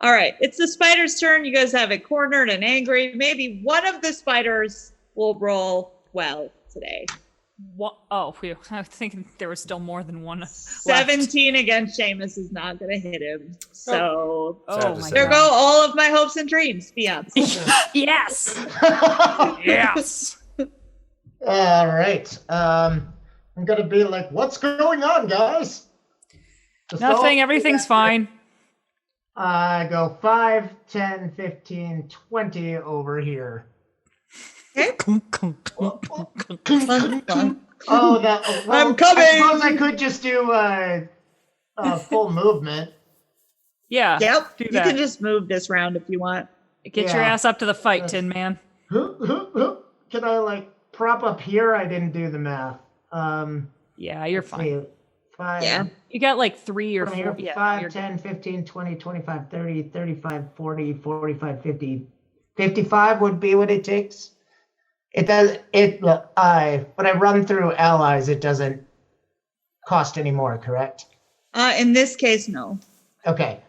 All right, it's the spider's turn. You guys have it cornered and angry. Maybe one of the spiders will roll well today. What? Oh, phew. I was thinking there was still more than one. left. 17 against Seamus is not going to hit him. So Sad Oh to my say. there god. go all of my hopes and dreams. Beyonce. Yes. Yes. All right. I'm gonna be like, what's going on, guys? Just Nothing. all- Everything's fine. I go 5, 10, 15, 20 over here. Oh, that. Well, I'm coming! I suppose I could just do a full movement. Yeah. Yep. Do You that. can just move this round if you want. Get your Yeah. ass up to the fight, Tin Man. Can I like prop up here? I didn't do the math. Yeah, you're Let's fine. see, 5. Yeah. You got like 3 or From 4. here, Yeah. 5, you're 10, 15, 20, 25, 30, 35, 40, 45, 50. 55 would be what it takes. It does. When I run through allies, it doesn't cost any more, correct? In this case, no. Okay.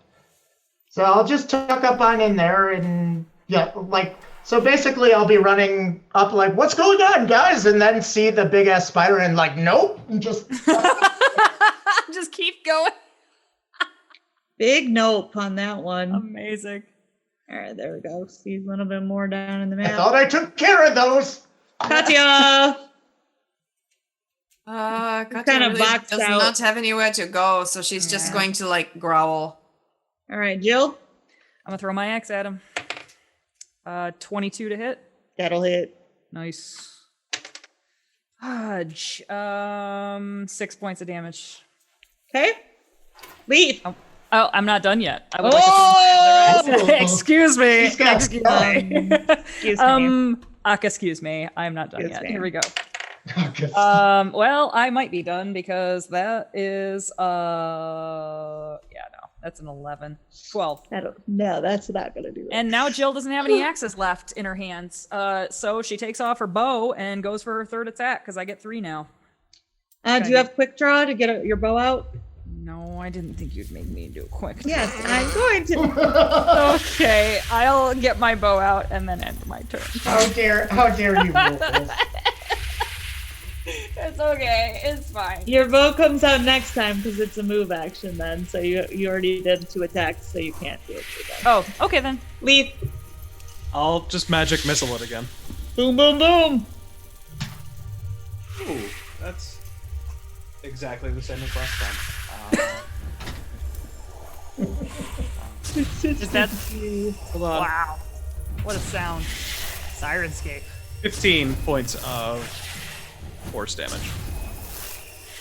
So I'll just tuck up on in there and so basically I'll be running up like, what's going on, guys? And then see the big ass spider and like, nope, and just Just keep going. Big nope on that one. Amazing. All right, there we go. See a little bit more down in the I map. thought I took care of those. Katya! Katya kinda really boxed does out. not have anywhere to go, so she's just Yeah. going to like growl. All right, Jill. I'm gonna throw my axe at him. 22 to hit. That'll hit. Nice. 6 points of damage. Okay. Leaf. Oh, I'm not done yet. I would Oh! like to excuse me. She's got Excuse me. Excuse me. Excuse me. I'm not done Excuse yet. me. Here we go. Well, I might be done because that is that's an 11. 12. No, that's not gonna do it. And now Jill doesn't have any axes left in her hands. So she takes off her bow and goes for her third attack because I get 3 now. Do you have quick draw to get your bow out? No, I didn't think you'd make me do a quick. Yes, I'm going to. Okay, I'll get my bow out and then end my turn. How dare you roll this? It's okay. It's fine. Your bow comes out next time because it's a move action then. So you already did 2 attacks, so you can't do it again. Oh, okay then. Leaf. I'll just magic missile it again. Boom, boom, boom. Ooh, that's exactly the same as last time. Is that? Hold on. Wow. What a sound. Sirenscape. 15 points of force damage.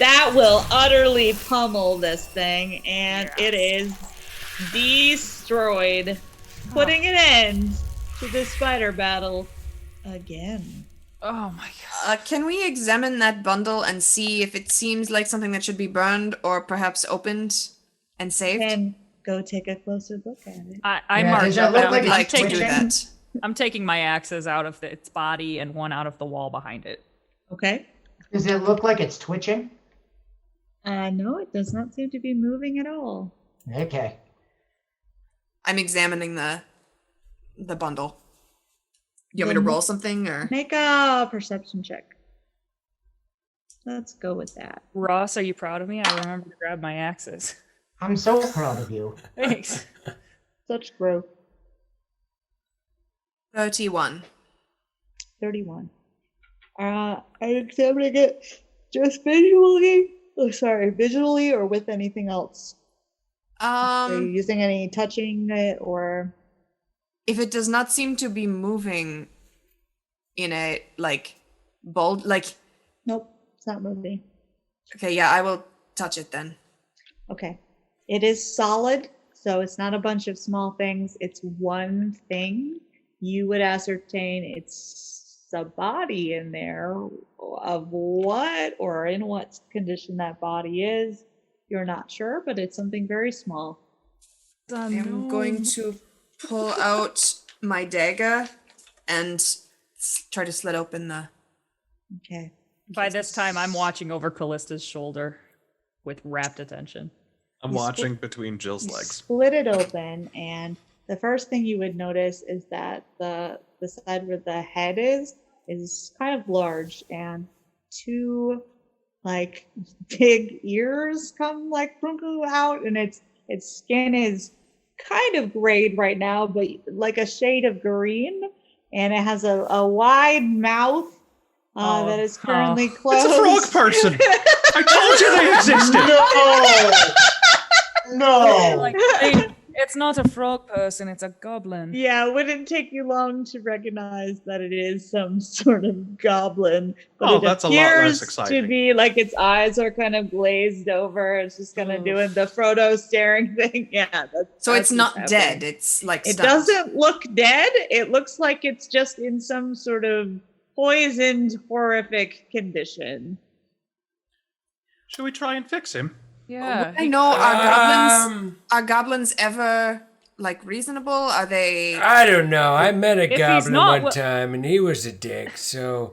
That will utterly pummel this thing, and it is destroyed, putting an end to the spider battle again. Oh my god. Can we examine that bundle and see if it seems like something that should be burned or perhaps opened and saved? And go take a closer look at it. I Yeah, march does it up look and like I'm, it's Like to do twitching? that. I'm taking my axes out of its body and one out of the wall behind it. Okay. Does it look like it's twitching? No, it does not seem to be moving at all. Okay. I'm examining the bundle. You want me to roll something or? Make a perception check. Let's go with that. Ross, are you proud of me? I remember to grab my axes. I'm so proud of you. Thanks. Such growth. 31. 31. I'm examining it just visually. Oh, sorry, visually or with anything else? Are you using any touching it or? If it does not seem to be moving in a bold Nope, it's not moving. okay, yeah, I will touch it then. Okay. It is solid, so it's not a bunch of small things. It's one thing. You would ascertain it's a body in there. Of what or in what condition that body is, you're not sure, but it's something very small. I'm going to pull out my dagger and try to slit open the. Okay. By this time, I'm watching over Callista's shoulder with rapt attention. I'm watching between Jill's You legs. split it open, and the first thing you would notice is that the side where the head is kind of large, and two like big ears come like out, and its skin is kind of grayed right now, but like a shade of green, and it has a wide mouth that is currently closed. It's a frog person. I told you they existed. No. Like, hey, it's not a frog person, it's a goblin. Yeah, it wouldn't take you long to recognize that it is some sort of goblin. But Oh, it that's a lot appears less exciting. to be like its eyes are kind of glazed over. It's just kind of doing the Frodo staring thing. Yeah. So that's it's not what's dead. happening. It's like It stunned. doesn't look dead. It looks like it's just in some sort of poisoned, horrific condition. Should we try and fix him? Yeah. I know are goblins ever like reasonable? Are they? I don't know. I met a If he's goblin not, one time, and he was a dick. So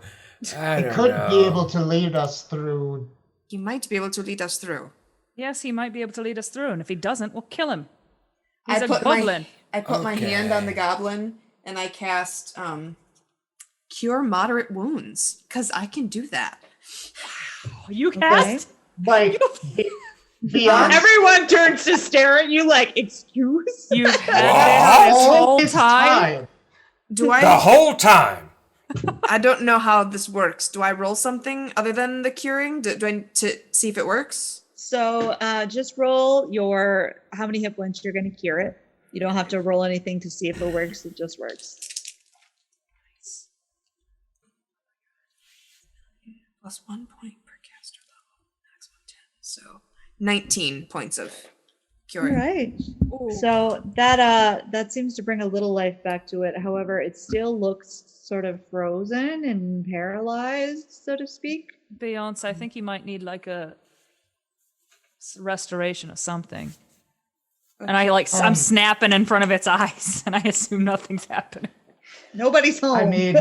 I It don't could know. be able to lead us through. He might be able to lead us through. Yes, he might be able to lead us through, and if he doesn't, we'll kill him. I He's a put goblin. I put my hand on the goblin and I cast cure moderate wounds because I can do that. You cast? Like, beyond. Everyone turns to stare at you like, excuse? You've had this all whole this time? Do The I? whole time. I don't know how this works. Do I roll something other than the curing? Do I to see if it works? So just roll your how many hit points you're going to cure it. You don't have to roll anything to see if it works. It just works. Plus 1 point per caster level. Maximum 10. So 19 points of All curing. right. So that seems to bring a little life back to it. However, it still looks sort of frozen and paralyzed, so to speak. Beyonce, I think he might need like a restoration of something. And I'm snapping in front of its eyes, and I assume nothing's happening. Nobody's home. I mean,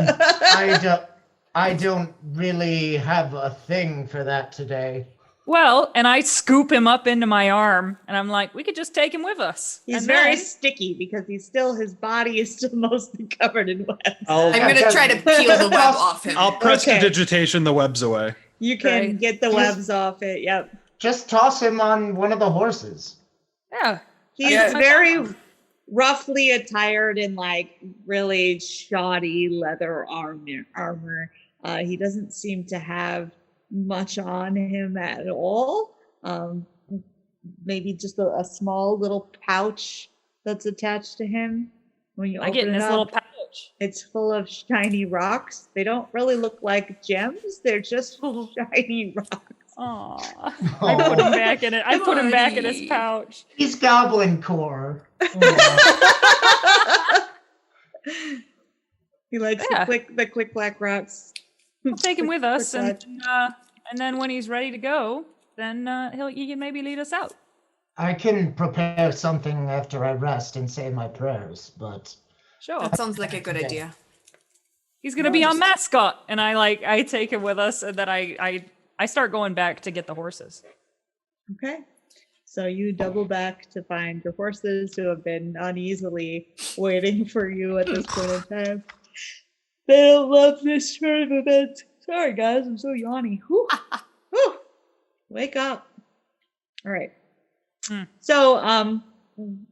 I don't really have a thing for that today. Well, and I scoop him up into my arm, and I'm like, we could just take him with us. He's And very then- sticky because his body is still mostly covered in webs. I'm gonna try to peel the web off him. I'll prestidigitation the webs away. You can Right. get the webs off it. Yep. Just toss him on one of the horses. Yeah. He's Yeah. very roughly attired in like really shoddy leather armor. He doesn't seem to have much on him at all. Maybe just a small little pouch that's attached to him. When you I get in open it this up, little pouch. it's full of shiny rocks. They don't really look like gems. They're just shiny rocks. Aw. I put him back in it. I put him back in his pouch. He's goblin core. He likes Yeah. the click black rocks. We'll take him with us, Quick and then when he's ready to go, then he can maybe lead us out. I can prepare something after I rest and say my prayers, but Sure. That sounds like a good Okay. idea. He's gonna be our mascot, and I take him with us, and then I start going back to get the horses. Okay. So you double back to find your horses who have been uneasily waiting for you at this point in time. They don't love this sort of event. Sorry, guys, I'm so yawny. Whew. Whew. Wake up. All right. So,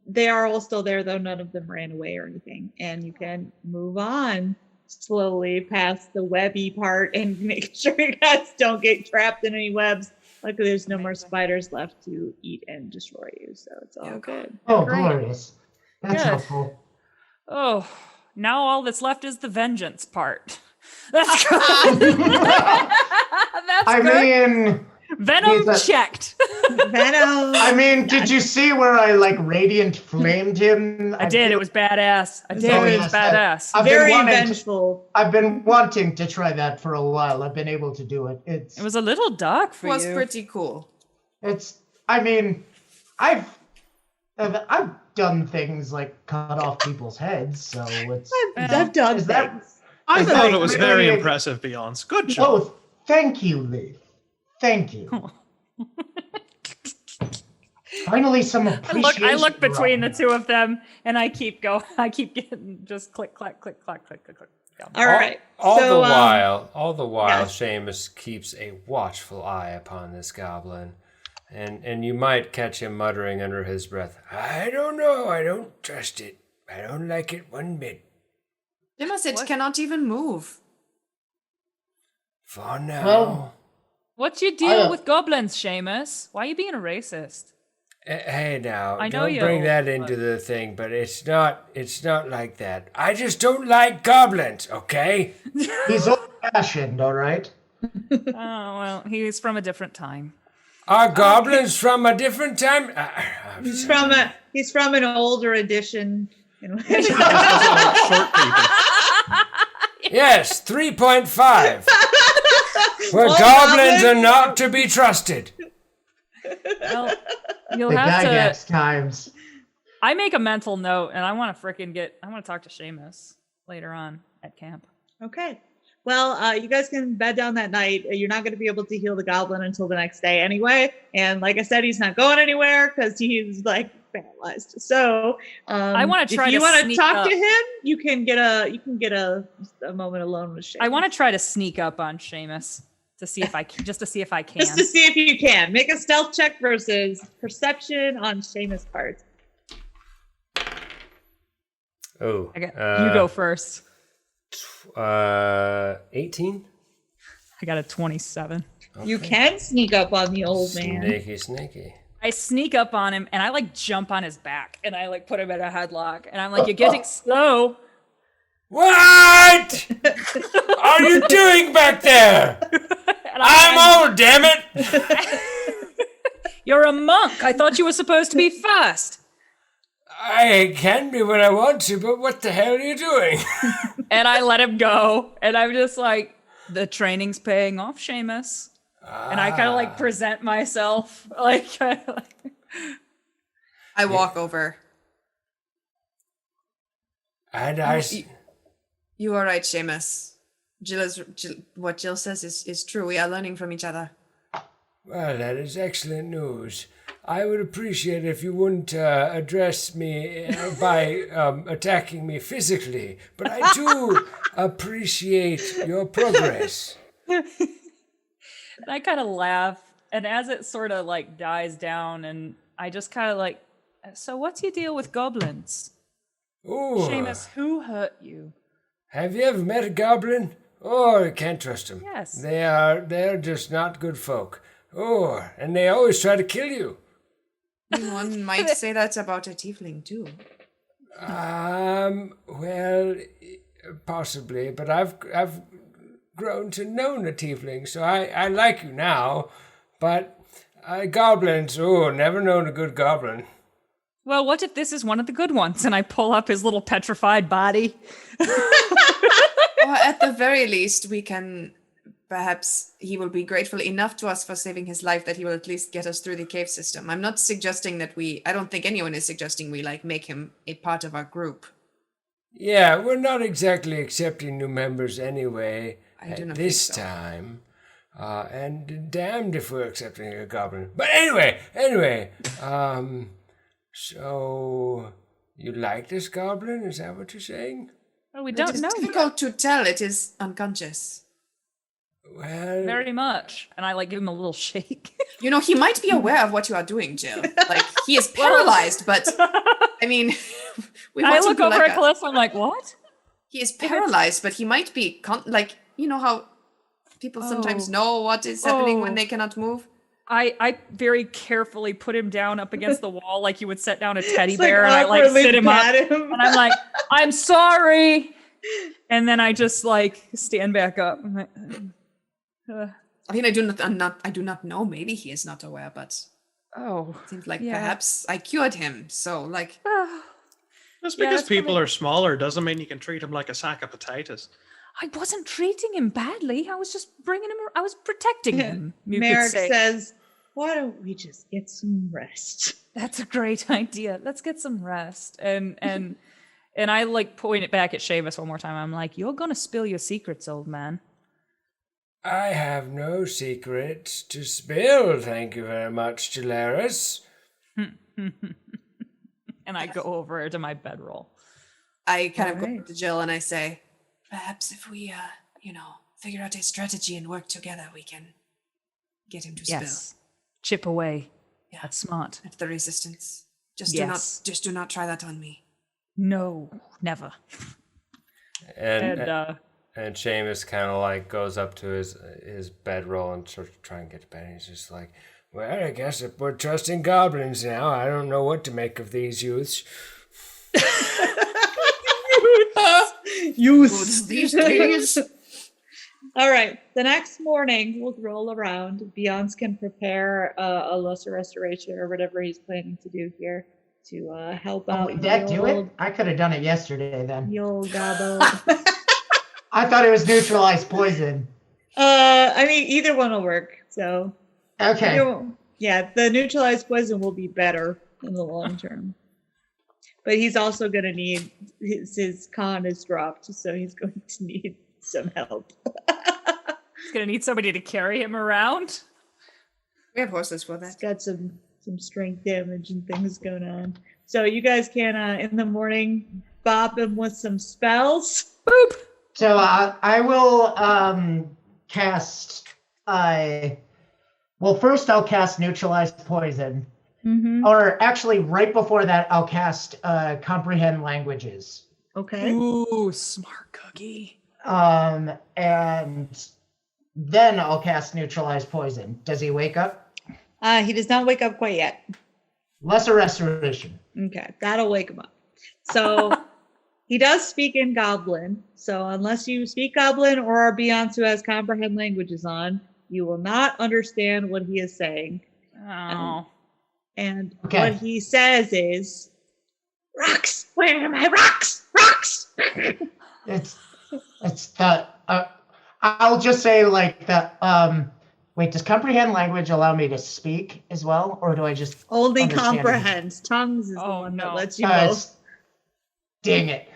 they are all still there, though none of them ran away or anything. And you can move on slowly past the webby part and make sure you guys don't get trapped in any webs. Luckily, there's no more spiders left to eat and destroy you, so it's all good. oh, Great. glorious. That's Good. helpful. Oh, now all that's left is the vengeance part. That's good. That's I good. mean, Venom he's a- checked. Venom. I mean, did you see where I like radiant flamed him? I did. It was badass. I did. Oh, It yes, was badass. I've been Very wanting to- vengeful. I've been wanting to try that for a while. I've been able to do it. It was a little dark for Was you. pretty cool. I mean, I've done things like cut off people's heads, so it's. I've done Is that- things. I Is thought that it was really very a- impressive, Beyonce. Good job. Oh, thank you, Leaf. Thank you. Finally, some I appreciation. look between the from- two of them, and I keep going. I keep getting just click, clack, click, clack, click, click, click. Yeah. All right. All so, the while, yes. Seamus keeps a watchful eye upon this goblin, and you might catch him muttering under his breath, I don't know. I don't trust it. I don't like it one bit. Seamus, it cannot even move. For now. Well, What's your I, deal with goblins, Seamus? Why are you being a racist? Hey now, I know don't you, bring that but- into the thing, but it's not like that. I just don't like goblins, okay? he's old-fashioned, all right. Oh well, he's from a different time. Are goblins from a different time? he's from an older edition. Short people. Yes, 3.5. Where Well, goblins are goblins- not to be trusted. Well, you'll The have to. Gygax times. I make a mental note, and I want to talk to Seamus later on at camp. Okay. Well, you guys can bed down that night. You're not going to be able to heal the goblin until the next day anyway. And like I said, he's not going anywhere because he's like paralyzed. So I wanna try if you to want to sneak talk up. to him, you can get a moment alone with Seamus. I want to try to sneak up on Seamus to see if I can, just to see if I can. just to see if you can make a stealth check versus perception on Seamus' part. "Oh, You go first. 18." I got a 27. You can sneak up on the old man. Sneaky. I sneak up on him and I like jump on his back and I like put him in a headlock and I'm like, "You're getting slow." What are you doing back there? And I'm old, damn it. You're a monk. I thought you were supposed to be fast. I can be when I want to, but what the hell are you doing? And I let him go. And I'm just like, the training's paying off, Seamus. And I kind of like present myself. Like, I walk over. And You are right, Seamus. What Jill says is true. We are learning from each other. Well, that is excellent news. I would appreciate if you wouldn't address me by attacking me physically, but I do appreciate your progress. and I kind of laugh. And as it sort of like dies down, and I just kind of like, "So what's your deal with goblins? Ooh, Seamus, who hurt you?" have you ever met a goblin? Oh, I can't trust them. Yes. They're just not good folk. Oh, and they always try to kill you. One might say that about a tiefling too. Well, possibly, but I've grown to know a tiefling, so I like you now. But goblins, never known a good goblin. Well, what if this is one of the good ones? And I pull up his little petrified body. Or at the very least, we can perhaps he will be grateful enough to us for saving his life that he will at least get us through the cave system. I'm not suggesting that I don't think anyone is suggesting we make him a part of our group. Yeah, we're not exactly accepting new members anyway I do at not this think so. time. And damned if we're accepting a goblin. But anyway, so you like this goblin? Is that what you're saying? Oh, we It don't is know. difficult to tell. It is unconscious. Well, Very much. And I give him a little shake. You know, he might be aware of what you are doing, Jill. He is paralyzed, but I mean, we I want him look to over like at Calista, I'm like, what? He is paralyzed, but he might be you know how people sometimes know what is happening when they cannot move. I very carefully put him down up against the wall like you would set down a teddy It's like bear, and I awkwardly sit him up, pat him. and I'm like, I'm sorry, and then I just stand back up. I'm like, I mean, I do not know. Maybe he is not aware, but oh, it seems like yeah. perhaps I cured him. So Just Yeah, because that's people probably- are smaller doesn't mean you can treat them like a sack of potatoes. I wasn't treating him badly. I was just bringing him. I was protecting him. You could Merrick say. says, why don't we just get some rest? That's a great idea. Let's get some rest. And I point it back at Seamus one more time. I'm like, you're gonna spill your secrets, old man. I have no secrets to spill, thank you very much, Jalaris. And I go over to my bedroll. I kind of go Alright. to Jill and I say, perhaps if we, figure out a strategy and work together, we can get him to spill. Yes. Chip away. Yeah. That's smart. At the resistance. Yes. Do not try that on me. No, never. And And Seamus kind of goes up to his bedroll and starts trying to get to bed. And he's just like, Well, I guess if we're trusting goblins now, I don't know what to make of these youths. Woods these days. All right. The next morning, we'll roll around. Beyonce can prepare a lesser restoration or whatever he's planning to do here to help out. Did that the do it? old- I could have done it yesterday then. The old gobbo. I thought it was neutralized poison. I mean, either one will work. So, Okay. yeah, the neutralized poison will be better in the long term. But he's also going to need his con is dropped, so he's going to need some help. he's gonna need somebody to carry him around. We have horses for He's that. got some strength damage and things going on. So you guys can in the morning bop him with some spells. Boop. So I will cast. Well, first I'll cast neutralized poison, Mm-hmm. or actually, right before that, I'll cast comprehend languages. Okay. Ooh, smart cookie. And then I'll cast neutralized poison. Does he wake up? He does not wake up quite yet. Lesser restoration. Okay, that'll wake him up. So he does speak in Goblin. So unless you speak Goblin or are Beyonce who has comprehend languages on, you will not understand what he is saying. Oh. And Okay. what he says is, "Rocks! Where are my rocks? Rocks!" It's the. I'll just say like the. Wait, does comprehend language allow me to speak as well, or do I just? Only Understanding. comprehends. Tongues is the Oh, one no. that lets you It's- both. Dang it.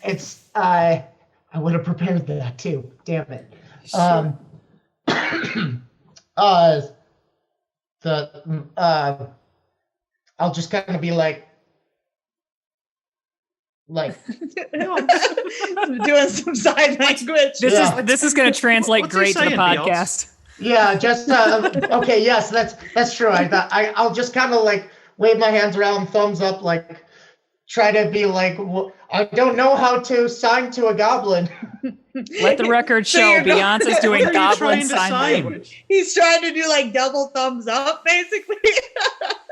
It's I would have prepared that too. Damn it. I'll just kind of be like Doing some sign language. Yeah. This is going to translate What's he great to the saying, Beyonce? podcast. yeah, just okay, yes, that's true. I'll just kind of like wave my hands around, thumbs up, like try to be like, I don't know how to sign to a goblin. Let the record So show you're going- Beyonce's doing What are you goblin trying to sign sign? language. He's trying to do like double thumbs up, basically.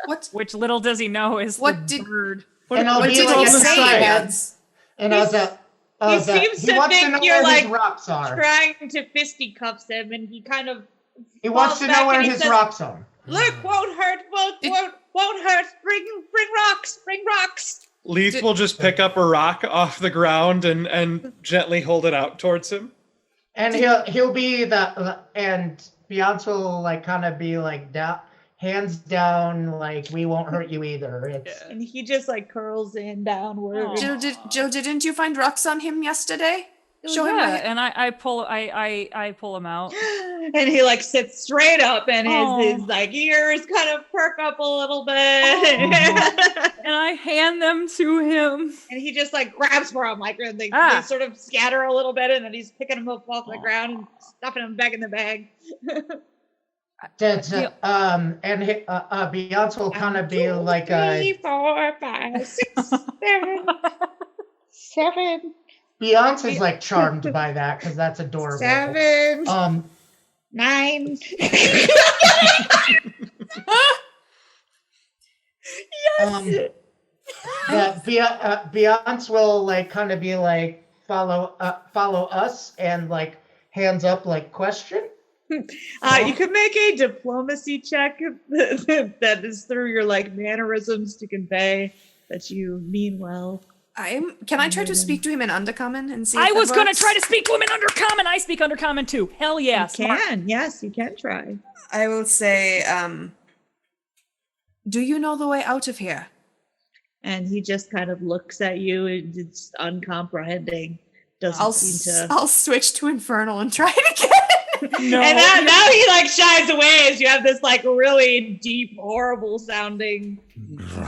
What? Which little does he know is What the did- bird. And I'll What be did like you a say, sign. Vance? And I was He seems to wants think know you're where his like rocks are. Trying to fisticuffs him, and he kind of He wants to falls know back where and he his says, rocks are. Look, won't hurt, won't hurt. Bring rocks. Leith will just pick up a rock off the ground and gently hold it out towards him. And he'll be and Beyonce will like kind of be like down, hands down, like we won't hurt you either. And he just like curls in downward. Jill, didn't you find rocks on him yesterday? Show him. Yeah, and I pull him out. And he like sits straight up, and his like ears kind of perk up a little bit. And I hand them to him. And he just like grabs for them, like and they sort of scatter a little bit, and then he's picking them up off the ground and stuffing them back in the bag. And Beyonce will kind of be like 3, 4, 5, 6, 7, 7. Beyonce's like charmed by that because that's adorable. 7, 9. Yes. Beyonce will like kind of be like follow us and like hands up like question. You can make a diplomacy check that is through your like mannerisms to convey that you mean well. Can I try to speak to him in Undercommon and see? I was gonna try to speak to him in Undercommon. I speak Undercommon too. Hell yeah! You can. Yes, you can try. I will say, do you know the way out of here? And he just kind of looks at you and it's uncomprehending. Doesn't seem to. I'll switch to Infernal and try it again. No. And now he like shies away as you have this like really deep, horrible sounding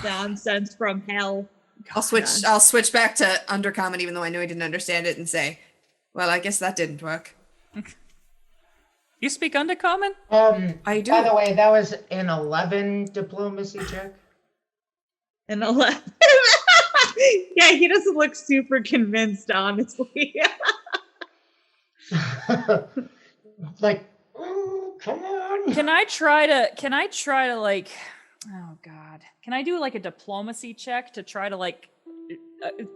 nonsense from hell. I'll switch back to Undercommon, even though I know he didn't understand it, and say, well, I guess that didn't work. You speak Undercommon? I do. By the way, that was an 11 diplomacy check. An 11. Yeah, he doesn't look super convinced, honestly. Like, oh, come on. Can I try to like, oh God. Can I do like a diplomacy check to try to like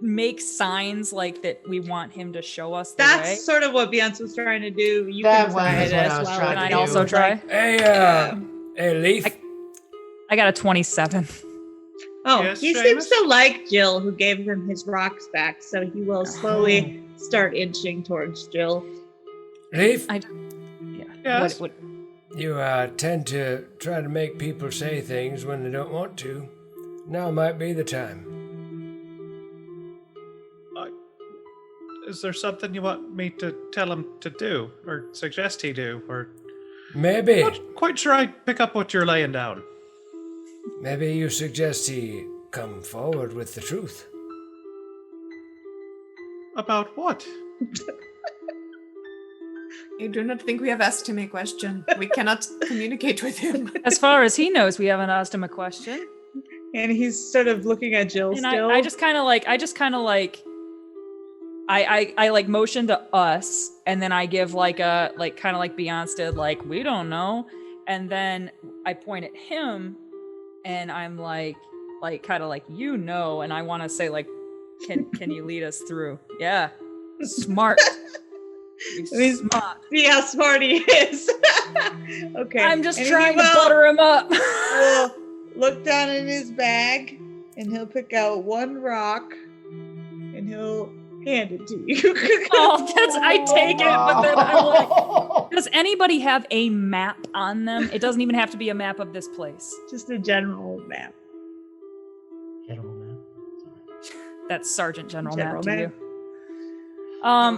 make signs like that we want him to show us the way? That's sort of what Beyonce was trying to do. You That can try was it what as I was well. trying Can to I do. also try? Hey, Leaf. I got a 27. Oh, Yes, he Seamus? seems to like Jill, who gave him his rocks back, so he will slowly start inching towards Jill. Leaf, Yes. What, you tend to try to make people say things when they don't want to. Now might be the time. Is there something you want me to tell him to do, or suggest he do, or? Maybe. I'm not quite sure I pick up what you're laying down. Maybe you suggest he come forward with the truth. About what? I do not think we have asked him a question. We cannot communicate with him. as far as he knows, we haven't asked him a question. And he's sort of looking at Jill And still. I just kind of like I like motion to us, and then I give like a like kind of like Beyonce did, like we don't know, and then I point at him, and I'm like kind of like and I want to say like, can you lead us through? Yeah, smart. Smart. See how smart he is. Okay. I'm just And trying he to will- butter him up. will look down in his bag, and he'll pick out one rock, and he'll hand it to you. I take it, but then I'm like, does anybody have a map on them? It doesn't even have to be a map of this place. Just a general map. That's Sergeant General General map to map.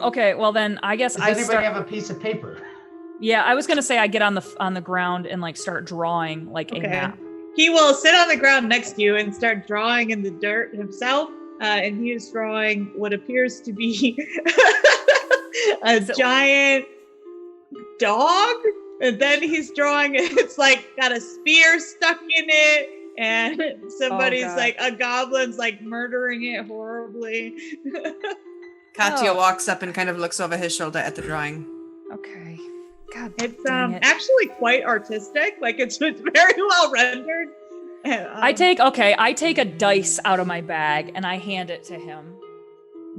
you. Okay, well then I guess Does I anybody start. have a piece of paper? Yeah, I was gonna say I get on the ground and like start drawing like a map. He will sit on the ground next to you and start drawing in the dirt himself. And he is drawing what appears to be a giant dog. And then he's drawing, it's like got a spear stuck in it. And somebody's God. like, a goblin's like murdering it horribly. Katya Oh. walks up and kind of looks over his shoulder at the drawing. Okay. God It's dang it. actually quite artistic. Like it's very well rendered. I take a dice out of my bag and I hand it to him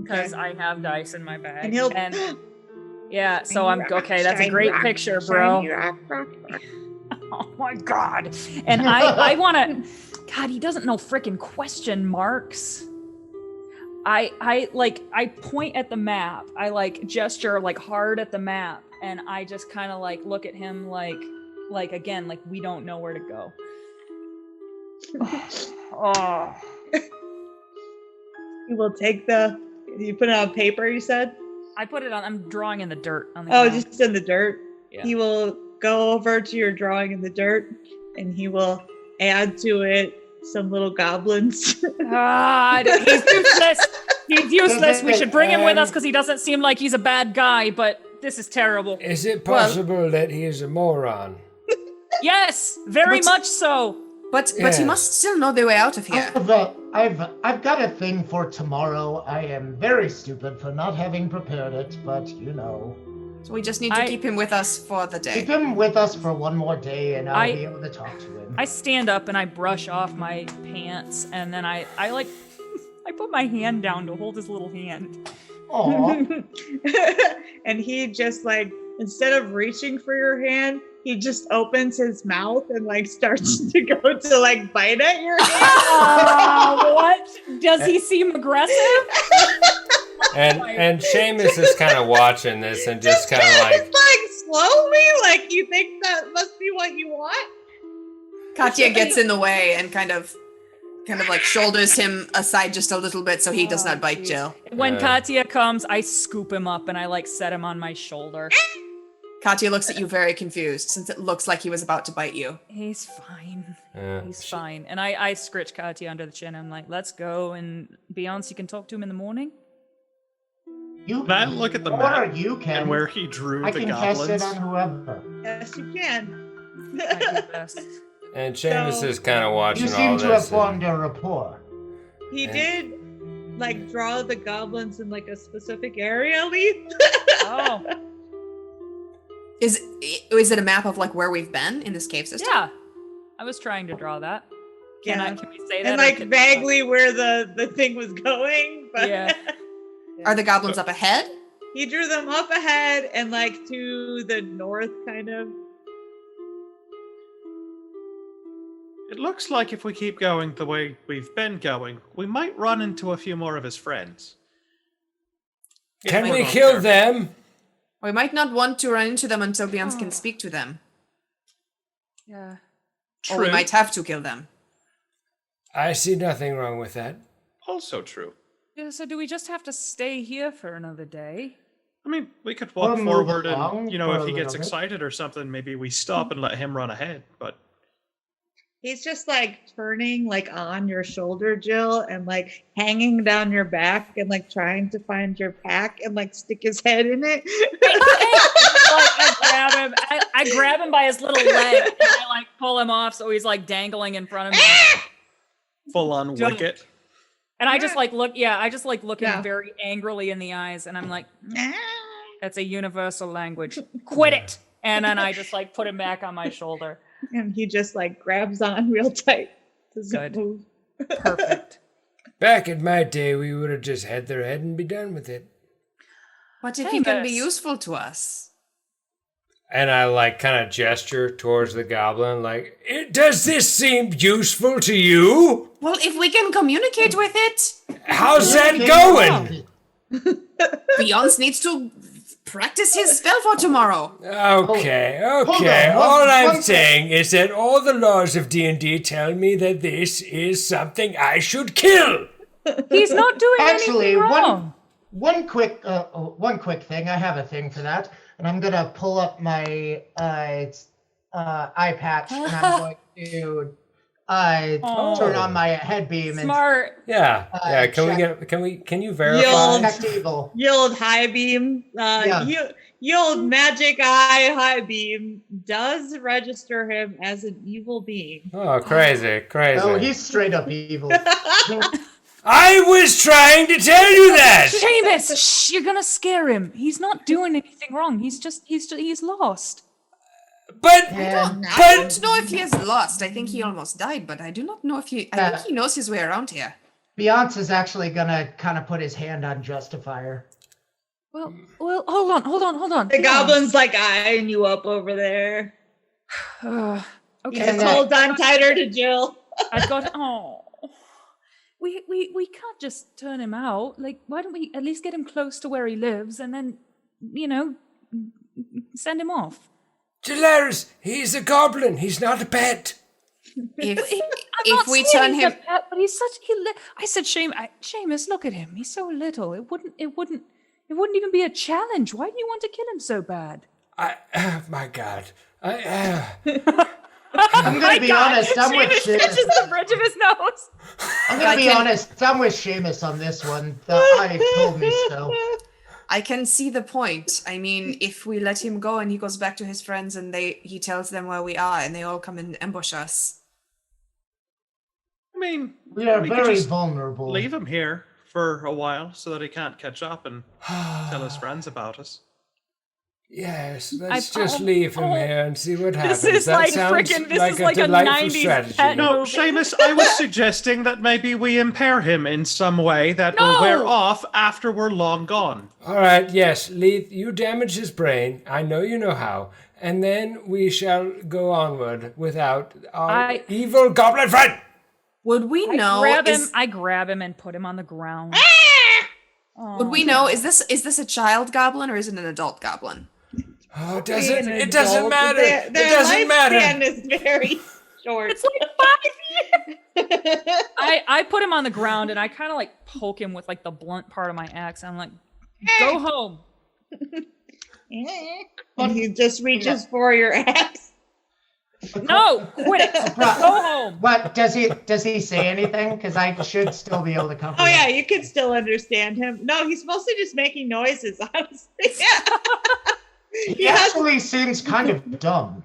because I have dice in my bag. And he'll Yeah, so I'm okay. That's a great picture, bro. Oh my god. And I want to. God, he doesn't know frickin' question marks. I point at the map. I like gesture like hard at the map, and I just kind of like look at him like again like we don't know where to go. Oh. You will take you put it on paper, you said? I put it on. I'm drawing in the dirt on the Oh, ground. just in the dirt. Yeah. He will go over to your drawing in the dirt, and he will add to it some little goblins. He's useless. He's useless. We should bring him with us because he doesn't seem like he's a bad guy, but this is terrible. Is it possible that he is a moron? Yes, very much so. But he must still know the way out of here. I've got a thing for tomorrow. I am very stupid for not having prepared it, but you know. So we just need to keep him with us for the day. Keep him with us for one more day, and I'll be able to talk to him. I stand up and I brush off my pants, and then I put my hand down to hold his little hand. Aww. And he just like, instead of reaching for your hand, he just opens his mouth and like starts to go to like bite at your hand. What? Does he seem aggressive? And Seamus is kind of watching this and just kind of like... It's like slowly, like you think that must be what you want? Katya gets in the way and kind of like shoulders him aside just a little bit so he does not bite Jill. When Katya comes, I scoop him up and I like set him on my shoulder. Katya looks at you very confused since it looks like he was about to bite you. He's fine. He's fine. And I scritch Katya under the chin. I'm like, let's go. And Beyonce, you can talk to him in the morning. Can I look at the map and where he drew the goblins? I can cast it on whoever. Yes, you can. I do best. And Seamus is kind of watching You all seem this. to have formed a rapport. He did like draw the goblins in like a specific area, Lee. Oh. Is it a map of like where we've been in this cave system? Yeah. I was trying to draw that. Can we say that? And like vaguely where the thing was going. But Yeah. Are the goblins up ahead? He drew them up ahead and like to the north kind of. It looks like if we keep going the way we've been going, we might run into a few more of his friends. Can we kill them? We might not want to run into them until Beyonce can speak to them. Yeah. Or we might have to kill them. I see nothing wrong with that. Also true. Yeah, so do we just have to stay here for another day? I mean, we could walk Or move forward along and, you know, for if he a gets little bit. excited or something, maybe we stop and let him run ahead, but... He's just like turning like on your shoulder, Jill, and like hanging down your back and like trying to find your pack and like stick his head in it. I grab him by his little leg and I like pull him off so he's like dangling in front of me. Full on wicket. And I just like look him very angrily in the eyes and I'm like, that's a universal language. Quit it. And then I just like put him back on my shoulder. And he just like grabs on real tight. Good. Perfect. Back in my day, we would have just had their head and be done with it. What if he can be useful to us? And I like kind of gesture towards the goblin like, Does this seem useful to you? Well, if we can communicate with it. How's that going? Beyonce needs to practice his spell for tomorrow. Okay. Hold on, All I'm one saying is that all the laws of D&D tell me that this is something I should kill. He's not doing Actually, anything wrong. one quick thing. I have a thing for that, and I'm gonna pull up my eye patch, and I'm going to turn on my head beam. Smart. yeah. Can you verify? And detect evil. Yield high beam. Yield magic eye high beam does register him as an evil being. Oh, crazy. Oh, he's straight up evil. I was trying to tell you that. Seamus, shh, you're gonna scare him. He's not doing anything wrong. He's lost. But I don't know if he is lost. I think he almost died, but I do not know if I think he knows his way around here. Beyonce is actually gonna kind of put his hand on Justifier. Well, hold on. The goblin's like eyeing you up over there. Okay. He just holds on tighter to Jill. I've got. Oh, we can't just turn him out. Like, why don't we at least get him close to where he lives, and then, send him off. Dolores, he's a goblin. He's not a pet. If we turn him, but he's such. I said, Seamus, look at him. He's so little. It wouldn't even be a challenge. Why do you want to kill him so bad? My God. I'm going to be honest. I'm with Seamus touches Seamus. the bridge of his nose. I'm going to be honest. I'm with Seamus on this one. The eye told me so. I can see the point. I mean, if we let him go and he goes back to his friends and he tells them where we are and they all come and ambush us. I mean, We are could very just vulnerable. leave him here for a while so that he can't catch up and tell his friends about us. Yes, let's just leave him here and see what happens. This is That like sounds freaking. This like is a like a delightful 90s strategy. pet No, movie. Seamus, I was suggesting that maybe we impair him in some way that will wear off after we're long gone. All right, yes, Leith, you damage his brain. I know you know how. And then we shall go onward without our evil goblin friend. Would we know? I grab him and put him on the ground. Would we know? Is this a child goblin or is it an adult goblin? Oh, it Being an it doesn't adult, matter. Their It doesn't matter. lifespan is very short. It's like 5 years. I put him on the ground and I kind of like poke him with like the blunt part of my axe. I'm like, go home. And he just reaches for your axe. No, quit it. Go home. What does he say anything? Because I should still be able to comprehend. Oh yeah, you can still understand him. No, he's mostly just making noises, honestly. He actually seems kind of dumb.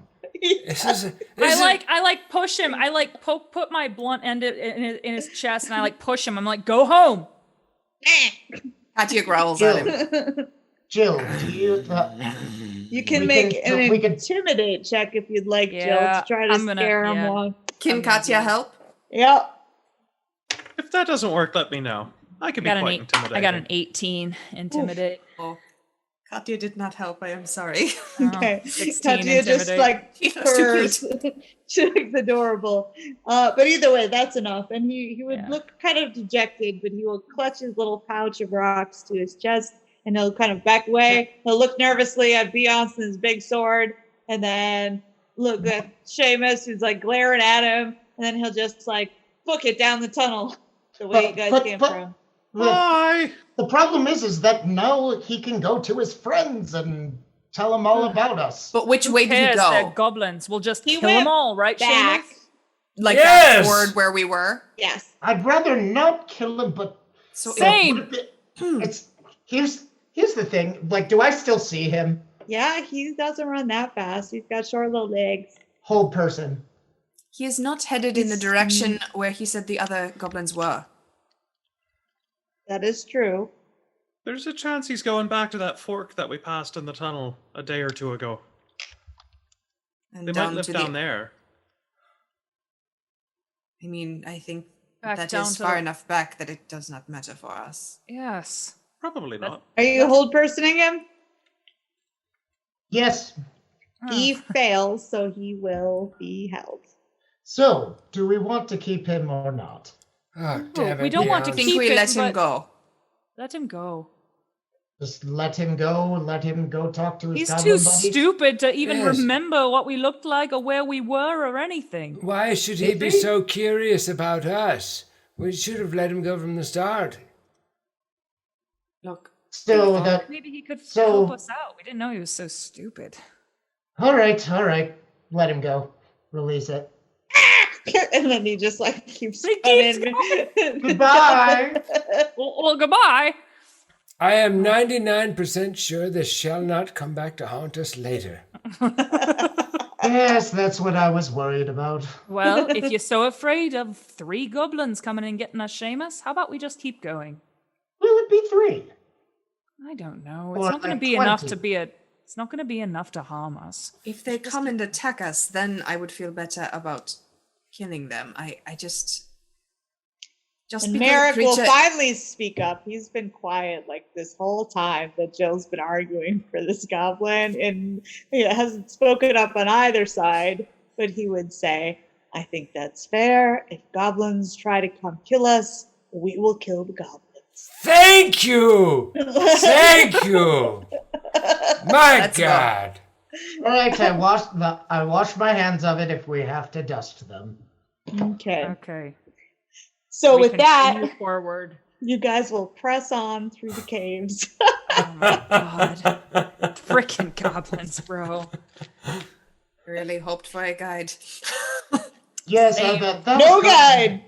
I like push him. I like put my blunt end in his chest and I like push him. I'm like, go home. Katya growls at him. Jill, do you? You can make an intimidate check if you'd like, Jill, to try to scare him off. Can Katya help? Yep. If that doesn't work, let me know. I can be quite intimidating. I got an 18 intimidate. Oh, Katya did not help. I am sorry. Okay. 16 Katya just intimidate. like She was purrs. too cute. She looks adorable. But either way, that's enough. And he would look kind of dejected, but he will clutch his little pouch of rocks to his chest and he'll kind of back away. He'll look nervously at Beyonce's big sword and then look at Seamus who's like glaring at him. And then he'll just like book it down the tunnel the way you guys came from. Bye. The problem is that now he can go to his friends and tell them all about us. But which way did he Cares, go? they're goblins. We'll just kill went them all, right, back. Seamus? Like Yes! back toward where we were? Yes. I'd rather not kill him, but So Same. it's here's the thing. Like, do I still see him? Yeah, he doesn't run that fast. He's got short little legs. Whole person. he is not headed in the direction where he said the other goblins were. That is true. There's a chance he's going back to that fork that we passed in the tunnel a day or two ago. And They might live down there. I mean, I think Back that down is to far the- enough back that it does not matter for us. Yes. Probably not. Are you hold personing him? Yes. He fails, so he will be held. So, do we want to keep him or not? Oh, damn it. we don't want to I Beyonce. think Keep we it, let him but- go. Let him go. Just let him go. Let him go talk to his He's goblin too buddies? stupid to even Yes. remember what we looked like or where we were or anything. Why should he be so curious about us? We should have let him go from the start. Look, Still, that. Maybe he could So- help us out. We didn't know he was so stupid. All right. Let him go. Release it. And then he just like keeps He keeps running. Goodbye. Well, goodbye. I am 99% sure this shall not come back to haunt us later. Yes, that's what I was worried about. Well, if you're so afraid of 3 goblins coming and getting us, Seamus, how about we just keep going? Will it be 3? I don't know. It's Or not going to like be enough 20. to be a. It's not going to be enough to harm us. if they come and attack us, then I would feel better about killing them. I just... Just And because a Merrick will creature- finally speak up. He's been quiet like this whole time that Jill's been arguing for this goblin, and he hasn't spoken up on either side. But he would say, I think that's fair. If goblins try to come kill us, we will kill the goblins. Thank you! Thank you! My Let's go. God! All right, I wash my hands of it if we have to dust them. Okay. Okay. So We with that, continue forward. you guys will press on through the caves. Oh my god. Frickin' goblins, bro. Really hoped for a guide. Yes, that No was guide.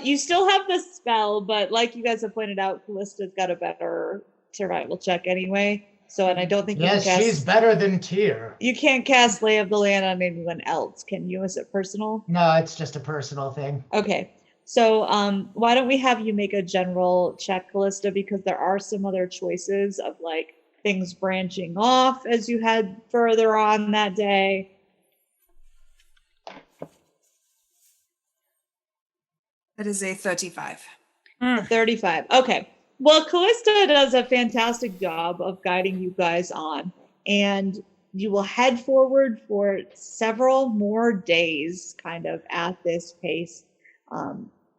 You still have the spell, but like you guys have pointed out, Callista's got a better survival check anyway. So, and I don't think Yes, you can she's cast. better than Tyr. You can't cast Lay of the Land on anyone else, can you? Is it personal? No, it's just a personal thing. Okay. So, why don't we have you make a general check, Callista, because there are some other choices of like things branching off as you head further on that day. That is a 35. 35. Okay. Well, Callista does a fantastic job of guiding you guys on, and you will head forward for several more days, kind of at this pace,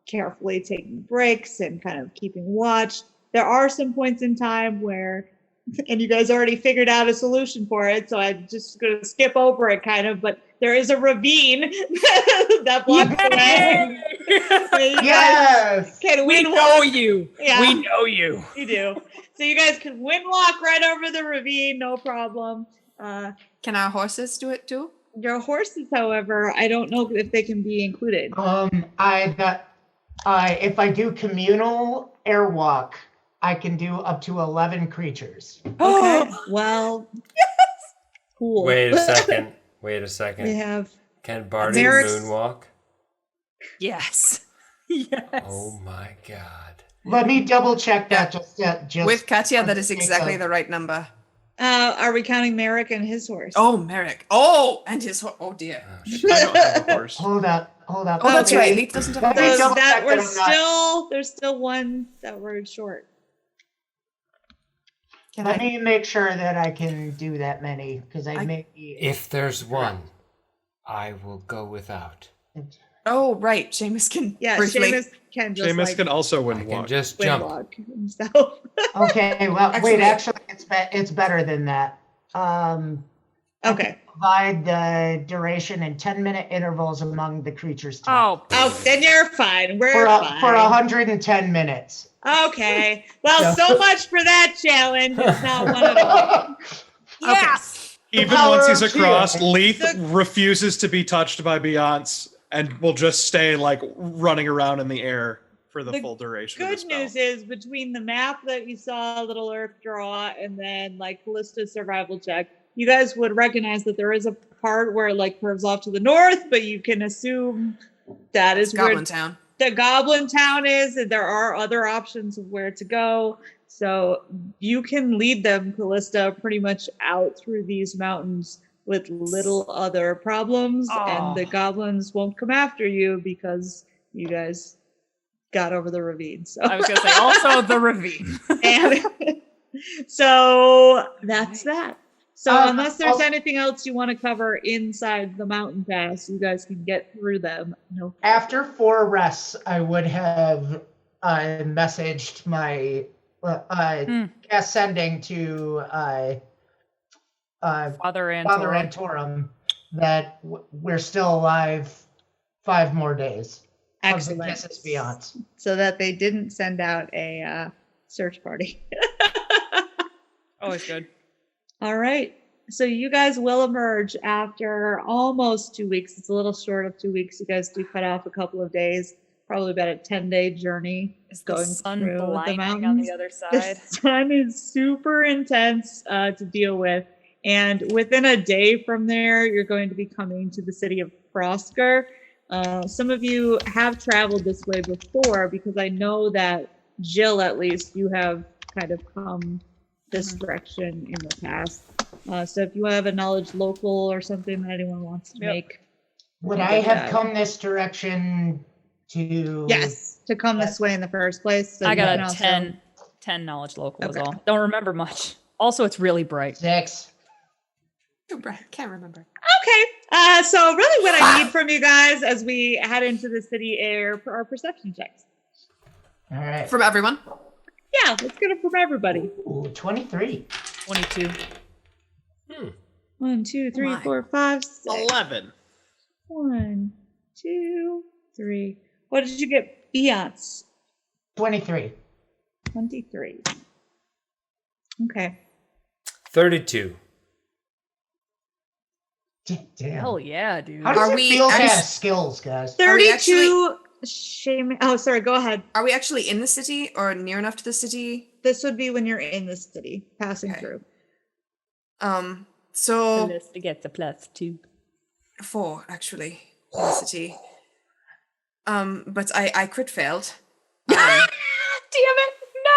carefully taking breaks and kind of keeping watch. There are some points in time where, and you guys already figured out a solution for it, so I'm just going to skip over it kind of, but there is a ravine that blocks the way. You guys Yes! can We windwalk. know you. Yeah. We know you. You do. So you guys can windwalk right over the ravine, no problem. Can our horses do it too? Your horses, however, I don't know if they can be included. If I do communal airwalk, I can do up to 11 creatures. Okay. Well, cool. Wait a second. We have. Can Barty Merrick's- moonwalk? Yes. Yes. Oh my God. Let me double check that. Just With Katya, for that the is sake exactly of- the right number. Are we counting Merrick and his horse? Oh, Merrick. Oh, and his oh dear. Oh, shit. I don't have a horse. Hold up. Oh, that's Okay. right. Leaf doesn't have Let a me So horse. double that check we're that I'm not- there's still one that we're short. Can Let I? me make sure that I can do that many, because I may be. If there's one, I will go without. Oh, right. Seamus can Yeah, briefly. Seamus can just Seamus like can also I can windwalk. just jump. windwalk himself. Okay, well, wait, Actually- it's better than that. Okay. Divide the duration in 10-minute intervals among the creatures. Oh, Oh, then you're fine. We're for fine. 110 minutes. Okay. Well, Yeah. so much for that challenge. It's not one of them. yes. Even power once he's of Tyr. across, Leith The- refuses to be touched by Beyonce and will just stay like running around in the air for the The full duration of the Good spell. news is between the map that you saw Little Earth draw and then like Callista's survival check, you guys would recognize that there is a part where it like curves off to the north, but you can assume that is where Goblin Town. the Goblin Town is, and there are other options of where to go. So you can lead them, Callista, pretty much out through these mountains with little other problems, and the Aw. goblins won't come after you because you guys got over the ravine. So I was gonna say also the ravine. and so that's that. So unless there's also- anything else you want to cover inside the mountain pass, you guys can get through them. No. After 4 rests, I would have messaged my cast sending to Father and Father Antorum that we're still alive 5 more days. Hugs and Excellent. kisses beyond. So that they didn't send out a search party. Always good. All right. So you guys will emerge after almost 2 weeks. It's a little short of 2 weeks. You guys do cut off a couple of days, probably about a 10-day journey. Is the going sun through the blinding on mountains. the other The side? sun is super intense to deal with. And within a day from there, you're going to be coming to the city of Frosker. Some of you have traveled this way before because I know that Jill, at least, you have kind of come this direction in the past. So if you have a knowledge local or something that anyone wants to Yep. make. Would you I get have that. come this direction to Yes, to come this way in the first place. So I you got can a also- 10 knowledge local is Okay. all. Don't remember much. Also, it's really bright. 6. Can't remember. Okay. So really what I need from you guys as we head into the city air are perception checks. All right. From everyone. Yeah, let's get it from everybody. Ooh, 23. 22. 1, 2, 3, my. 4, 5, 6. 11. 1, 2, 3. What did you get, Beyonce? 23. 23. Okay. 32. Damn. Hell yeah, dude. How does Are it we feel to have act- skills, guys? Are we 32 shame. Oh, sorry, go ahead. Are we actually in the city or near enough to the city? This would be when you're in the city, passing Okay. through. So To get the +2. 4 actually in the city. But I crit failed. Damn it!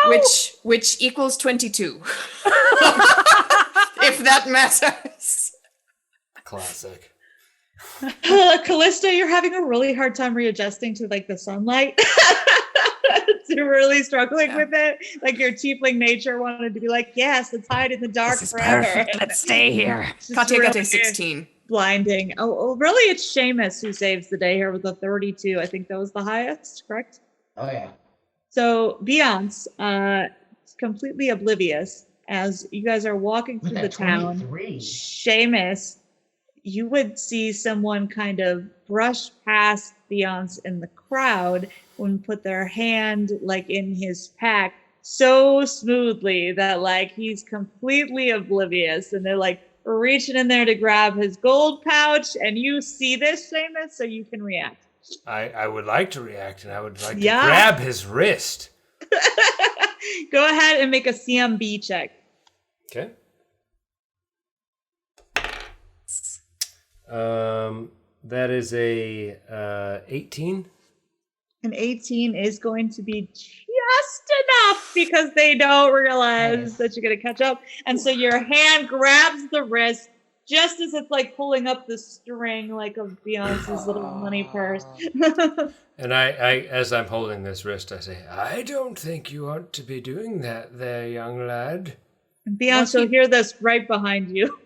No! Which equals 22. If that matters. Classic. Callista, you're having a really hard time readjusting to like the sunlight. You're really struggling with it. Like your tiefling nature wanted to be like, yes, let's hide in the dark forever. Let's stay here. It's just Katya got really a 16. blinding. Oh, really? It's Seamus who saves the day here with a 32. I think that was the highest, correct? Oh, yeah. So Beyonce, is completely oblivious as you guys are walking Look through at the that, town. 23. Seamus, you would see someone kind of brush past Beyonce in the crowd and put their hand like in his pack so smoothly that like he's completely oblivious, and they're like reaching in there to grab his gold pouch, and you see this, Seamus, so you can react. I would like to react, and I would like Yeah. to grab his wrist. Go ahead and make a CMB check. Okay. That is a 18. An 18 is going to be just enough because they don't realize that you're going to catch up. And so your hand grabs the wrist just as it's like pulling up the string like of Beyonce's little money purse. And I, as I'm holding this wrist, I say, I don't think you ought to be doing that there, young lad. Beyonce will hear this right behind you.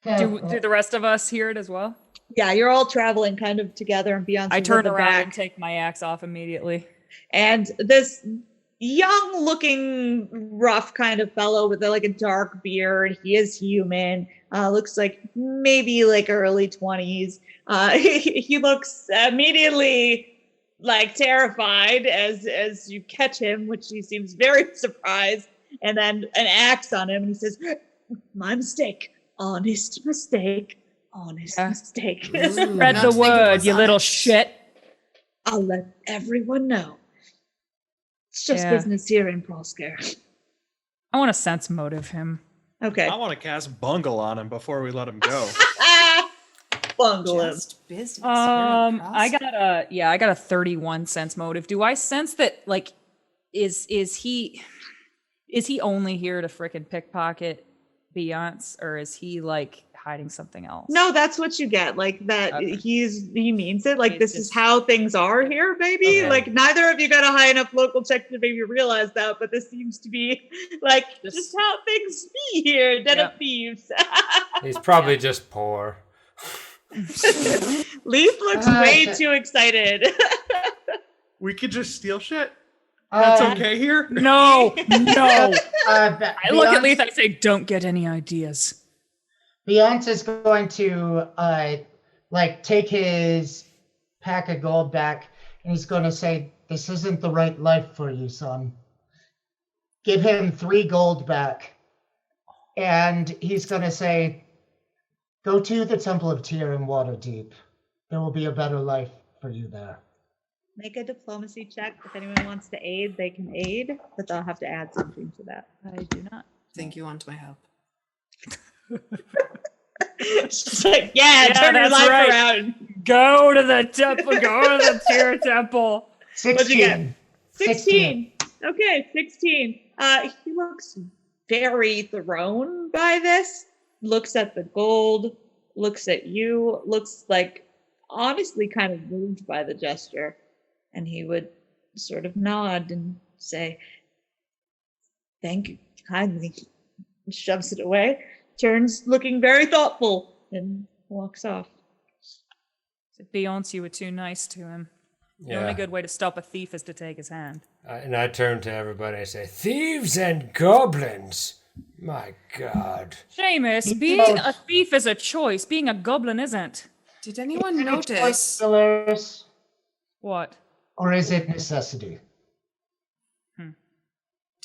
Do the rest of us hear it as well? Yeah, you're all traveling kind of together, and Beyonce I turn the around back. and take my axe off immediately. And this young looking rough kind of fellow with like a dark beard, he is human, looks like maybe like early 20s. He looks immediately like terrified as you catch him, which he seems very surprised, and then an axe on him, and he says, my mistake, honest mistake, honest mistake. Spread Not the thinking word, was you little honest. shit. I'll let everyone know. It's just Yeah. business here in Prosker. I want to sense motive him. Okay. I want to cast Bungle on him before we let him go. Bungle him. Just business. I got a 31 sense motive. Do I sense that like is he only here to frickin' pickpocket Beyonce, or is he like hiding something else? No, that's what you get. Like that Okay. he means it. Like He's this is just- how things are here, baby. Okay. Like neither of you got a high enough local check to maybe realize that, but this seems to be like just how things be here, den of Yep. thieves. He's probably just poor. Leaf looks way too excited. We could just steal shit. That's okay here? No, no. I I look at Leith, I say, don't get any ideas. Beyonce is going to like take his pack of gold back, and he's going to say, "This isn't the right life for you, son." Give him 3 gold back, and he's going to say, "Go to the Temple of Tyr in Waterdeep. There will be a better life for you there." Make a diplomacy check. If anyone wants to aid, they can aid, but they'll have to add something to that. I do not. Think you want my help? She's like, yeah, Yeah, turn your that's life right. around. Go to the temple, go to the Tyr temple. 16. 16. Okay, 16. He looks very thrown by this. Looks at the gold, looks at you, looks like honestly kind of moved by the gesture. And he would sort of nod and say, "Thank you kindly." Shoves it away, turns looking very thoughtful, and walks off. Beyonce, you were too nice to him. The only good way to stop a thief is to take his hand. And I turn to everybody and say, "Thieves and goblins! My God." Seamus, being a thief is a choice. Being a goblin isn't. Did anyone notice? Pillars, What? or is it necessity?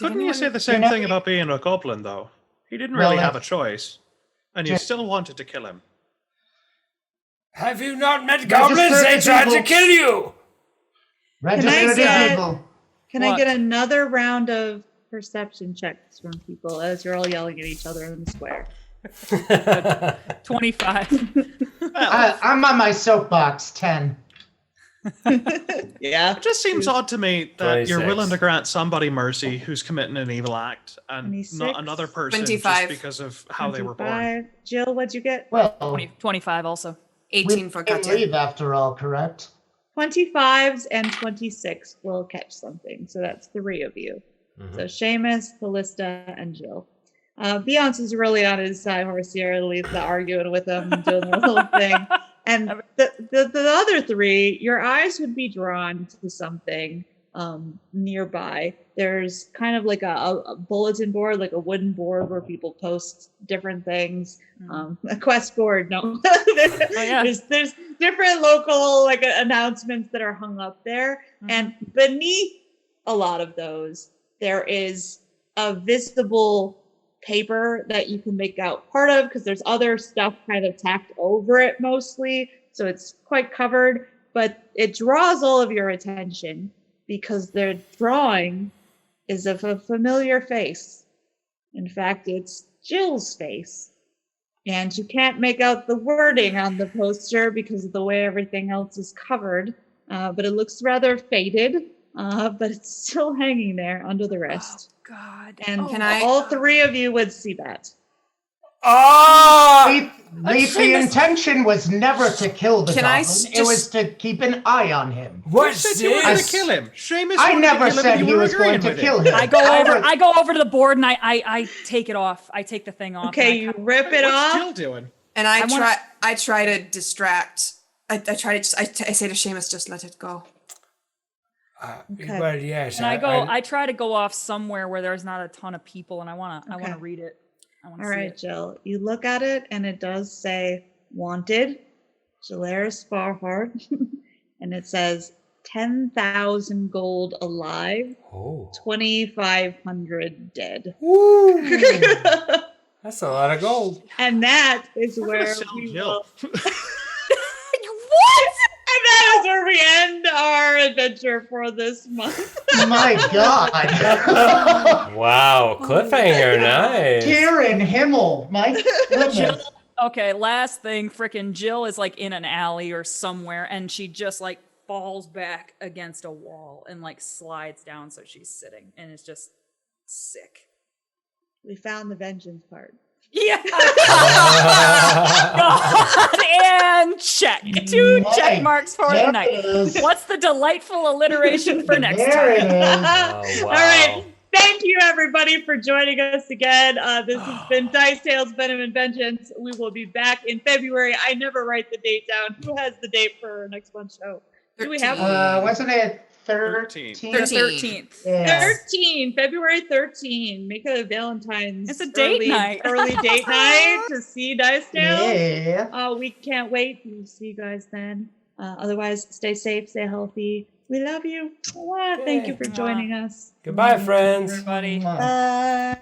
Couldn't you say the same thing about being a goblin, though? He didn't really have a choice, and you still wanted to kill him. Have you not met goblins? They tried to kill you! Registered evil. Can I get another round of perception checks from people as you're all yelling at each other in the square? 25. I'm on my soapbox. 10. Yeah. It just seems odd to me that 26. you're willing to grant somebody mercy who's committing an evil act and 26. not another person 25. just because of how they were born. 25. Jill, what'd you get? Well, 25 also. 18 for we can Katya. leave after all, correct? 25s and 26 will catch something. So that's 3 of you. So Seamus, Callista, and Jill. Beyonce's really on his side horse here, at least arguing with him, doing the whole thing. And the other 3, your eyes would be drawn to something nearby. There's kind of like a bulletin board, like a wooden board where people post different things. A quest board, no. There's different local like announcements that are hung up there. And beneath a lot of those, there is a visible paper that you can make out part of because there's other stuff kind of tacked over it mostly. So it's quite covered, but it draws all of your attention because their drawing is of a familiar face. In fact, it's Jill's face. And you can't make out the wording on the poster because of the way everything else is covered. But it looks rather faded, but it's still hanging there under the rest. God. And Can I- all 3 of you would see that. The intention was never to kill the Can I goblin. It was to keep an eye on him. What's Said you wanted this? to kill him. Seamus I wanted never to kill him, said and you he were was going agreeing to with kill it. him. I go over to the board and I take it off. I take the thing off. Okay, you rip it What's off. Jill doing? And I wanna- I try to distract. I say to Seamus, just let it go. Okay. Well, yes. And I try to go off somewhere where there's not a ton of people, and I wanna read it. I wanna All see right, it. Jill. You look at it, and it does say "Wanted, Jalaris Farhard," and it says 10,000 gold alive, Oh. 2,500 dead. Woo! That's a lot of gold. And that is We're where gonna sell we Jill. will. What? And that is where we end our adventure for this month. My God. Wow, cliffhanger, nice. Dear in Himmel. My goodness. Okay, last thing, frickin' Jill is like in an alley or somewhere, and she just like falls back against a wall and like slides down so she's sitting, and it's just sick. We found the vengeance part. Yeah. God, and check. 2 check marks for There the night. it is. What's the delightful alliteration for next There it time? is. Oh, wow. All right. Thank you, everybody, for joining us again. This has been Dice Tales, Venom, and Vengeance. We will be back in February. I never write the date down. Who has the date for our next one show? Do we have 13. Wasn't it 13? 13. The 13th. Yeah. 13, February 13. Make a Valentine's It's a date night. early date night to see Dice Tales. Yeah. We can't wait. We'll see you guys then. Otherwise, stay safe, stay healthy. We love you. Thank you for joining us. Goodbye, friends. Everybody. Mwah. Bye.